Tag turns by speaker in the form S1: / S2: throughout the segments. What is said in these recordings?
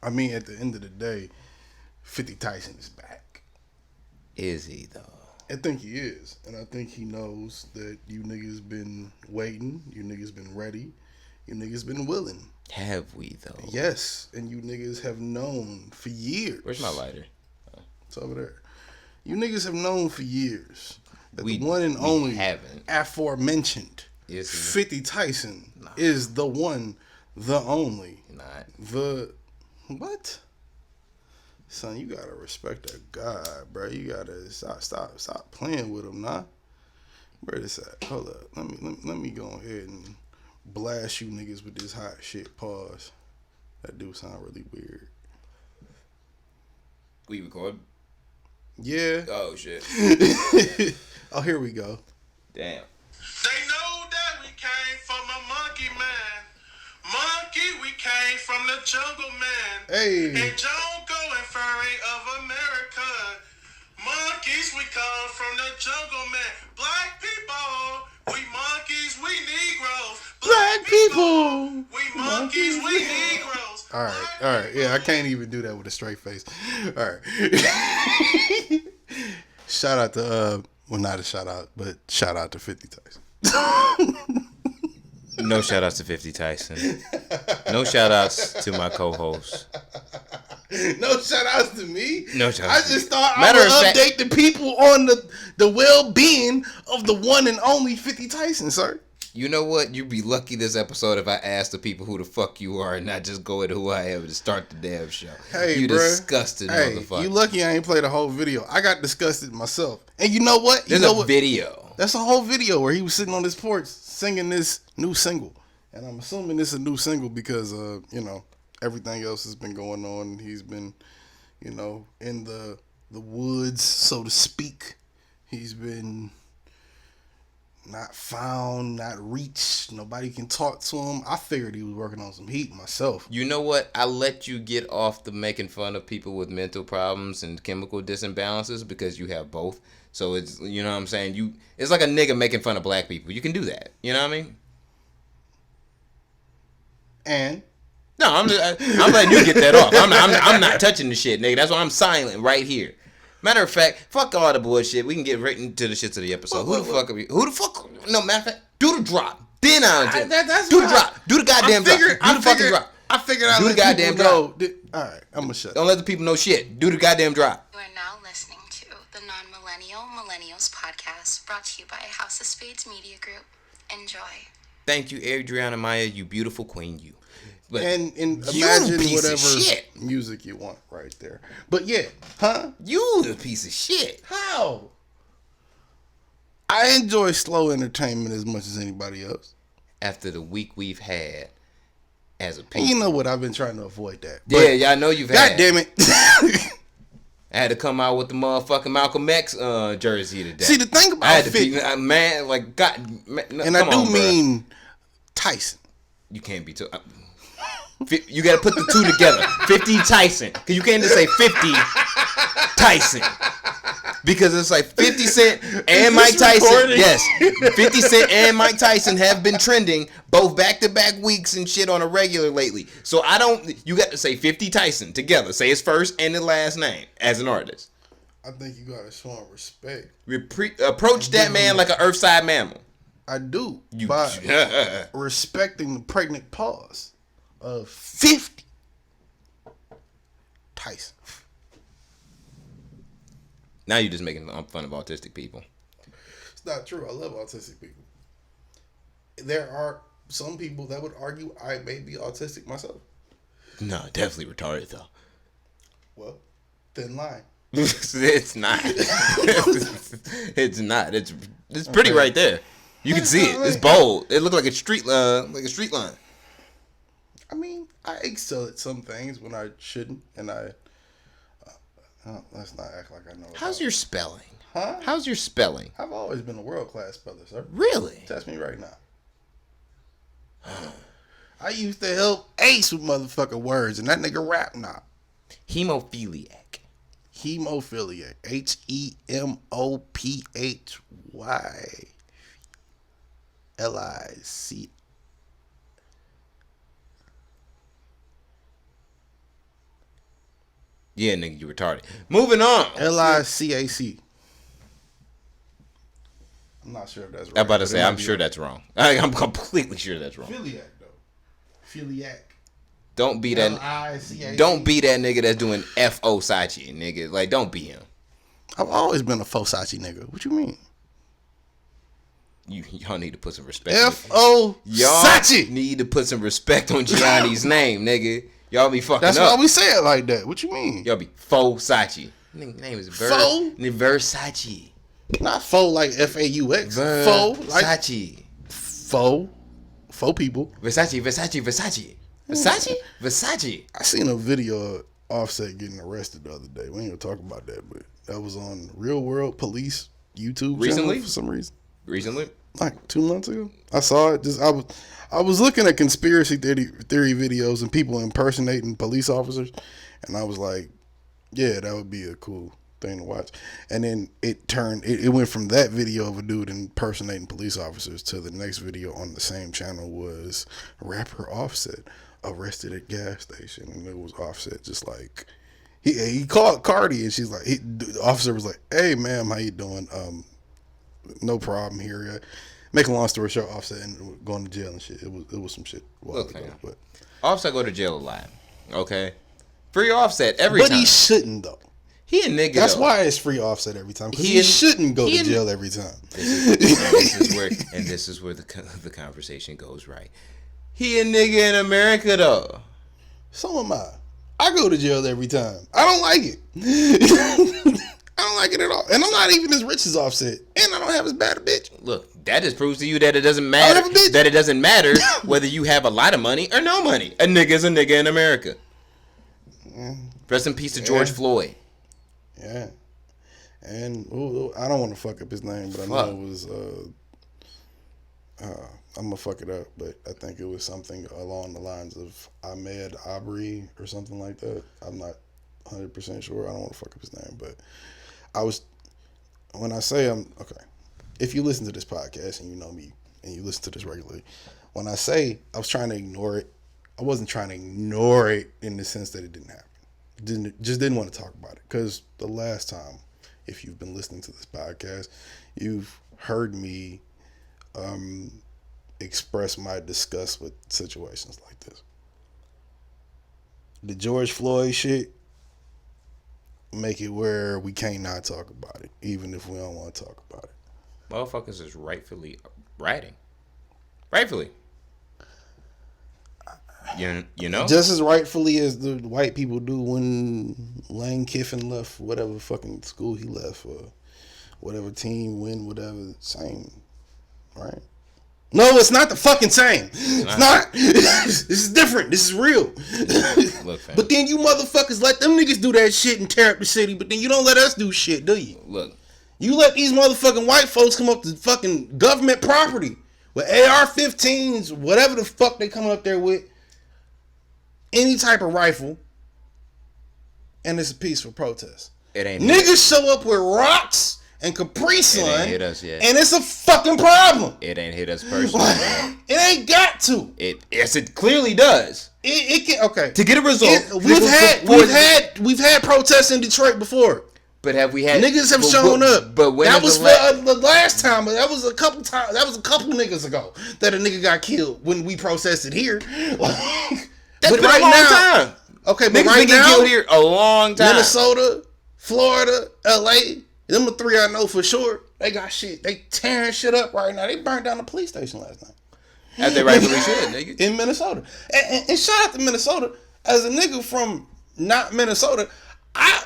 S1: I mean, at the end of the day, 50 Tyson is back.
S2: Is he though?
S1: I think he is, and I think he knows that you niggas been waiting, you niggas been ready, you niggas been willing.
S2: Have we though?
S1: Yes, and you niggas have known for years.
S2: Where's my lighter?
S1: It's over there. You niggas have known for years that
S2: We-
S1: the one and
S2: we
S1: only
S2: haven't.
S1: aforementioned
S2: Is he?
S1: 50 Tyson is the one, the only,
S2: Not.
S1: the what? Son, you gotta respect that guy, bro. You gotta stop playing with him, nah. Where this at? Hold up. Let me go ahead and blast you niggas with this hot shit. Pause. That do sound really weird.
S2: We record?
S1: Yeah.
S2: Oh shit.
S1: Oh, here we go.
S2: Damn.
S3: They know that we came from a monkey man. Monkey, we came from the jungle man.
S1: Hey.
S3: And Jongo and Furry of America. Monkeys, we come from the jungle man. Black people, we monkeys, we Negroes.
S1: Black people.
S3: We monkeys, we Negroes.
S1: All right. Yeah, I can't even do that with a straight face. All right. Shout out to well, not a shout out, but shout out to 50 Tyson.
S2: No shout outs to 50 Tyson. No shout outs to my co-host.
S1: No shout outs to me.
S2: No shout
S1: I
S2: outs to
S1: just
S2: you.
S1: thought I
S2: Matter
S1: would
S2: of fact-
S1: update the people on the well being of the one and only 50 Tyson, sir.
S2: You know what? You'd be lucky this episode if I asked the people who the fuck you are and not just go into who I am to start the damn show.
S1: Hey,
S2: you
S1: bruh.
S2: disgusting
S1: Hey,
S2: motherfucker.
S1: you lucky I ain't played the whole video. I got disgusted myself. And you know what?
S2: There's
S1: you know
S2: a
S1: what?
S2: video.
S1: That's a whole video where he was sitting on his porch singing this new single. And I'm assuming this is a new single because, everything else has been going on. He's been, in the woods, so to speak. He's been not found, not reached. Nobody can talk to him. I figured he was working on some heat myself.
S2: You know what? I let you get off the making fun of people with mental problems and chemical disimbalances because you have both. So it's, you know what I'm saying? It's like a nigga making fun of black people. You can do that. You know what I mean?
S1: And
S2: No, I'm letting you get that off. I'm not touching the shit, nigga. That's why I'm silent right here. Matter of fact, fuck all the bullshit. We can get right into the shits of the episode. Who the fuck are we? Who the fuck? No, matter of fact, do the drop. Then I'll do the drop. Do the goddamn drop. Do the fucking drop.
S1: I figured I'd
S2: Do the
S1: let
S2: goddamn
S1: people know. All right, I'm going to shut up.
S2: Don't let the people know shit. Do the goddamn drop.
S4: You are now listening to the Non-Millennial Millennials podcast, brought to you by House of Spades Media Group. Enjoy.
S2: Thank you, Adriana Maya, you beautiful queen, you. But
S1: And
S2: you
S1: imagine
S2: piece of
S1: whatever
S2: shit.
S1: music you want right there. But yeah, huh?
S2: You the piece of shit.
S1: How? I enjoy slow entertainment as much as anybody else.
S2: After the week we've had as a
S1: And
S2: people.
S1: you know what? I've been trying to avoid that.
S2: Yeah, I know you've had.
S1: God damn it.
S2: I had to come out with the motherfucking Malcolm X jersey today.
S1: See, the thing
S2: I
S1: about
S2: had to
S1: 50,
S2: be, man, like, God. Man, no,
S1: and
S2: come
S1: I do
S2: on, bruh.
S1: mean Tyson.
S2: You can't be too. You got to put the two together. 50 Tyson. Because you can't just say 50 Tyson. Because it's like 50 Cent and Mike Tyson.
S1: recording?
S2: Yes. 50 Cent and Mike Tyson have been trending both back-to-back weeks and shit on a regular lately. So you got to say 50 Tyson together. Say his first and his last name as an artist.
S1: I think you gotta show him respect.
S2: Approach that man like an earthside mammal.
S1: I do.
S2: You-
S1: By respecting the pregnant pause of 50 Tyson.
S2: Now you're just making fun of autistic people.
S1: It's not true. I love autistic people. There are some people that would argue I may be autistic myself.
S2: No, definitely retarded though.
S1: Well, thin line.
S2: It's not. It's not. It's pretty right there. You can see it. It's bold. It looked like a street line.
S1: I mean, I excel at some things when I shouldn't, and let's not act like I know.
S2: How's your spelling?
S1: Huh?
S2: How's your spelling?
S1: I've always been a world-class speller, sir.
S2: Really?
S1: Test me right now. I used to help Ace with motherfucking words, and that nigga rap now.
S2: Hemophiliac.
S1: Hemophiliac. HEMOPHYLIC.
S2: Yeah, nigga, you retarded. Moving on.
S1: LICAC. I'm not sure if that's right.
S2: I'm about to say, I'm sure that's wrong. I'm completely sure that's wrong.
S1: Philiac, though. Philiac.
S2: Don't be that.
S1: LICAC.
S2: Don't be that nigga that's doing F.O. Sachi, nigga. Like, don't be him.
S1: I've always been a Fosachi nigga. What you mean?
S2: Y'all need to put some respect.
S1: F.O. Sachi.
S2: Need to put some respect on Gianni's name, nigga. Y'all be fucking
S1: That's
S2: up.
S1: why we say it like that. What you mean?
S2: Y'all be Fosachi. Nigga name is Versace.
S1: Not faux like F-A-U-X. Faux like
S2: Versace.
S1: Faux people.
S2: Versace.
S1: I seen a video of Offset getting arrested the other day. We ain't gonna talk about that, but that was on Real World Police YouTube
S2: Recently?
S1: channel for some reason.
S2: Recently?
S1: Like 2 months ago. I saw it. I was looking at conspiracy theory videos and people impersonating police officers, and I was like, yeah, that would be a cool thing to watch. And then it went from that video of a dude impersonating police officers to the next video on the same channel was rapper Offset arrested at gas station, and it was Offset just like he called Cardi, and she's like, the officer was like, hey ma'am, how you doing? No problem here. Make a long story short, Offset and going to jail and shit. It was some shit a while ago, but
S2: Offset go to jail a lot. Okay, free Offset every time.
S1: But he shouldn't though.
S2: He a nigga.
S1: That's
S2: though.
S1: why it's free Offset every time. He shouldn't go to jail every time.
S2: This is where the conversation goes right. He a nigga in America though.
S1: So am I. I go to jail every time. I don't like it. I don't like it at all. And I'm not even as rich as Offset. And I don't have as bad a bitch.
S2: Look, that just proves to you that it doesn't matter. That it doesn't matter whether you have a lot of money or no money. A nigga is a nigga in America. Rest in peace to George Floyd.
S1: Yeah. And I don't want to fuck up his name, but I know it was I'm gonna fuck it up, but I think it was something along the lines of Ahmed Aubrey or something like that. I'm not 100% sure. I don't want to fuck up his name, but when I say okay, if you listen to this podcast and you know me and you listen to this regularly, when I say I was trying to ignore it, I wasn't trying to ignore it in the sense that it didn't happen. Didn't want to talk about it, because the last time, if you've been listening to this podcast, you've heard me express my disgust with situations like this. The George Floyd shit make it where we can't not talk about it, even if we don't want to talk about it.
S2: Motherfuckers is rightfully rioting. Rightfully. You know?
S1: Just as rightfully as the white people do when Lane Kiffin left whatever fucking school he left, or whatever team win, whatever, same, right? No, it's not the fucking same. It's not. This is different. This is real.
S2: Look, fam.
S1: But then you motherfuckers let them niggas do that shit and tear up the city, but then you don't let us do shit, do you?
S2: Look.
S1: You let these motherfucking white folks come up to fucking government property with AR-15s, whatever the fuck they coming up there with, any type of rifle, and it's a peaceful protest.
S2: It ain't
S1: niggas show up with rocks and Capri Sun,
S2: it ain't hit us yet.
S1: And it's a fucking problem.
S2: It ain't hit us personally.
S1: It ain't got to.
S2: Yes, it clearly does.
S1: It can, okay.
S2: To get a result,
S1: we've had protests in Detroit before.
S2: But have we had
S1: niggas have shown up?
S2: But when
S1: that was the last time. But that was a couple times. That was a couple niggas ago that a nigga got killed when we protested here.
S2: That's been a long time.
S1: Okay, but
S2: niggas
S1: right
S2: been
S1: now,
S2: killed here a long time.
S1: Minnesota, Florida, LA, them the three I know for sure. They got shit. They tearing shit up right now. They burned down the police station last night.
S2: As they rightfully should, nigga.
S1: In Minnesota. And shout out to Minnesota. As a nigga from not Minnesota, I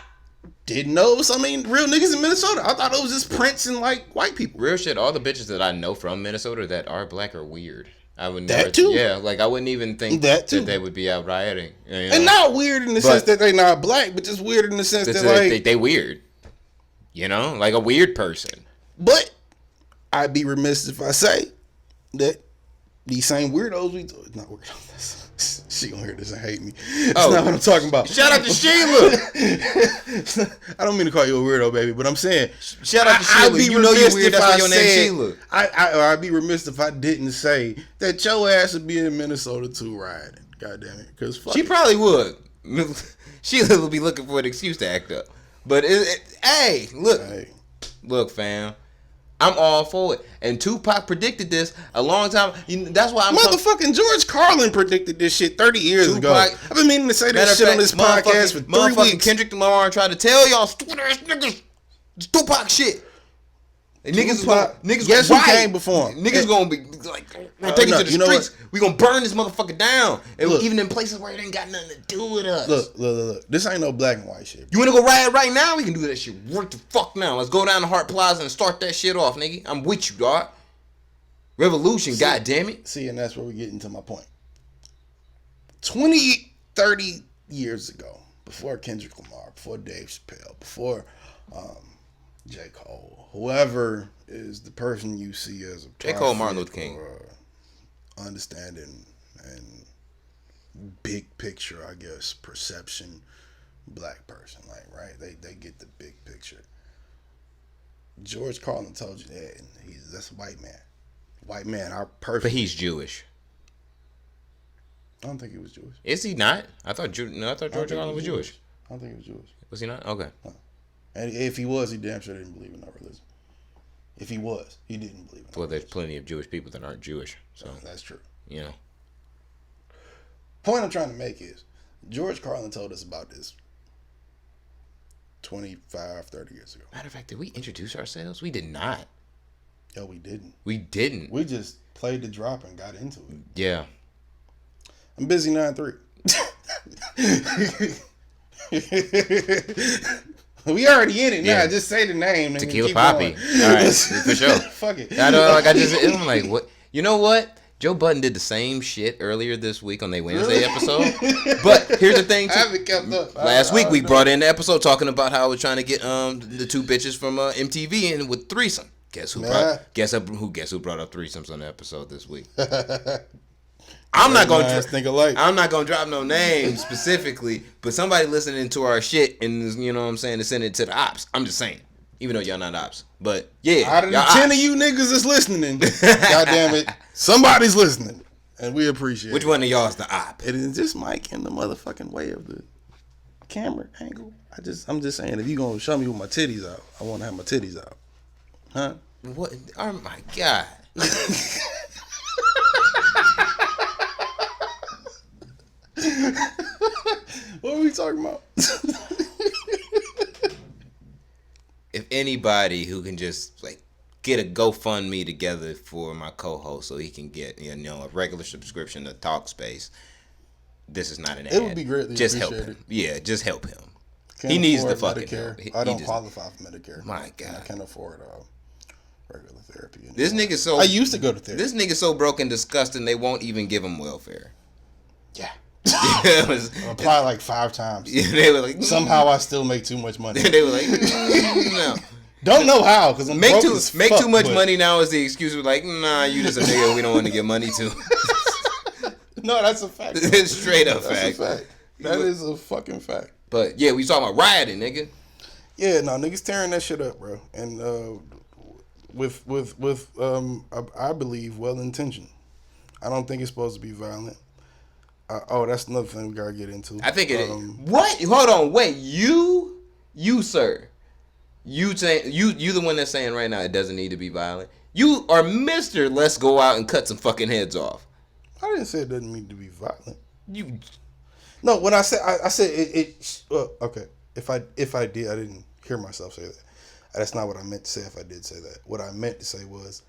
S1: didn't know it was real niggas in Minnesota. I thought it was just Prince and like white people.
S2: Real shit. All the bitches that I know from Minnesota that are black are weird. I would
S1: never,
S2: that too. Yeah, like I wouldn't even think that they would be out rioting. You know?
S1: And not weird in the sense that they not black, but just weird in the sense that like
S2: they weird. You know, like a weird person.
S1: But I'd be remiss if I say that these same weirdos not weirdos. She gonna hear this and hate me. That's not what I'm talking about.
S2: Shout out to Sheila.
S1: I don't mean to call you a weirdo, baby, but I'm saying
S2: shout out to Sheila. You know you're weird. That's why your name's Sheila.
S1: I'd be remiss if I didn't say that your ass would be in Minnesota too riding. God damn it, because
S2: she probably would. Sheila will be looking for an excuse to act up. But hey, look, fam. I'm all for it. And Tupac predicted this a long time. That's why I'm
S1: motherfucking George Carlin predicted this shit 30 years ago. I've been meaning to say this shit on this podcast for 3 weeks.
S2: Kendrick Lamar tried to tell y'all stupid ass niggas it's Tupac shit. And niggas
S1: guess who came before him?
S2: Niggas gonna be like, we're taking to the streets. We gonna burn this motherfucker down. And
S1: look,
S2: even in places where it ain't got nothing to do with us.
S1: Look. This ain't no black and white shit.
S2: You wanna go riot right now? We can do that shit right the fuck now. Let's go down to Hart Plaza and start that shit off, nigga. I'm with you, dog. Revolution, goddammit.
S1: See, and that's where we get into my point. 20, 30 years ago, before Kendrick Lamar, before Dave Chappelle, before J. Cole, whoever is the person you see as a
S2: J. Cole, Martin Luther King,
S1: understanding and big picture, I guess, perception, black person, like, right? They get the big picture. George Carlin told you that, and that's a white man. White man, our perfect.
S2: But he's Jewish.
S1: I don't think he was Jewish.
S2: Is he not? I thought George Carlin was Jewish.
S1: I don't think he was Jewish.
S2: Was he not? Okay.
S1: No. And if he was, he damn sure didn't believe in our religion. If he was, he didn't believe in our
S2: Well, there's
S1: religion.
S2: plenty of Jewish people that aren't Jewish. So
S1: that's true.
S2: You know.
S1: Point I'm trying to make is, George Carlin told us about this 25, 30 years ago.
S2: Matter of fact, did we introduce ourselves? We did not.
S1: Yo, we didn't.
S2: We didn't.
S1: We just played the drop and got into it.
S2: Yeah.
S1: I'm busy 9-3. We already in it now. Just say the name.
S2: Tequila Poppy. All right, for sure.
S1: Fuck it.
S2: I know. I'm like, what? You know what? Joe Budden did the same shit earlier this week on their Wednesday episode. But here's the thing, too.
S1: I haven't kept up.
S2: Last week we brought in the episode talking about how we're trying to get the two bitches from MTV in with threesome. Guess who brought up threesomes on the episode this week? I'm not gonna drop no names specifically, but somebody listening to our shit and you know what I'm saying to send it to the ops. I'm just saying, even though y'all not ops, but yeah,
S1: out of the 10 of you niggas that's listening, goddamn it, somebody's listening, and we appreciate.
S2: Which one of y'all is the op?
S1: It is just Mike in the motherfucking way of the camera angle. I'm just saying, if you gonna show me with my titties out, I want to have my titties out, huh?
S2: What? Oh my god.
S1: What are we talking about?
S2: If anybody who can just like get a GoFundMe together for my co-host so he can get a regular subscription to Talkspace, this is not an ad.
S1: It would be greatly
S2: just help
S1: appreciated.
S2: him. Yeah, just help him.
S1: Can't
S2: he needs the
S1: afford
S2: fucking
S1: Medicare.
S2: help.
S1: I don't qualify for Medicare.
S2: My God,
S1: I can't afford regular therapy anymore.
S2: This nigga so.
S1: I used to go to therapy.
S2: This nigga so broke and disgusting they won't even give him welfare.
S1: Yeah.
S2: I
S1: applied like 5 times.
S2: Yeah, they were like,
S1: somehow I still make too much money.
S2: They were like, no.
S1: Don't know how, because I'm
S2: make
S1: broke
S2: too much money now is the excuse. We're like, nah, you just a nigga we don't want to give money to.
S1: No, that's a fact.
S2: It's straight up
S1: fact. That is a fucking fact.
S2: But yeah, we talking about rioting, nigga.
S1: Yeah, no, niggas tearing that shit up, bro, and with I believe well intentioned. I don't think it's supposed to be violent. That's another thing we gotta get into.
S2: I think it is. What? Hold on, wait. You, sir. You the one that's saying right now it doesn't need to be violent. You are Mr. Let's go out and cut some fucking heads off.
S1: I didn't say it doesn't need to be violent.
S2: You.
S1: No, when I said I said it okay. If I did, I didn't hear myself say that. That's not what I meant to say if I did say that. What I meant to say was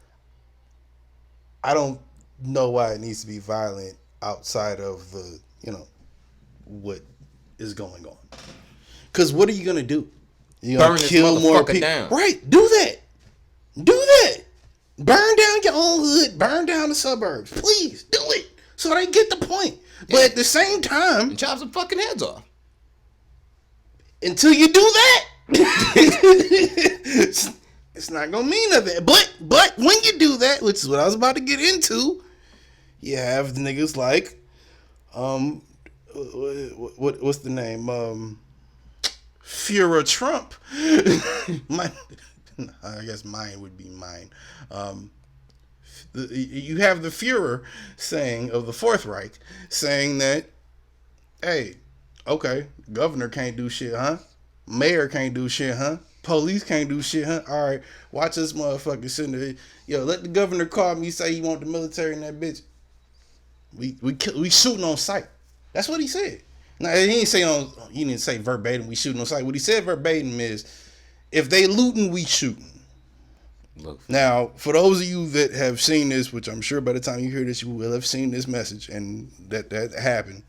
S1: I don't know why it needs to be violent outside of the, what is going on. Because what are you going to do? You're going to kill more people.
S2: Down.
S1: Right. Do that. Burn down your own hood. Burn down the suburbs. Please do it so they get the point. Yeah. But at the same time,
S2: and chop some fucking heads off.
S1: Until you do that, it's not going to mean nothing. But when you do that, which is what I was about to get into, you have the niggas like, what's the name? Führer Trump. I guess mine would be mine. You have the Führer saying of the Fourth Reich saying that, hey, Okay, governor can't do shit, huh? Mayor can't do shit, huh? Police can't do shit, huh? All right, watch this motherfucker sitting there. Yo, let the governor call me. Say he want the military and that bitch. We shooting on sight. That's what he said. Now he didn't say he didn't say verbatim. We shooting on sight. What he said verbatim is, if they looting, we shooting.
S2: Look.
S1: Now, for those of you that have seen this, which I'm sure by the time you hear this, you will have seen this message and that happened.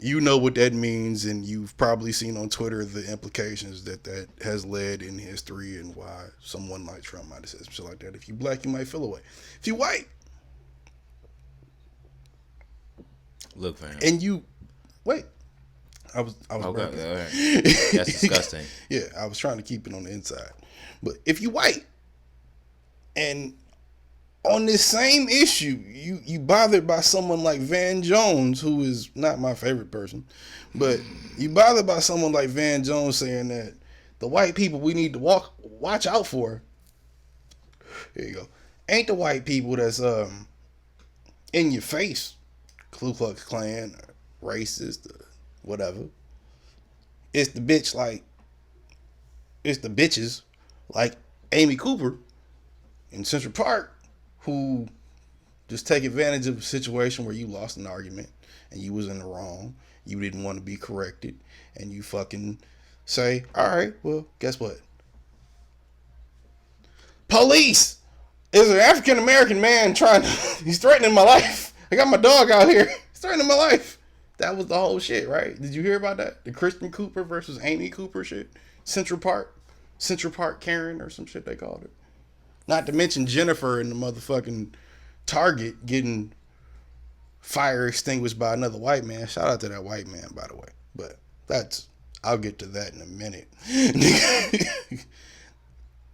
S1: You know what that means, and you've probably seen on Twitter the implications that has led in history and why someone like Trump might have said some shit like that. If you black, you might feel away. If you white,
S2: look, fam.
S1: and you wait, I was
S2: okay. That's disgusting.
S1: Yeah, I was trying to keep it on the inside, but if you white, and on this same issue, you bothered by someone like Van Jones, who is not my favorite person, but you bothered by someone like Van Jones saying that the white people we need to watch out for. Here you go. Ain't the white people that's in your face, Ku Klux Klan, or racist, or whatever. It's the bitches like Amy Cooper in Central Park, who just take advantage of a situation where you lost an argument and you was in the wrong. You didn't want to be corrected, and you fucking say, all right, well, guess what? Police! There's an African-American man he's threatening my life. I got my dog out here. He's threatening my life. That was the whole shit, right? Did you hear about that? The Kristen Cooper versus Amy Cooper shit? Central Park Karen or some shit they called it. Not to mention Jennifer and the motherfucking Target getting fire extinguished by another white man. Shout out to that white man, by the way. But I'll get to that in a minute.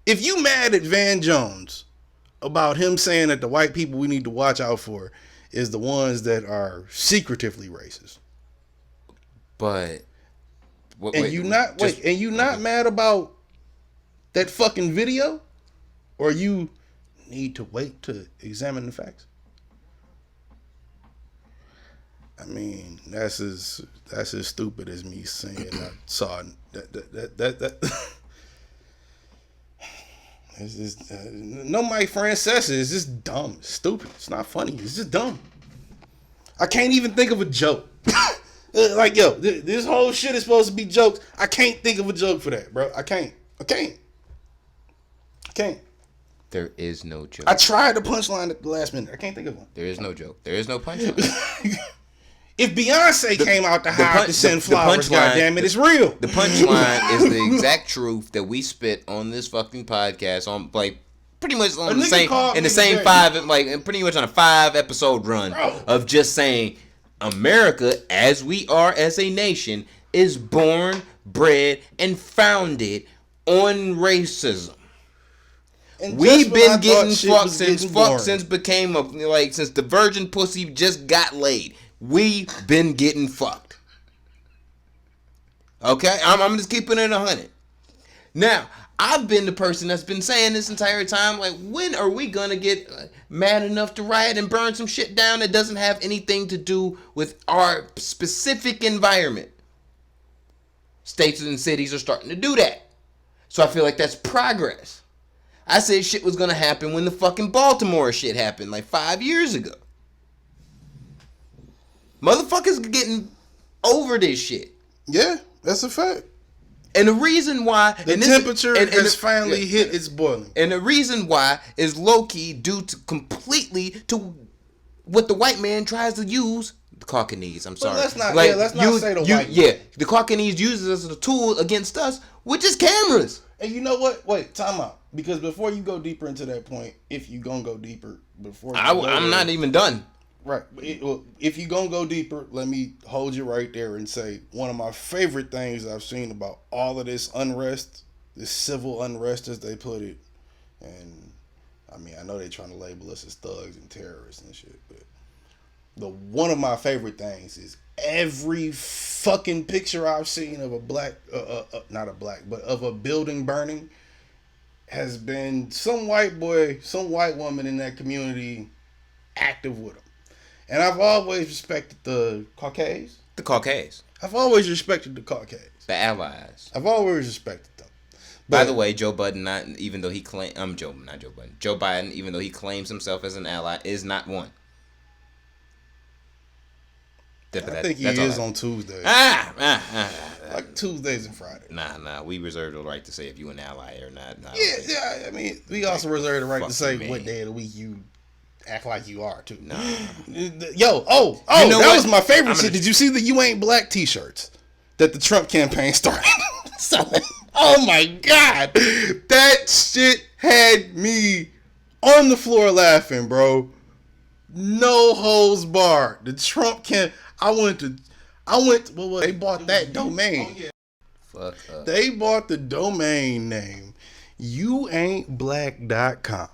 S1: If you mad at Van Jones about him saying that the white people we need to watch out for is the ones that are secretively racist.
S2: But
S1: you not mad about that fucking video? Or you need to wait to examine the facts? I mean, that's as stupid as me saying I saw that. It's just, no, Mike Francesa is just dumb, stupid. It's not funny. It's just dumb. I can't even think of a joke. Like, yo, this whole shit is supposed to be jokes. I can't think of a joke for that, bro. I can't.
S2: There is no joke.
S1: I tried the punchline at the last minute. I can't think of one.
S2: There is no joke. There is no punchline.
S1: If Beyonce came out the house to send flowers, goddammit, it's real.
S2: The punchline is the exact truth that we spit on this fucking podcast on, like, pretty much on the same 5-episode run of just saying America, as we are as a nation, is born, bred, and founded on racism. And we've been getting fucked since since the virgin pussy just got laid. We've been getting fucked. Okay? I'm just keeping it 100. Now, I've been the person that's been saying this entire time, like, when are we gonna get mad enough to riot and burn some shit down that doesn't have anything to do with our specific environment? States and cities are starting to do that. So I feel like that's progress. I said shit was gonna happen when the fucking Baltimore shit happened like 5 years ago. Motherfuckers are getting over this shit.
S1: Yeah, that's a fact.
S2: And the reason why
S1: the temperature has finally hit its boiling.
S2: And the reason why is low-key due to completely to what the white man tries to use. The Caucanese, I'm sorry.
S1: Let's not say the white man.
S2: Yeah, the Caucanese uses us as a tool against us, which is cameras.
S1: And you know what? Wait, time out. Because before you go deeper into that point, if you gonna go deeper,
S2: I'm not even done.
S1: Right. If you gonna go deeper, let me hold you right there and say one of my favorite things I've seen about all of this unrest, this civil unrest as they put it, and I mean I know they're trying to label us as thugs and terrorists and shit, but one of my favorite things is every fucking picture I've seen of a of a building burning has been some white boy, some white woman in that community active with them. And I've always respected the Caucasians.
S2: The Caucasians.
S1: I've always respected the Caucasians.
S2: The allies.
S1: I've always respected them.
S2: By the way, Joe Biden, Joe Biden, even though he claims himself as an ally, is not one.
S1: I think he is on Tuesdays. Like Tuesdays and Fridays.
S2: Nah. We reserve the right to say if you an ally or not.
S1: Yeah. I mean, we also reserve the right to say what day of the week you act like you are too.
S2: Nah.
S1: Yo,
S2: You know
S1: that
S2: what?
S1: was my favorite shit. Did you see the "You Ain't Black" T-shirts that the Trump campaign started selling? Oh my god, that shit had me on the floor laughing, bro. No holds barred. The Trump can. They bought that domain.
S2: Oh, yeah. Fuck up.
S1: They bought the domain name youaintblack.com.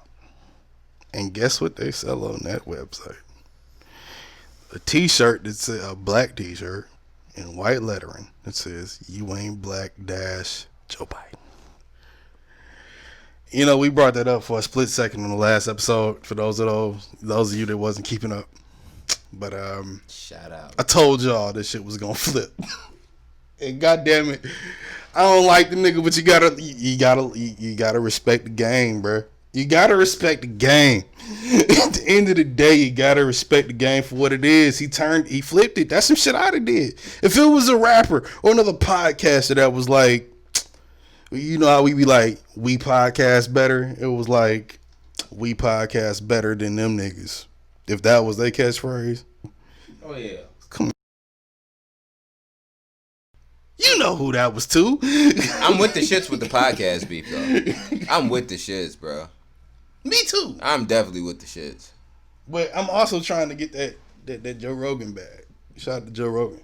S1: And guess what they sell on that website? A t-shirt that's a black t-shirt in white lettering that says "You Ain't Black Joe Biden." You know, we brought that up for a split second in the last episode for those of you that wasn't keeping up. But
S2: shout out.
S1: I told y'all this shit was gonna flip. And goddamn it, I don't like the nigga, but you gotta respect the game, bro. You gotta respect the game. At the end of the day, you gotta respect the game for what it is. He flipped it. That's some shit I'd have did. If it was a rapper or another podcaster that was like, you know how we be like, we podcast better? It was like, we podcast better than them niggas. If that was their catchphrase.
S2: Oh, yeah.
S1: Come on. You know who that was too.
S2: I'm with the shits with the podcast beef, though. I'm with the shits, bro.
S1: Me too.
S2: I'm definitely with the shits.
S1: But I'm also trying to get that Joe Rogan bag. Shout out to Joe Rogan.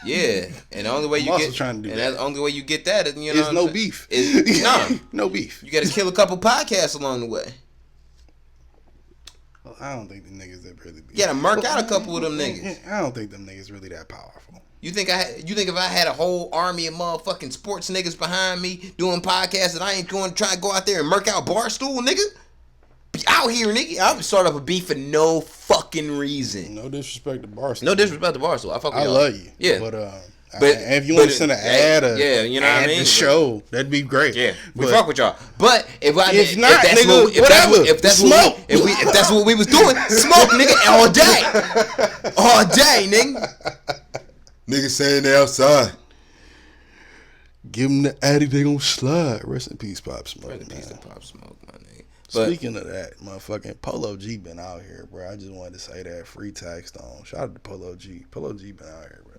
S2: Yeah, and the only way you get
S1: trying to do
S2: and
S1: that.
S2: the only way you get that is, you know,
S1: There's no beef. No beef.
S2: You got to kill a couple podcasts along the way.
S1: Well, I don't think the niggas that really be.
S2: You got to murk out a couple of them niggas.
S1: I don't think them niggas really that powerful.
S2: You think if I had a whole army of motherfucking sports niggas behind me doing podcasts that I ain't going to try to go out there and murk out Barstool, nigga? Be out here, nigga. I would start up a beef for no fucking reason.
S1: No disrespect to Barstool.
S2: No disrespect to Barstool. I fuck with y'all.
S1: love you.
S2: Yeah.
S1: But if you want to send an ad,
S2: you know what I mean?
S1: The show, that'd be great.
S2: Yeah, we
S1: but
S2: fuck with y'all. But if that's what we was doing, smoke, nigga, all day, nigga. Niggas saying they outside.
S1: Give them the addy, they gonna slide. Rest in peace, Pop Smoke.
S2: Rest in peace to Pop Smoke, my nigga.
S1: Speaking of that, motherfucking Polo G been out here, bro. I just wanted to say that. Free Tax Stone. Shout out to Polo G. Polo G been out here, bro.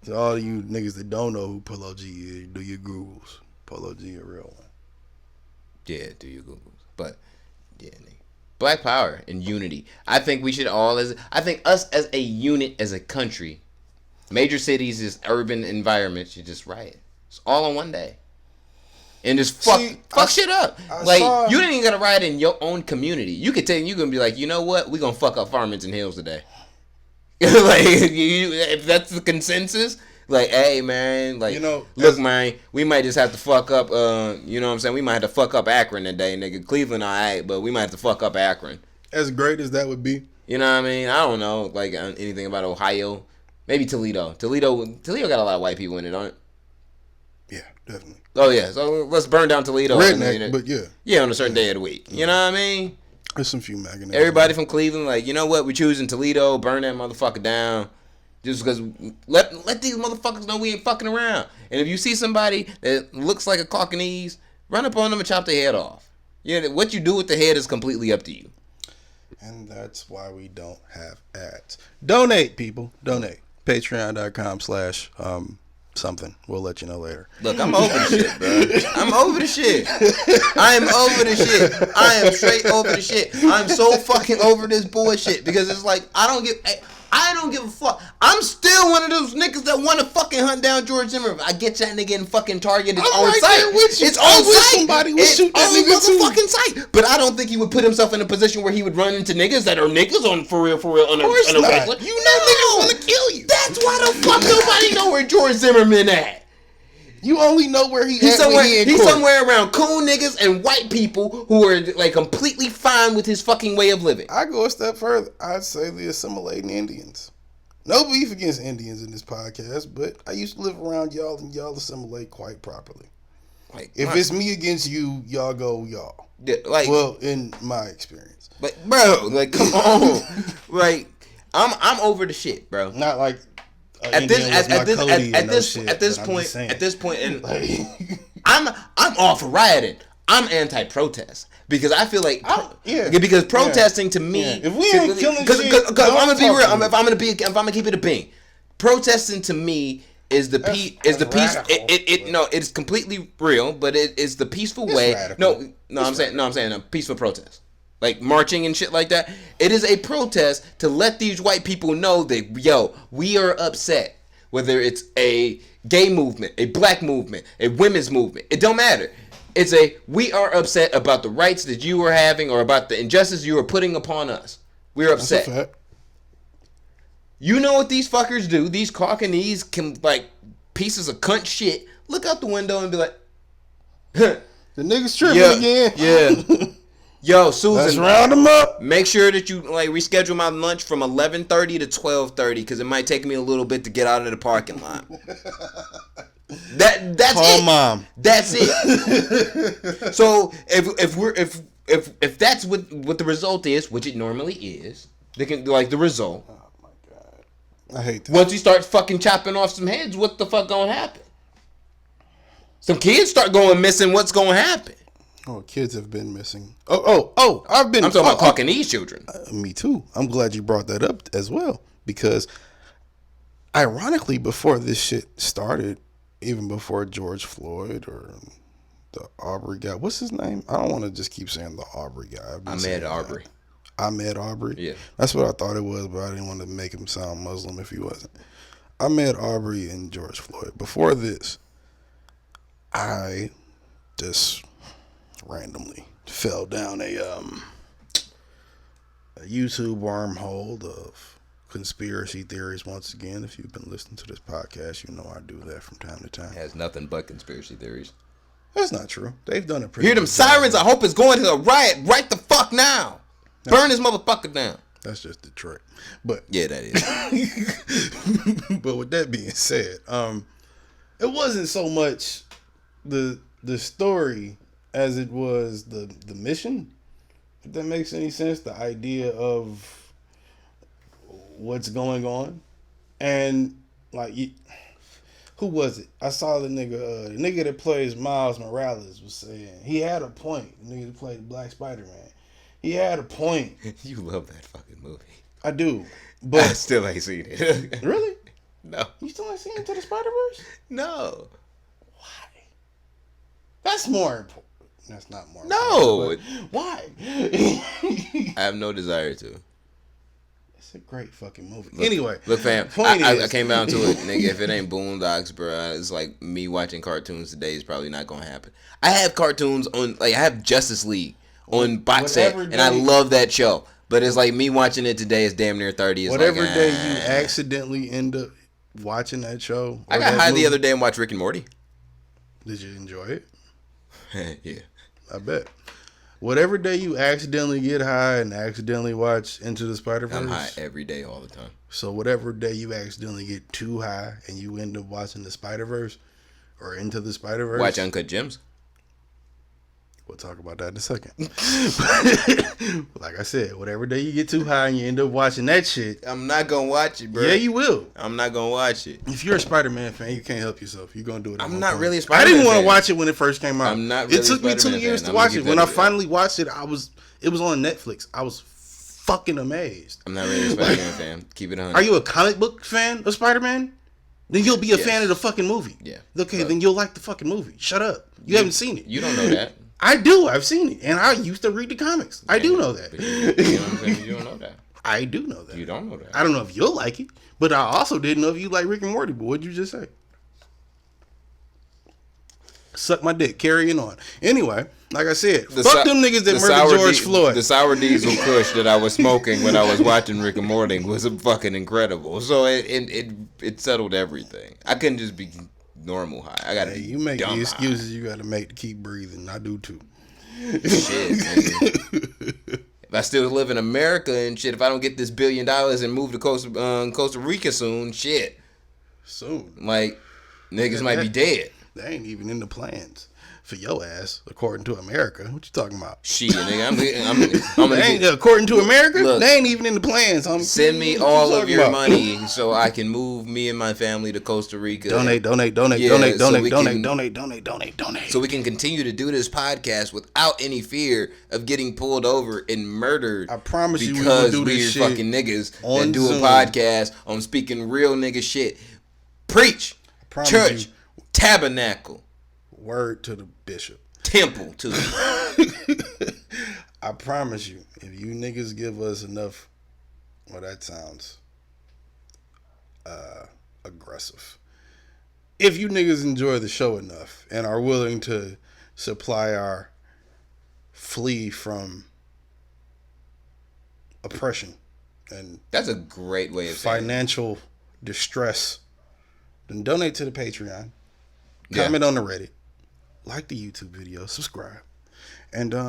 S1: To all you niggas that don't know who Polo G is, do your Googles. Polo G a real one.
S2: Yeah, do your Googles. But, yeah, nigga. Black power and unity. I think we should all, I think us as a unit, as a country, major cities, as urban environments, should just riot. It's all on one day. And just fuck shit up. You didn't even gotta riot in your own community. You could tell, you gonna be like, you know what? We gonna fuck up Farmington Hills today. If that's the consensus, like, hey man, like, look man, we might just have to fuck up. You know what I'm saying? We might have to fuck up Akron today, nigga. Cleveland, alright, but we might have to fuck up Akron.
S1: As great as that would be,
S2: you know what I mean? I don't know, like anything about Ohio. Maybe Toledo. Toledo got a lot of white people in it, don't it?
S1: Yeah, definitely.
S2: Oh yeah, so let's burn down Toledo.
S1: Redneck, but yeah,
S2: on a certain day of the week. You know what I mean?
S1: There's some few MAGA.
S2: Everybody from Cleveland, like, you know what? We're choosing Toledo. Burn that motherfucker down, just because. Let these motherfuckers know we ain't fucking around. And if you see somebody that looks like a Caucanese, run up on them and chop their head off. Yeah, what you do with the head is completely up to you.
S1: And that's why we don't have ads. Donate, people. Donate. Patreon.com/ something. We'll let you know later.
S2: Look, I'm over the shit, bro. I'm over the shit. I am over the shit. I am straight over the shit. I'm so fucking over this bullshit because it's like I don't give a fuck. I'm still one of those niggas that want to fucking hunt down George Zimmerman. I get that nigga in fucking Target. It's on site. It's on site.
S1: Somebody would shoot that nigga
S2: motherfucking site. But I don't think he would put himself in a position where he would run into niggas that are niggas on for real on a regular.
S1: You know niggas want to kill you.
S2: That's why the fuck nobody know where George Zimmerman at.
S1: You only know where he's
S2: somewhere. He's somewhere around cool niggas and white people who are like completely fine with his fucking way of living.
S1: I go a step further. I'd say the assimilating Indians. No beef against Indians in this podcast, but I used to live around y'all, and y'all assimilate quite properly.
S2: Like,
S1: If it's me against you, y'all go y'all.
S2: yeah, like,
S1: Well, in my experience,
S2: but bro, like, come on, like, I'm over the shit, bro.
S1: not like
S2: At this point, and I'm all for rioting. I'm anti-protest because I feel like because protesting to me,
S1: if we ain't killing shit,
S2: I'm gonna be real. If I'm gonna keep it a bean, protesting to me is the peace. It's completely real, but it is the peaceful way.
S1: Radical.
S2: I'm saying a peaceful protest. Like marching and shit like that. It is a protest to let these white people know that, we are upset. Whether it's a gay movement, a black movement, a women's movement, it don't matter. It's we are upset about the rights that you are having or about the injustice you are putting upon us. We're upset.
S1: That's a fact.
S2: You know what these fuckers do? These Caucanese pieces of cunt shit look out the window and be like,
S1: the niggas tripping again.
S2: Yeah. Yo, Susan,
S1: let's round them up.
S2: Make sure that you reschedule my lunch from 11:30 to 12:30 because it might take me a little bit to get out of the parking lot. That's
S1: Call
S2: it.
S1: Mom.
S2: That's it. So if that's what the result is, which it normally is, they can the result.
S1: Oh my god, I hate that.
S2: Once you start fucking chopping off some heads, what the fuck gonna happen? Some kids start going missing. What's gonna happen?
S1: Oh, kids have been missing. Oh! I'm talking
S2: about Caucanese children.
S1: Me too. I'm glad you brought that up as well because, ironically, before this shit started, even before George Floyd or the Aubrey guy, what's his name? I don't want to just keep saying the Aubrey guy.
S2: Ahmaud Arbery.
S1: Ahmaud Arbery.
S2: Yeah,
S1: that's what I thought it was, but I didn't want to make him sound Muslim if he wasn't. Ahmaud Arbery and George Floyd. Before this, I just randomly fell down a YouTube wormhole of conspiracy theories once again. If you've been listening to this podcast, you know I do that from time to time.
S2: It has nothing but conspiracy theories.
S1: That's not true. They've done it pretty
S2: Hear them sirens? I hope it's going to a riot right the fuck now. Burn this motherfucker down.
S1: That's just Detroit. But
S2: yeah, that is.
S1: But with that being said, it wasn't so much the story as it was the mission, if that makes any sense, the idea of what's going on. And who was it? I saw the nigga that plays Miles Morales was saying he had a point. The nigga that played Black Spider-Man, he had a point.
S2: You love that fucking movie.
S1: I do, but
S2: I still ain't seen it.
S1: Really?
S2: No.
S1: You still ain't seen Into the Spider-Verse?
S2: No.
S1: Why? That's more important. That's not more.
S2: No.
S1: Why?
S2: I have no desire to.
S1: It's a great fucking movie. Anyway,
S2: look, fam. I came down to it, nigga. If it ain't Boondocks, bro, it's like me watching cartoons today is probably not gonna happen. I have cartoons on, I have Justice League on box set, and I love that show. But it's like me watching it today is damn near 30. It's
S1: whatever day you accidentally end up watching that show.
S2: I got high the other day and watched Rick and Morty.
S1: Did you enjoy it?
S2: Yeah.
S1: I bet. Whatever day you accidentally get high and accidentally watch Into the Spider-Verse.
S2: I'm high every day, all the time.
S1: So whatever day you accidentally get too high and you end up watching the Spider-Verse or Into the Spider-Verse.
S2: Watch Uncut Gems.
S1: We'll talk about that in a second. Like I said, whatever day you get too high and you end up watching that shit.
S2: I'm not going to watch it, bro.
S1: Yeah, you will.
S2: I'm not going to watch it.
S1: If you're a Spider-Man fan, you can't help yourself. You're going to do it.
S2: I'm not really a Spider-Man
S1: fan. I didn't want
S2: to
S1: watch it when it first came out.
S2: I'm not really
S1: It took me 2 years to watch it. When I finally watched it, it was on Netflix. I was fucking amazed.
S2: I'm not really a Spider-Man fan. Keep it 100.
S1: Are you a comic book fan of Spider-Man? Then you'll be a fan of the fucking movie.
S2: Yeah.
S1: Okay, then you'll like the fucking movie. Shut up. You haven't seen it.
S2: You don't know that.
S1: I do. I've seen it. And I used to read the comics. I do know that.
S2: You know what I'm saying? You don't know that.
S1: I do know that.
S2: You don't know that.
S1: I don't know if you'll like it. But I also didn't know if you like Rick and Morty. But what'd you just say? Suck my dick. Carrying on. Anyway, like I said, fuck them niggas that murdered George Floyd.
S2: The sour diesel kush that I was smoking when I was watching Rick and Morty was fucking incredible. So it settled everything. I couldn't just be normal high. I gotta.
S1: Hey, you make the excuses you gotta make to keep breathing. I do too.
S2: Shit, nigga. If I still live in America and shit, if I don't get this $1 billion and move to Costa Rica soon, shit.
S1: Soon.
S2: Like, niggas might be dead.
S1: They ain't even in the plans for your ass, according to America. What you talking about?
S2: Shit, nigga, I'm
S1: They ain't, according to America,
S2: Look,
S1: they ain't even in the plans.
S2: Send me
S1: What
S2: all
S1: you
S2: of
S1: talking
S2: your
S1: about?
S2: money so I can move me and my family to Costa Rica.
S1: Donate.
S2: Yeah, so we can-
S1: Donate.
S2: So we can continue to do this podcast without any fear of getting pulled over and murdered.
S1: I promise you we will
S2: because
S1: do this
S2: we're
S1: shit
S2: fucking niggas
S1: on
S2: that do
S1: Zoom.
S2: a podcast on speaking real nigga shit. Preach,
S1: promise
S2: church,
S1: you.
S2: tabernacle,
S1: Word to the bishop.
S2: temple too.
S1: I promise you, if you niggas give us enough, well, that sounds aggressive. If you niggas enjoy the show enough and are willing to supply our flee from oppression and
S2: That's a great way of saying it.
S1: financial distress, then donate to the Patreon,
S2: Yeah.
S1: comment on the Reddit, like the YouTube video, subscribe, and hit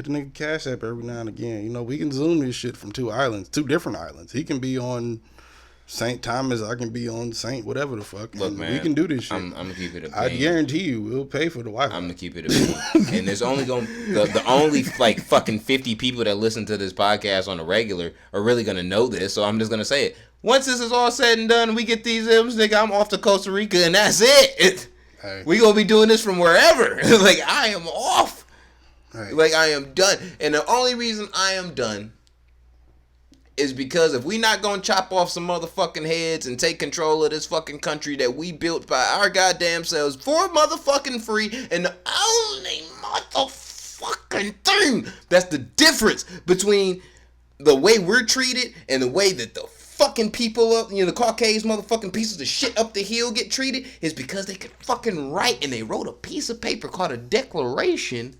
S1: a nigga Cash App every now and again. You know, we can Zoom this shit from two different islands. He can be on St. Thomas, I can be on St. whatever the fuck.
S2: Look,
S1: and
S2: man,
S1: we can do this shit.
S2: I'm gonna keep it a
S1: I
S2: bean.
S1: guarantee you, we'll pay for the Wi-Fi.
S2: I'm gonna keep it a bean. And there's only gonna the only like fucking 50 people that listen to this podcast on a regular are really gonna know this. So I'm just gonna say it. Once this is all said and done, we get these M's, nigga. I'm off to Costa Rica, and that's it.
S1: Hey.
S2: We gonna be doing this from wherever. Like I am off.
S1: Hey.
S2: Like I am done. And the only reason I am done is because if we not gonna chop off some motherfucking heads and take control of this fucking country that we built by our goddamn selves for motherfucking free, and the only motherfucking thing that's the difference between the way we're treated and the way that the fucking people up, the Caucasian motherfucking pieces of shit up the hill get treated is because they could fucking write, and they wrote a piece of paper called a declaration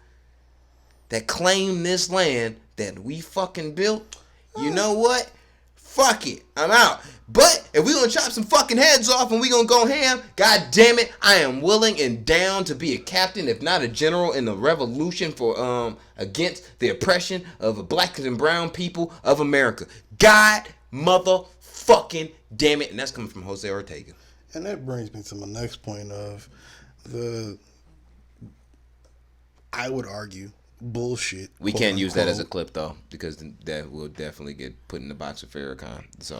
S2: that claimed this land that we fucking built. You know what? Fuck it. I'm out. But if we gonna chop some fucking heads off and we gonna go ham, god damn it, I am willing and down to be a captain, if not a general, in the revolution for against the oppression of black and brown people of America. God motherfucking damn it. And that's coming from Jose Ortega.
S1: And that brings me to my next point of I would argue, bullshit.
S2: We
S1: quote
S2: can't use that as a
S1: unquote.
S2: clip though, because that will definitely get put in the box of Farrakhan. So,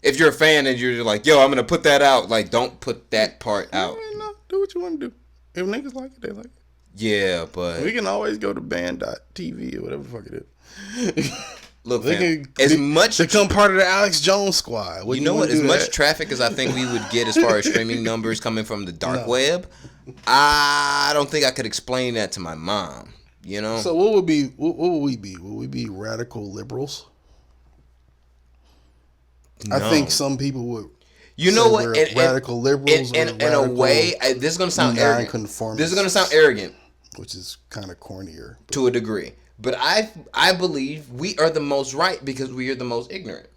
S2: if you're a fan and you're like, yo, I'm gonna put that out, like, don't put that part out.
S1: No, do what you want to do. If niggas like it, they like it.
S2: Yeah, but
S1: We can always go to band.tv or whatever the fuck it is.
S2: look,
S1: They
S2: fam,
S1: can
S2: as much
S1: become part of the Alex Jones squad.
S2: you know what? As
S1: do
S2: much
S1: that?
S2: traffic as I think we would get as far as streaming numbers coming from the dark
S1: No.
S2: web, I don't think I could explain that to my mom. You know?
S1: So what would we be? Would we be radical liberals? I
S2: No.
S1: think some people would.
S2: You know
S1: say
S2: what?
S1: we're radical liberals,
S2: in a way, this is gonna sound arrogant.
S1: nonconformists.
S2: This is gonna sound arrogant
S1: which is kind of cornier.
S2: to a degree, but I believe we are the most right because we are the most ignorant.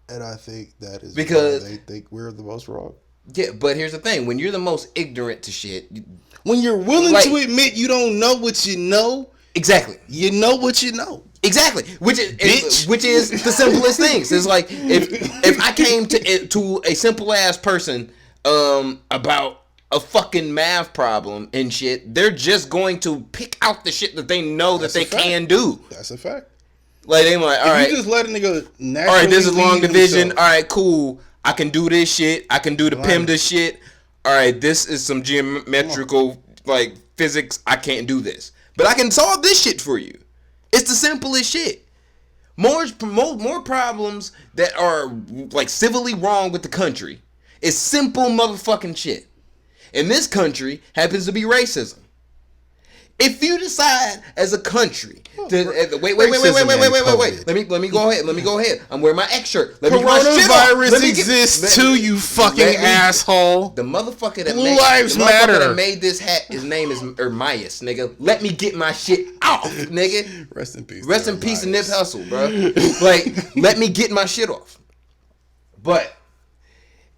S1: And I think that is
S2: Because-
S1: why they think we're the most wrong.
S2: Yeah, but here's the thing: when you're the most ignorant to shit,
S1: When you're willing
S2: Like-
S1: to admit you don't know what you know,
S2: exactly.
S1: you know what you know.
S2: Exactly, which is
S1: Bitch.
S2: which is the simplest things. It's like if I came to a simple ass person about a fucking math problem and shit, they're just going to pick out the shit that they know
S1: That's
S2: that
S1: a
S2: they
S1: fact.
S2: can do.
S1: That's a fact.
S2: Like they like, all right,
S1: You just let a nigga naturally
S2: all right, this is long
S1: lead
S2: division.
S1: himself.
S2: All right, cool. I can do this shit. I can do the
S1: Right.
S2: PEMDA shit. All right, this is some geometrical like physics. I can't do this, but I can solve this shit for you. It's the simplest shit. More problems that are like civilly wrong with the country is simple motherfucking shit. And this country happens to be racism. If you decide as a country to wait. Let me go ahead. I'm wearing my X shirt. Let me get my shit off.
S1: Coronavirus
S2: Let me
S1: exists
S2: let-
S1: too, you fucking
S2: let me-
S1: asshole.
S2: The motherfucker that
S1: Blue
S2: made
S1: Lives
S2: the motherfucker
S1: Matter.
S2: that made this hat, his name is Ermias, nigga. Let me get my shit off, nigga.
S1: Rest in peace.
S2: Rest in peace and Nip Hustle, bro. Like, let me get my shit off. But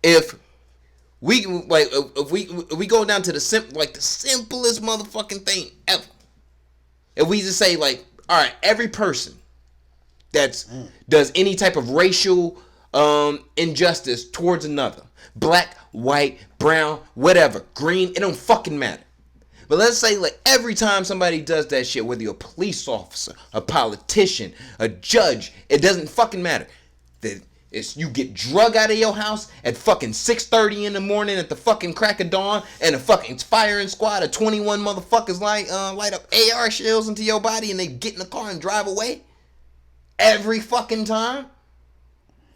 S2: if we go down to the simplest motherfucking thing ever, if we just say like, all right, every person that's does any type of racial injustice towards another, black, white, brown, whatever, green, it don't fucking matter. But let's say like every time somebody does that shit, whether you're a police officer, a politician, a judge, it doesn't fucking matter. That it's you get drug out of your house at fucking 6:30 in the morning at the fucking crack of dawn, and a fucking firing squad of 21 motherfuckers light up AR shells into your body, and they get in the car and drive away. Every fucking time.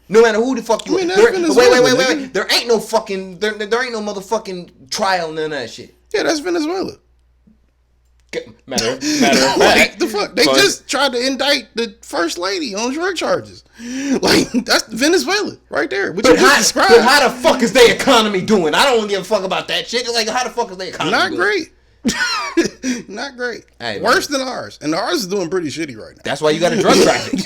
S2: No matter who the fuck you. Wait. There ain't no fucking. There ain't no motherfucking trial, none of that shit.
S1: Yeah, that's Venezuela.
S2: Matter of fact.
S1: The fuck? They just tried to indict the first lady on drug charges. Like, that's Venezuela right there. But
S2: how the fuck is their economy doing? I don't give a fuck about that shit. Like, how the fuck is their economy
S1: Not
S2: doing?
S1: great. Not great. Hey, worse than ours. And ours is doing pretty shitty right now.
S2: That's why you got a drug traffic.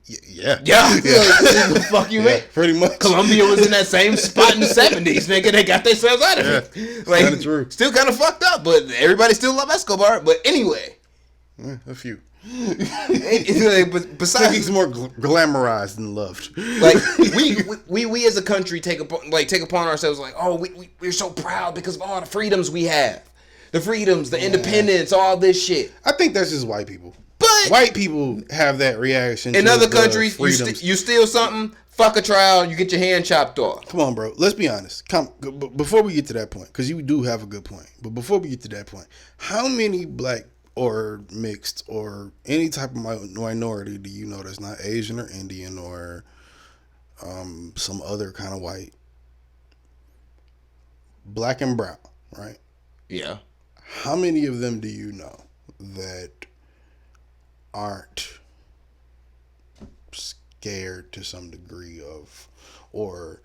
S1: Yeah.
S2: The fuck you mean?
S1: Pretty much.
S2: Colombia was in that same spot in the 70s, nigga. They got themselves out of it. Like,
S1: kind of true.
S2: Still kind of fucked up, but everybody still love Escobar. But anyway.
S1: A few.
S2: But besides,
S1: he's more glamorized than loved.
S2: Like we as a country take upon ourselves like, oh, we're so proud because of all the freedoms we have, the freedoms, the independence, all this shit.
S1: I think that's just white people.
S2: But
S1: white people have that reaction.
S2: In other countries, you steal something, fuck a trial, you get your hand chopped off.
S1: Come on, bro. Let's be honest. Before we get to that point, because you do have a good point. But before we get to that point, how many black or mixed or any type of minority do you know that's not Asian or Indian or some other kind of white, black and brown, right?
S2: Yeah.
S1: How many of them do you know that aren't scared to some degree of, or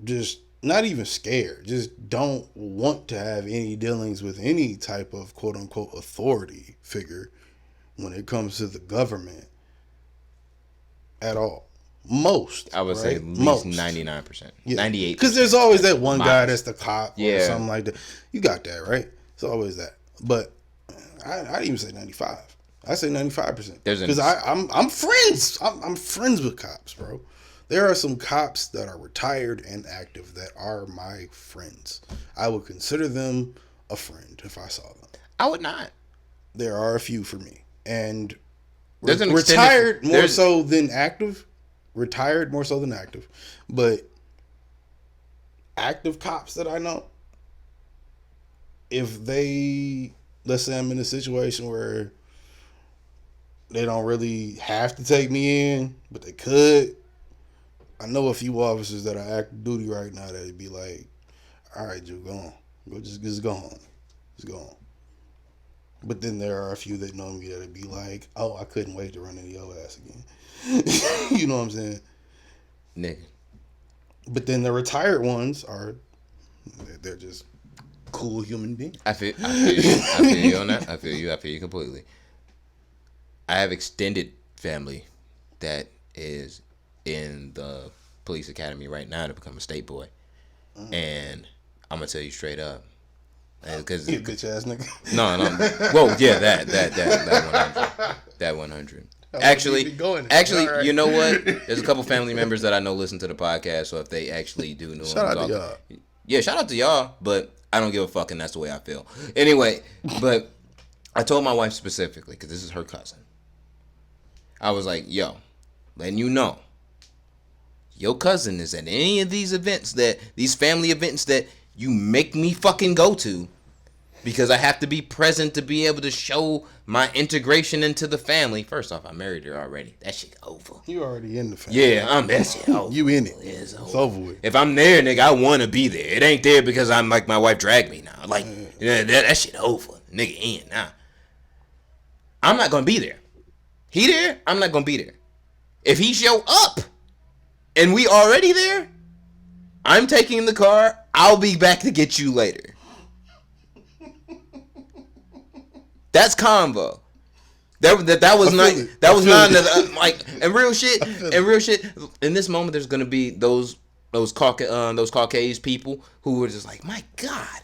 S1: just not even scared, just don't want to have any dealings with any type of quote unquote authority figure when it comes to the government at all? Most,
S2: I would say at least 99%, 98%.
S1: Because there's always that one guy that's the cop or something like that. You got that, right? It's always that. But I'd even say 95. I say 95%. Because I'm friends. I'm friends with cops, bro. There are some cops that are retired and active that are my friends. I would consider them a friend if I saw them.
S2: I would not.
S1: There are a few for me. And
S2: retired
S1: more so than active. Retired more so than active. But active cops that I know, if they, let's say I'm in a situation where they don't really have to take me in, but they could. I know a few officers that are active duty right now that'd be like, all right, Joe, go on. Just go home. Just go on. But then there are a few that know me that'd be like, oh, I couldn't wait to run into your ass again. You know what I'm saying?
S2: Nigga.
S1: But then the retired ones they're just cool human beings.
S2: I feel you on that. I feel you completely. I have extended family that is in the police academy right now to become a state boy, and I'm gonna tell you straight up, because
S1: you bitch ass nigga.
S2: No. Well, yeah, that 100. Actually, right. You know what? There's a couple family members that I know listen to the podcast, so if they actually do know,
S1: shout out to y'all.
S2: Yeah, shout out to y'all, but I don't give a fuck, and that's the way I feel. Anyway, but I told my wife specifically because this is her cousin. I was like, yo, letting you know, your cousin is at any of these events these family events that you make me fucking go to, because I have to be present to be able to show my integration into the family. First off, I married her already. That shit over.
S1: You already in the family.
S2: Yeah, I'm that shit over.
S1: You in it.
S2: It's
S1: over with.
S2: If I'm there, nigga, I want to be there. It ain't there because I'm like my wife dragged me now. Like, that shit over. Nigga in now. I'm not going to be there. He there, I'm not going to be there. If he show up and we already there, I'm taking the car. I'll be back to get you later. That's convo. That was not like, and real shit. In this moment, there's gonna be those Caucasian people who were just like, my God,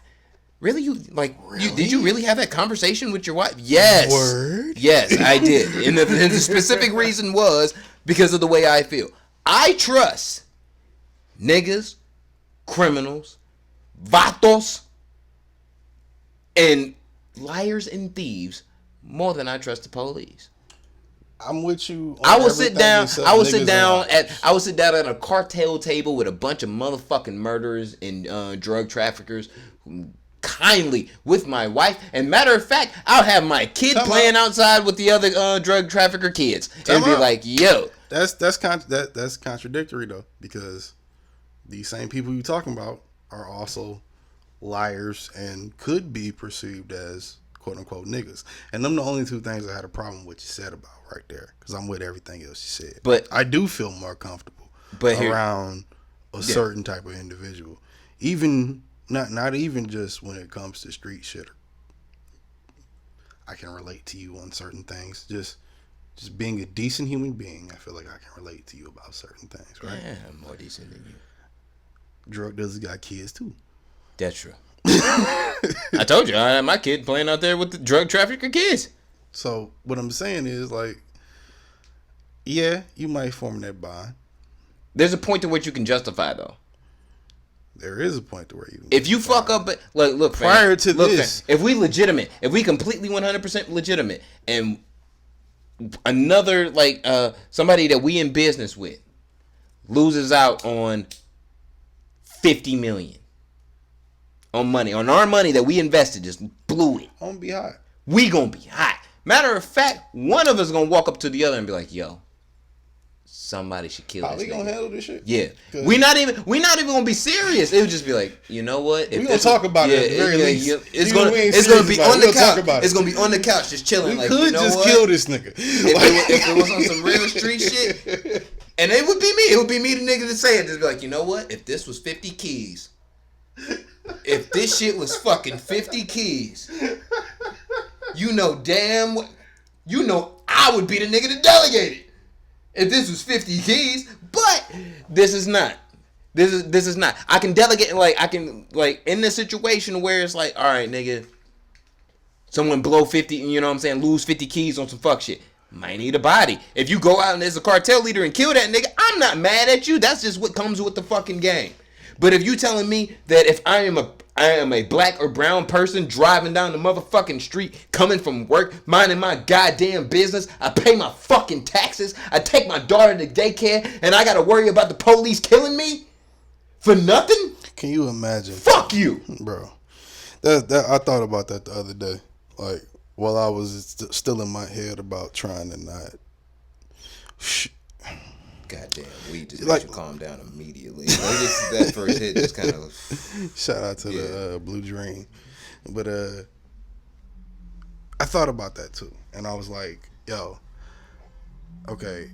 S2: Really? Did you really have that conversation with your wife? Yes.
S1: Word?
S2: Yes, I did. And the specific reason was because of the way I feel. I trust niggas, criminals, vatos, and liars and thieves more than I trust the police.
S1: I'm with you.
S2: I will sit down at a cartel table with a bunch of motherfucking murderers and drug traffickers kindly with my wife. And matter of fact, I'll have my kid playing outside with the other drug trafficker kids and be like, "Yo,
S1: that's contradictory though, because these same people you talking about are also liars and could be perceived as quote unquote niggas. And them the only two things I had a problem with you said about right there, because I'm with everything else you said.
S2: But
S1: I do feel more comfortable around a certain type of individual, even not even just when it comes to street shit. I can relate to you on certain things. Just being a decent human being, I feel like I can relate to you about certain things, right?
S2: Yeah, I'm more decent than you.
S1: Drug dealers got kids too.
S2: That's true. I told you, I had my kid playing out there with the drug trafficker kids.
S1: So what I'm saying is, like, yeah, you might form that bond.
S2: There's a point to which you can justify, though.
S1: There is a point to where you.
S2: If you fuck up, look.
S1: Prior to this,
S2: if we completely 100% legitimate, and another somebody that we in business with loses out on $50 million on our money that we invested, just blew it.
S1: I'm gonna be hot.
S2: We gonna be hot. Matter of fact, one of us gonna walk up to the other and be like, "Yo, somebody should kill this
S1: we
S2: nigga."
S1: gonna handle this shit?
S2: Yeah, we not even gonna be serious. It would just be like, you know what?
S1: We gonna talk about it at the very least.
S2: It's gonna be on the couch. It's gonna be on the couch, just chilling.
S1: We could just kill this nigga.
S2: If it was on some real street shit, and it would be me. It would be me, the nigga, to say it. Just be like, you know what? If this was 50 keys, if this shit was fucking 50 keys, you know I would be the nigga to delegate it if this was 50 keys. But this is not. This is not. I can delegate, in this situation where it's like, all right, nigga, someone blow 50, you know what I'm saying, lose 50 keys on some fuck shit. Might need a body. If you go out and there's a cartel leader and kill that nigga, I'm not mad at you. That's just what comes with the fucking game. But if you telling me that if I am a black or brown person driving down the motherfucking street, coming from work, minding my goddamn business, I pay my fucking taxes, I take my daughter to daycare, and I gotta worry about the police killing me for nothing?
S1: Can you imagine?
S2: Fuck you,
S1: bro. That I thought about that the other day, like while I was still in my head about trying to not.
S2: Goddamn, weed just makes you calm down immediately. That first hit just kind of.
S1: Shout out to the Blue Dream, but I thought about that too, and I was like, yo, okay,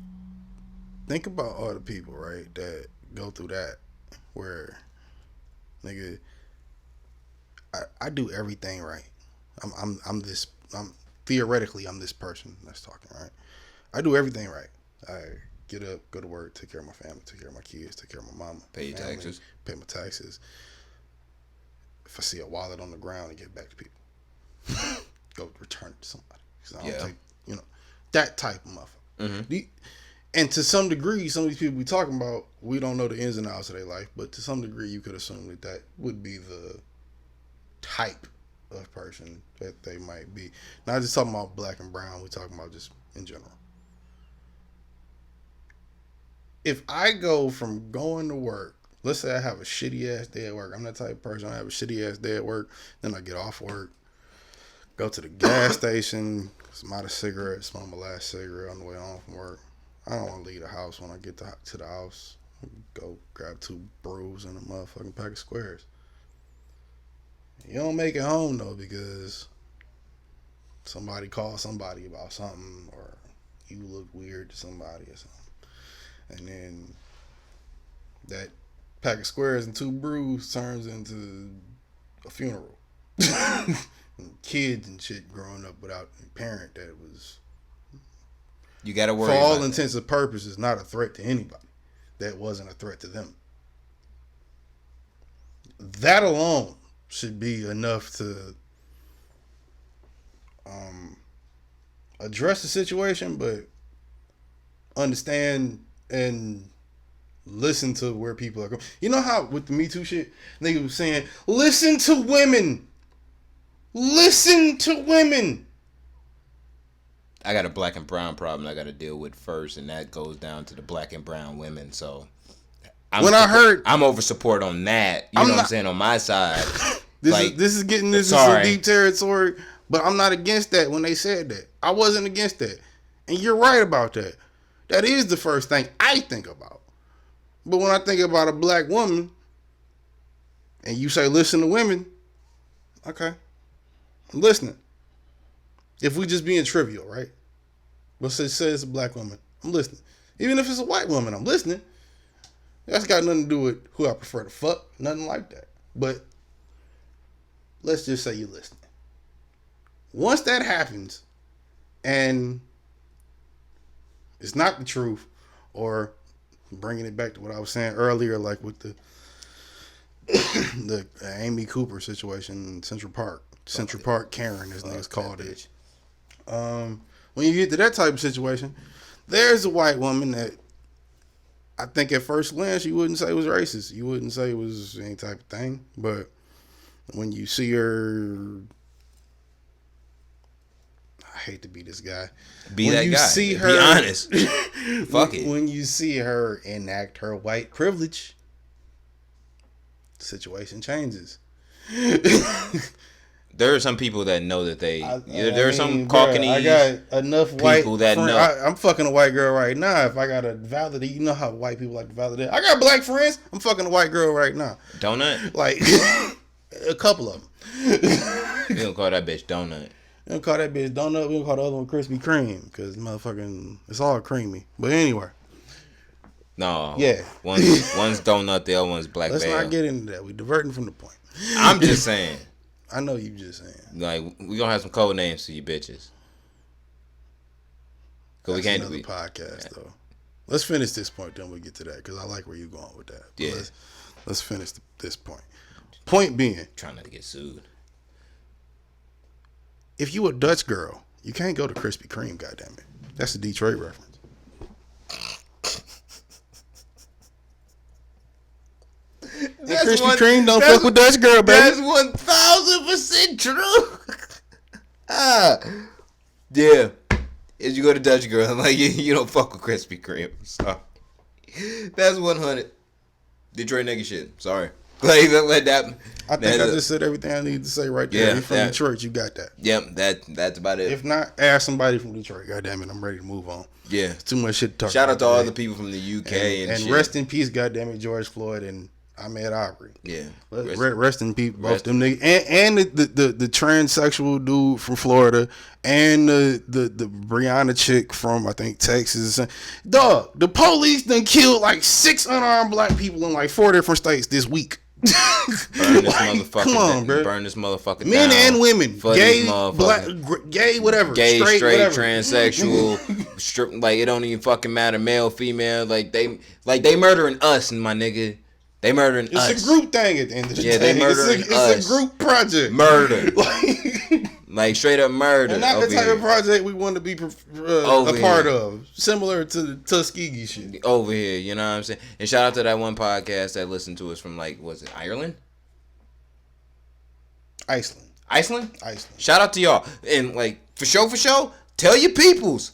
S1: think about all the people, right, that go through that, where, nigga, I do everything right. I'm theoretically I'm this person that's talking, right. I do everything right. I get up, go to work, take care of my family, take care of my kids, take care of my mama.
S2: Pay your taxes.
S1: Pay my taxes. If I see a wallet on the ground, I get back to people. Go return it to somebody. Cause I don't take, that type of motherfucker. Mm-hmm. And to some degree, some of these people we talking about, we don't know the ins and outs of their life, but to some degree, you could assume that would be the type of person that they might be. Not just talking about black and brown, we're talking about just in general. If I go from going to work, let's say I have a shitty ass day at work. I'm that type of person. I have a shitty ass day at work. Then I get off work, go to the gas station, smoke a cigarette, smoke my last cigarette on the way home from work. I don't want to leave the house. When I get to the house, go grab 2 brews and a motherfucking pack of squares. You don't make it home though because somebody called somebody about something, or you look weird to somebody or something. And then that pack of squares and 2 brews turns into a funeral. Kids and shit growing up without a parent that was,
S2: you gotta worry,
S1: for all intents and purposes, not a threat to anybody. That wasn't a threat to them. That alone should be enough to address the situation, but understand and listen to where people are going. You know how with the Me Too shit, niggas was saying, listen to women. Listen to women.
S2: I got a black and brown problem I got to deal with first, and that goes down to the black and brown women. So I'm over support on that. You know what I'm saying, on my side.
S1: This is getting into some deep territory, but I'm not against that when they said that. I wasn't against that. And you're right about that. That is the first thing I think about. But when I think about a black woman, and you say listen to women, okay, I'm listening. If we just being trivial, right? Let's say it's a black woman, I'm listening. Even if it's a white woman, I'm listening. That's got nothing to do with who I prefer to fuck, nothing like that. But let's just say you're listening. Once that happens, and it's not the truth, or bringing it back to what I was saying earlier, like with the Amy Cooper situation in Central Park Karen, as niggas called it. When you get to that type of situation, there's a white woman that I think at first glance you wouldn't say was racist. You wouldn't say it was any type of thing. But when you see her, I hate to be this guy.
S2: Be honest. Fuck it.
S1: When you see her enact her white privilege, the situation changes.
S2: There are some people that know that there are some Caucasian.
S1: I got enough white
S2: people that know.
S1: I'm fucking a white girl right now. If I got to validate, you know how white people like to validate. I got black friends. I'm fucking a white girl right now.
S2: Donut?
S1: Like, a couple of them.
S2: We don't call that bitch Donut.
S1: We don't call that bitch Donut. We don't call the other one Krispy Kreme. Because motherfucking, it's all creamy. But anyway.
S2: No.
S1: Yeah.
S2: One's Donut, the other one's Black
S1: Let's
S2: Bale.
S1: not get into that. We diverting from the point.
S2: I'm just saying.
S1: I know you just saying.
S2: Like, we gonna have some code names to you bitches. Cause
S1: That's
S2: we can't
S1: another
S2: do
S1: podcast though. Let's finish this point, then we'll get to that because I like where you're going with that. But
S2: yeah.
S1: Let's finish this point. Point being,
S2: trying not to get sued.
S1: If you a Dutch girl, you can't go to Krispy Kreme. Goddamn it, that's a Detroit reference. And Krispy Kreme don't fuck with Dutch girl, baby.
S2: That's 1,000% true. Yeah. If you go to Dutch girl, like you don't fuck with Krispy Kreme. So that's 100. Detroit nigga shit. Sorry. Like that.
S1: I think I just said everything I need to say right there.
S2: Yeah,
S1: You're from Detroit, you got that.
S2: Yep, that's about it.
S1: If not, ask somebody from Detroit. Goddamn it, I'm ready to move on.
S2: Yeah,
S1: it's too much shit to talk
S2: Shout
S1: about.
S2: out to all the people from the UK and shit.
S1: Rest in peace, goddamn it, George Floyd and Ahmaud Arbery.
S2: Yeah,
S1: rest in peace, both them niggas, and the transsexual dude from Florida, and the Brianna chick from I think Texas. Dog, the police done killed like 6 unarmed black people in like 4 different states this week.
S2: Burn this motherfucker.
S1: Come on, bro.
S2: Burn this motherfucker.
S1: Men
S2: down
S1: and women, gay, black, gay, whatever,
S2: gay, straight,
S1: whatever.
S2: transsexual, like it don't even fucking matter, male, female, like they murdering us, my nigga. They murdering us.
S1: It's a group thing at the end of the day.
S2: They murdering us.
S1: It's a group project.
S2: Murder. Like straight up murder.
S1: And not the type of project we want to be a part of. Similar to the Tuskegee shit.
S2: Over here, you know what I'm saying? And shout out to that one podcast that listened to us from like, was it Ireland? Iceland? Shout out to y'all. And like, for sure, tell your peoples.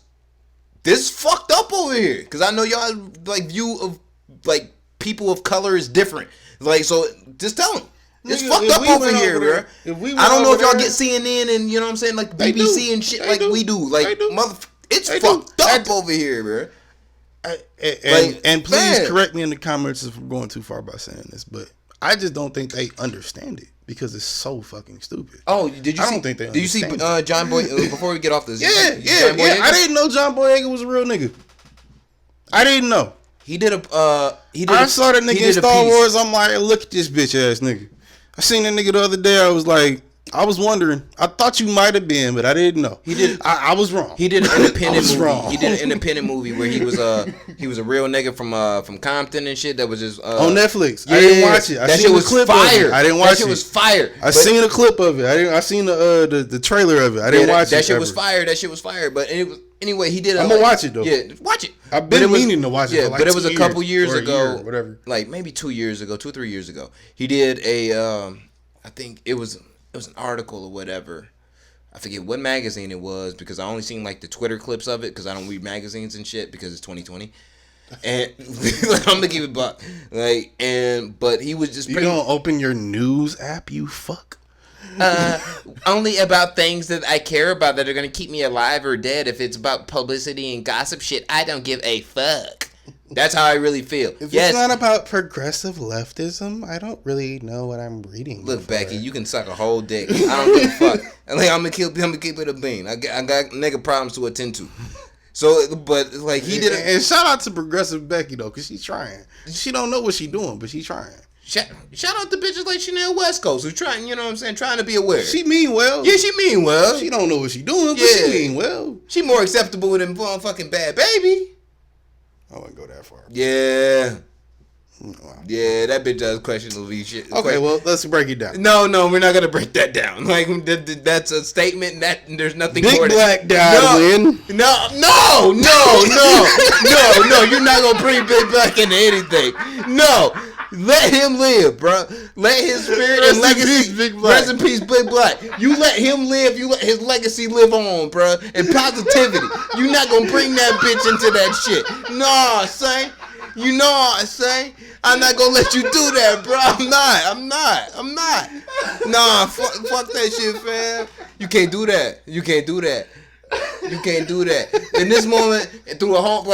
S2: This fucked up over here. Because I know y'all like view of like people of color is different. Like, so just tell them. It's fucked up over here, bro. I don't know if y'all get CNN and, you know what I'm saying, like BBC and shit like we do. Like, it's fucked up over here, bro.
S1: And please correct me in the comments if I'm going too far by saying this, but I just don't think they understand it because it's so fucking stupid.
S2: Oh, did you?
S1: I don't think they.
S2: Did you see John Boy? Before we get off this,
S1: yeah. I didn't know John Boyega was a real nigga. I didn't know.
S2: I saw
S1: that nigga in Star Wars. I'm like, look at this bitch ass nigga. I seen that nigga the other day. I was like, I was wondering. I thought you might have been, but I didn't know.
S2: He did.
S1: I was wrong.
S2: He did an independent movie.
S1: Wrong.
S2: He did an independent movie where he was a real nigga from Compton and shit. That was just
S1: on Netflix.
S2: Yeah,
S1: I didn't watch it.
S2: That shit was fire.
S1: I didn't watch it.
S2: That shit was fire.
S1: I seen a clip of it. I seen the trailer of it. I didn't watch it.
S2: That shit was fire. That shit was fire. But it was anyway. He did.
S1: I'm gonna watch it though.
S2: Yeah, watch it.
S1: I've been meaning to watch it.
S2: Yeah,
S1: for like
S2: but it was
S1: 2
S2: a couple years
S1: or
S2: ago.
S1: year, whatever.
S2: Like maybe 2 years ago, 2 or 3 years ago. He did a. I think it was an article or whatever. I forget what magazine it was because I only seen like the Twitter clips of it because I don't read magazines and shit because it's 2020. And I'm gonna give it buck. But he was just
S1: You gonna open your news app, you fuck?
S2: only about things that I care about that are gonna keep me alive or dead. If it's about publicity and gossip shit, I don't give a fuck. That's how I really feel.
S1: If it's not about progressive leftism, I don't really know what I'm reading.
S2: Look, Becky, you can suck a whole dick. I don't give a fuck. Like, I'm gonna keep it a bean. I got nigga problems to attend to. So, but like he did.
S1: And shout out to progressive Becky though, cause she's trying. She don't know what she's doing, but she's trying.
S2: Shout out to bitches like Chanel West Coast who trying, you know what I'm saying, trying to be aware.
S1: She mean well.
S2: Yeah, she mean well.
S1: She don't know what she doing, but she mean well.
S2: She more acceptable than fucking Bad Baby.
S1: I wouldn't go that far.
S2: Yeah.
S1: Wow.
S2: Yeah, that bitch does questionable shit.
S1: Okay, well, let's break it down.
S2: No, we're not gonna break that down. Like that's a statement that there's nothing.
S1: Big
S2: more
S1: Black died when.
S2: No, you're not gonna bring Big Black into anything. No, let him live, bro. Let his spirit and legacy. Rest in peace, Big Black. You let him live. You let his legacy live on, bro. And positivity. You're not gonna bring that bitch into that shit. Nah, son. You know what I'm saying? I'm not gonna let you do that, bro. I'm not. Nah, fuck that shit, fam. You can't do that. In this moment, through a whole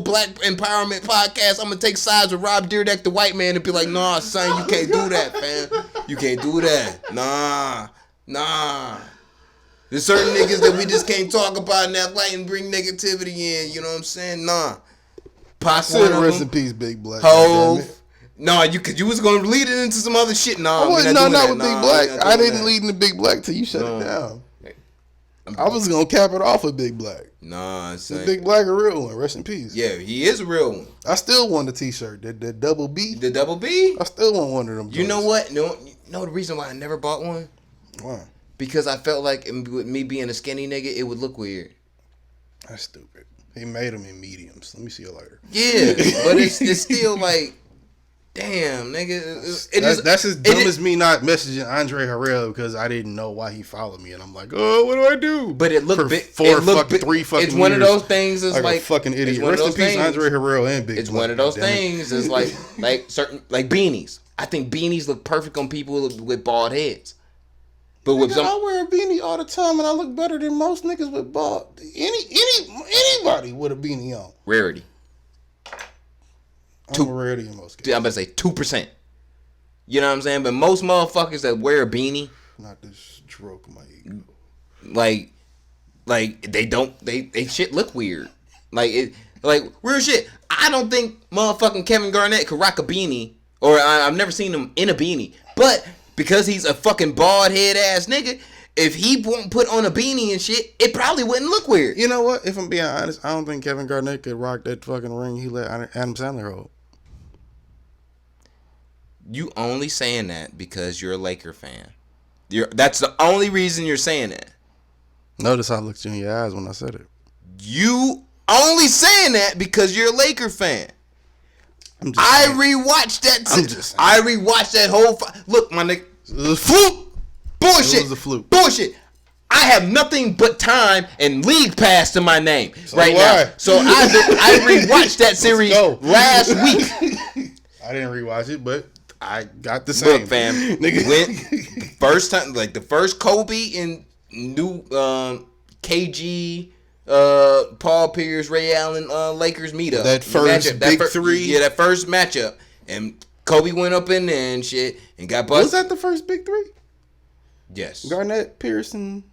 S2: black empowerment podcast, I'm gonna take sides with Rob Dyrdek, the white man, and be like, nah, son, you can't do that, fam. You can't do that. Nah. There's certain niggas that we just can't talk about in that light and bring negativity in. You know what I'm saying? Nah.
S1: Rest in peace, Big Black.
S2: Hove. No, you was gonna lead it into some other shit.
S1: Not with Big Black. I didn't lead into Big Black till you shut it down. I was gonna cap it off with Big Black.
S2: Nah,
S1: the Big Black a real one. Rest in peace.
S2: Yeah, he is a real one.
S1: I still want the T-shirt. The double B.
S2: The double B.
S1: I still want one of them.
S2: You know what? No, the reason why I never bought one.
S1: Why?
S2: Because I felt like with me being a skinny nigga, it would look weird.
S1: That's stupid. He made them in mediums. Let me see you later.
S2: Yeah, but it's still like, damn, nigga.
S1: That's as dumb as me not messaging Andre Harrell because I didn't know why he followed me, and I'm like, oh, what do I do?
S2: But it looked big.
S1: 3 fucking
S2: It's one of those things. It's
S1: like a fucking idiot. Rest in peace, Andre Harrell and Big.
S2: It's one of those things. It's like certain beanies. I think beanies look perfect on people with bald heads. But with
S1: I wear a beanie all the time, and I look better than most niggas with bald. Anybody with a beanie on.
S2: Rarity.
S1: I'm a rarity in most cases.
S2: I'm about to say 2%. You know what I'm saying? But most motherfuckers that wear a beanie,
S1: not to stroke my ego.
S2: Like they shit look weird. Like weird shit. I don't think motherfucking Kevin Garnett could rock a beanie, or I've never seen him in a beanie, but. Because he's a fucking bald head ass nigga, if he won't put on a beanie and shit, it probably wouldn't look weird.
S1: You know what? If I'm being honest, I don't think Kevin Garnett could rock that fucking ring he let Adam Sandler hold.
S2: You only saying that because you're a Laker fan. That's the only reason you're saying that.
S1: Notice I looked you in your eyes when I said it.
S2: You only saying that because you're a Laker fan. I rewatched that. I rewatched that whole. Look, my nigga.
S1: It was a fluke.
S2: Bullshit.
S1: It was a fluke.
S2: Bullshit. I have nothing but time and league pass to my name now. So I rewatched that series last week.
S1: I didn't rewatch it, but I got the same.
S2: Look, fam. Went first time, like the first Kobe and new KG. Paul Pierce, Ray Allen, Lakers meetup.
S1: That first big three.
S2: Yeah, that first matchup. And Kobe went up in there and shit and got busted.
S1: Was that the first big three?
S2: Yes.
S1: Garnett, Pearson.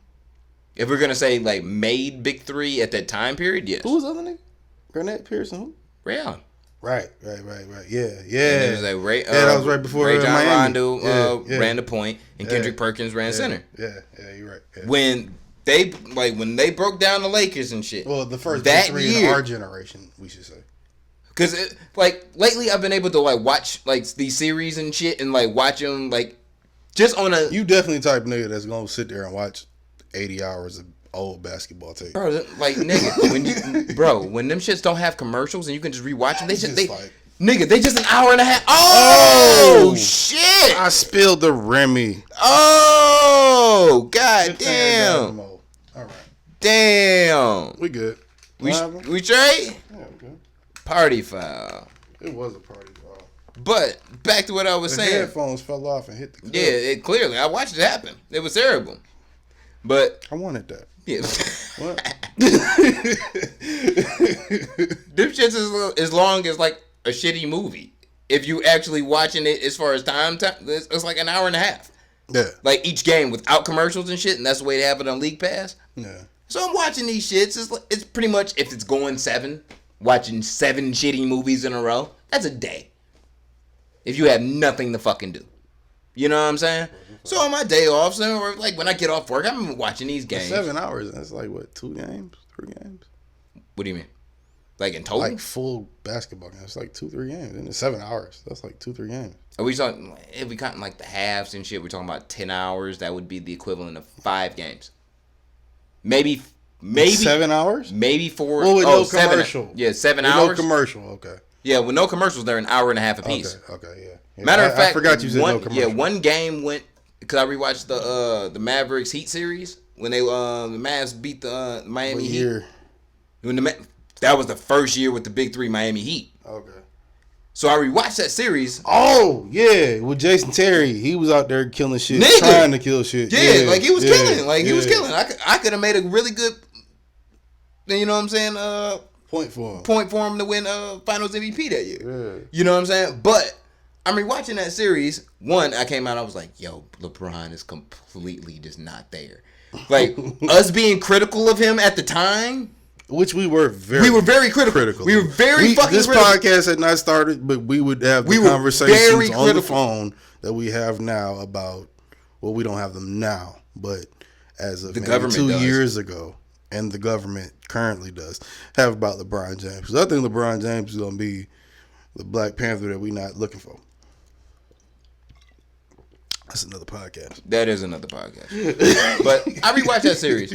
S2: If we're gonna say like made big three at that time period, yes.
S1: Who was the other nigga? Garnett, Pearson, who?
S2: Ray Allen.
S1: Right. Yeah.
S2: And it was like
S1: that was right before
S2: Ray John
S1: Miami.
S2: Rondo ran the point, and Kendrick Perkins ran center.
S1: Yeah, you're right. Yeah.
S2: When they broke down the Lakers and shit.
S1: Well, the first
S2: that
S1: big three
S2: year,
S1: in our generation, we should say.
S2: Because lately I've been able to watch these series and shit and watch them just on a.
S1: You definitely the type of nigga that's gonna sit there and watch 80 hours of old basketball tape.
S2: Bro, nigga, when them shits don't have commercials and you can just rewatch them, they just an hour and a half. Oh shit!
S1: I spilled the Remy.
S2: Oh god damn!
S1: All right,
S2: damn.
S1: we good.
S2: We straight?
S1: Yeah, we good.
S2: Party foul.
S1: It was a party foul.
S2: But back to what I was
S1: The
S2: saying.
S1: headphones fell off and hit the clip.
S2: Yeah, clearly I watched it happen. It was terrible. But
S1: I wanted that.
S2: yeah.
S1: What?
S2: Them shits is as long as a shitty movie. If you actually watching it as far as time, it's like an hour and a half.
S1: Yeah.
S2: Each game without commercials and shit, and that's the way they have it on League Pass.
S1: Yeah.
S2: So I'm watching these shits. It's pretty much, if it's going 7, watching 7 shitty movies in a row, that's a day. If you have nothing to fucking do. You know what I'm saying? So on my day off, or when I get off work, I'm watching these games.
S1: 7 hours. That's 2 games, 3 games.
S2: What do you mean? In total?
S1: Full basketball games. It's 2-3 games. And it's 7 hours. That's 2-3 games.
S2: Are we talking, if we counting the halves and shit, we're talking about 10 hours. That would be the equivalent of 5 games. Maybe
S1: 7 hours?
S2: Maybe 4.
S1: Well, with no
S2: 7,
S1: commercial.
S2: yeah, 7
S1: with
S2: hours.
S1: No commercial. Okay.
S2: Yeah, with no commercials, they're an hour and a half apiece.
S1: Okay. Yeah.
S2: Matter of fact,
S1: I forgot you said no commercial.
S2: Yeah, one game went, because I rewatched the Mavericks Heat series when the Mavs beat the Miami Heat.
S1: Year?
S2: That was the first year with the Big 3 Miami Heat.
S1: Okay.
S2: So I rewatched that series.
S1: Oh yeah, with Jason Terry, he was out there killing shit,
S2: Nigga.
S1: trying to kill shit.
S2: Yeah, he was killing. He was killing. I could have made a really good, you know what I'm saying?
S1: Point for
S2: him to win Finals MVP that year.
S1: Yeah.
S2: You know what I'm saying? But I'm rewatching that series. One, I came out, I was like, yo, LeBron is completely just not there. Us being critical of him at the time.
S1: Which we were very critical.
S2: We were very fucking
S1: this
S2: critical.
S1: podcast had not started, but we would have the conversations on the phone that we have now about, well, we don't have them now, but as of maybe 2 years ago, and the government currently does, have about LeBron James. Because I think LeBron James is going to be the Black Panther that we're not looking for. That's another podcast.
S2: That is another podcast. But I rewatched that series.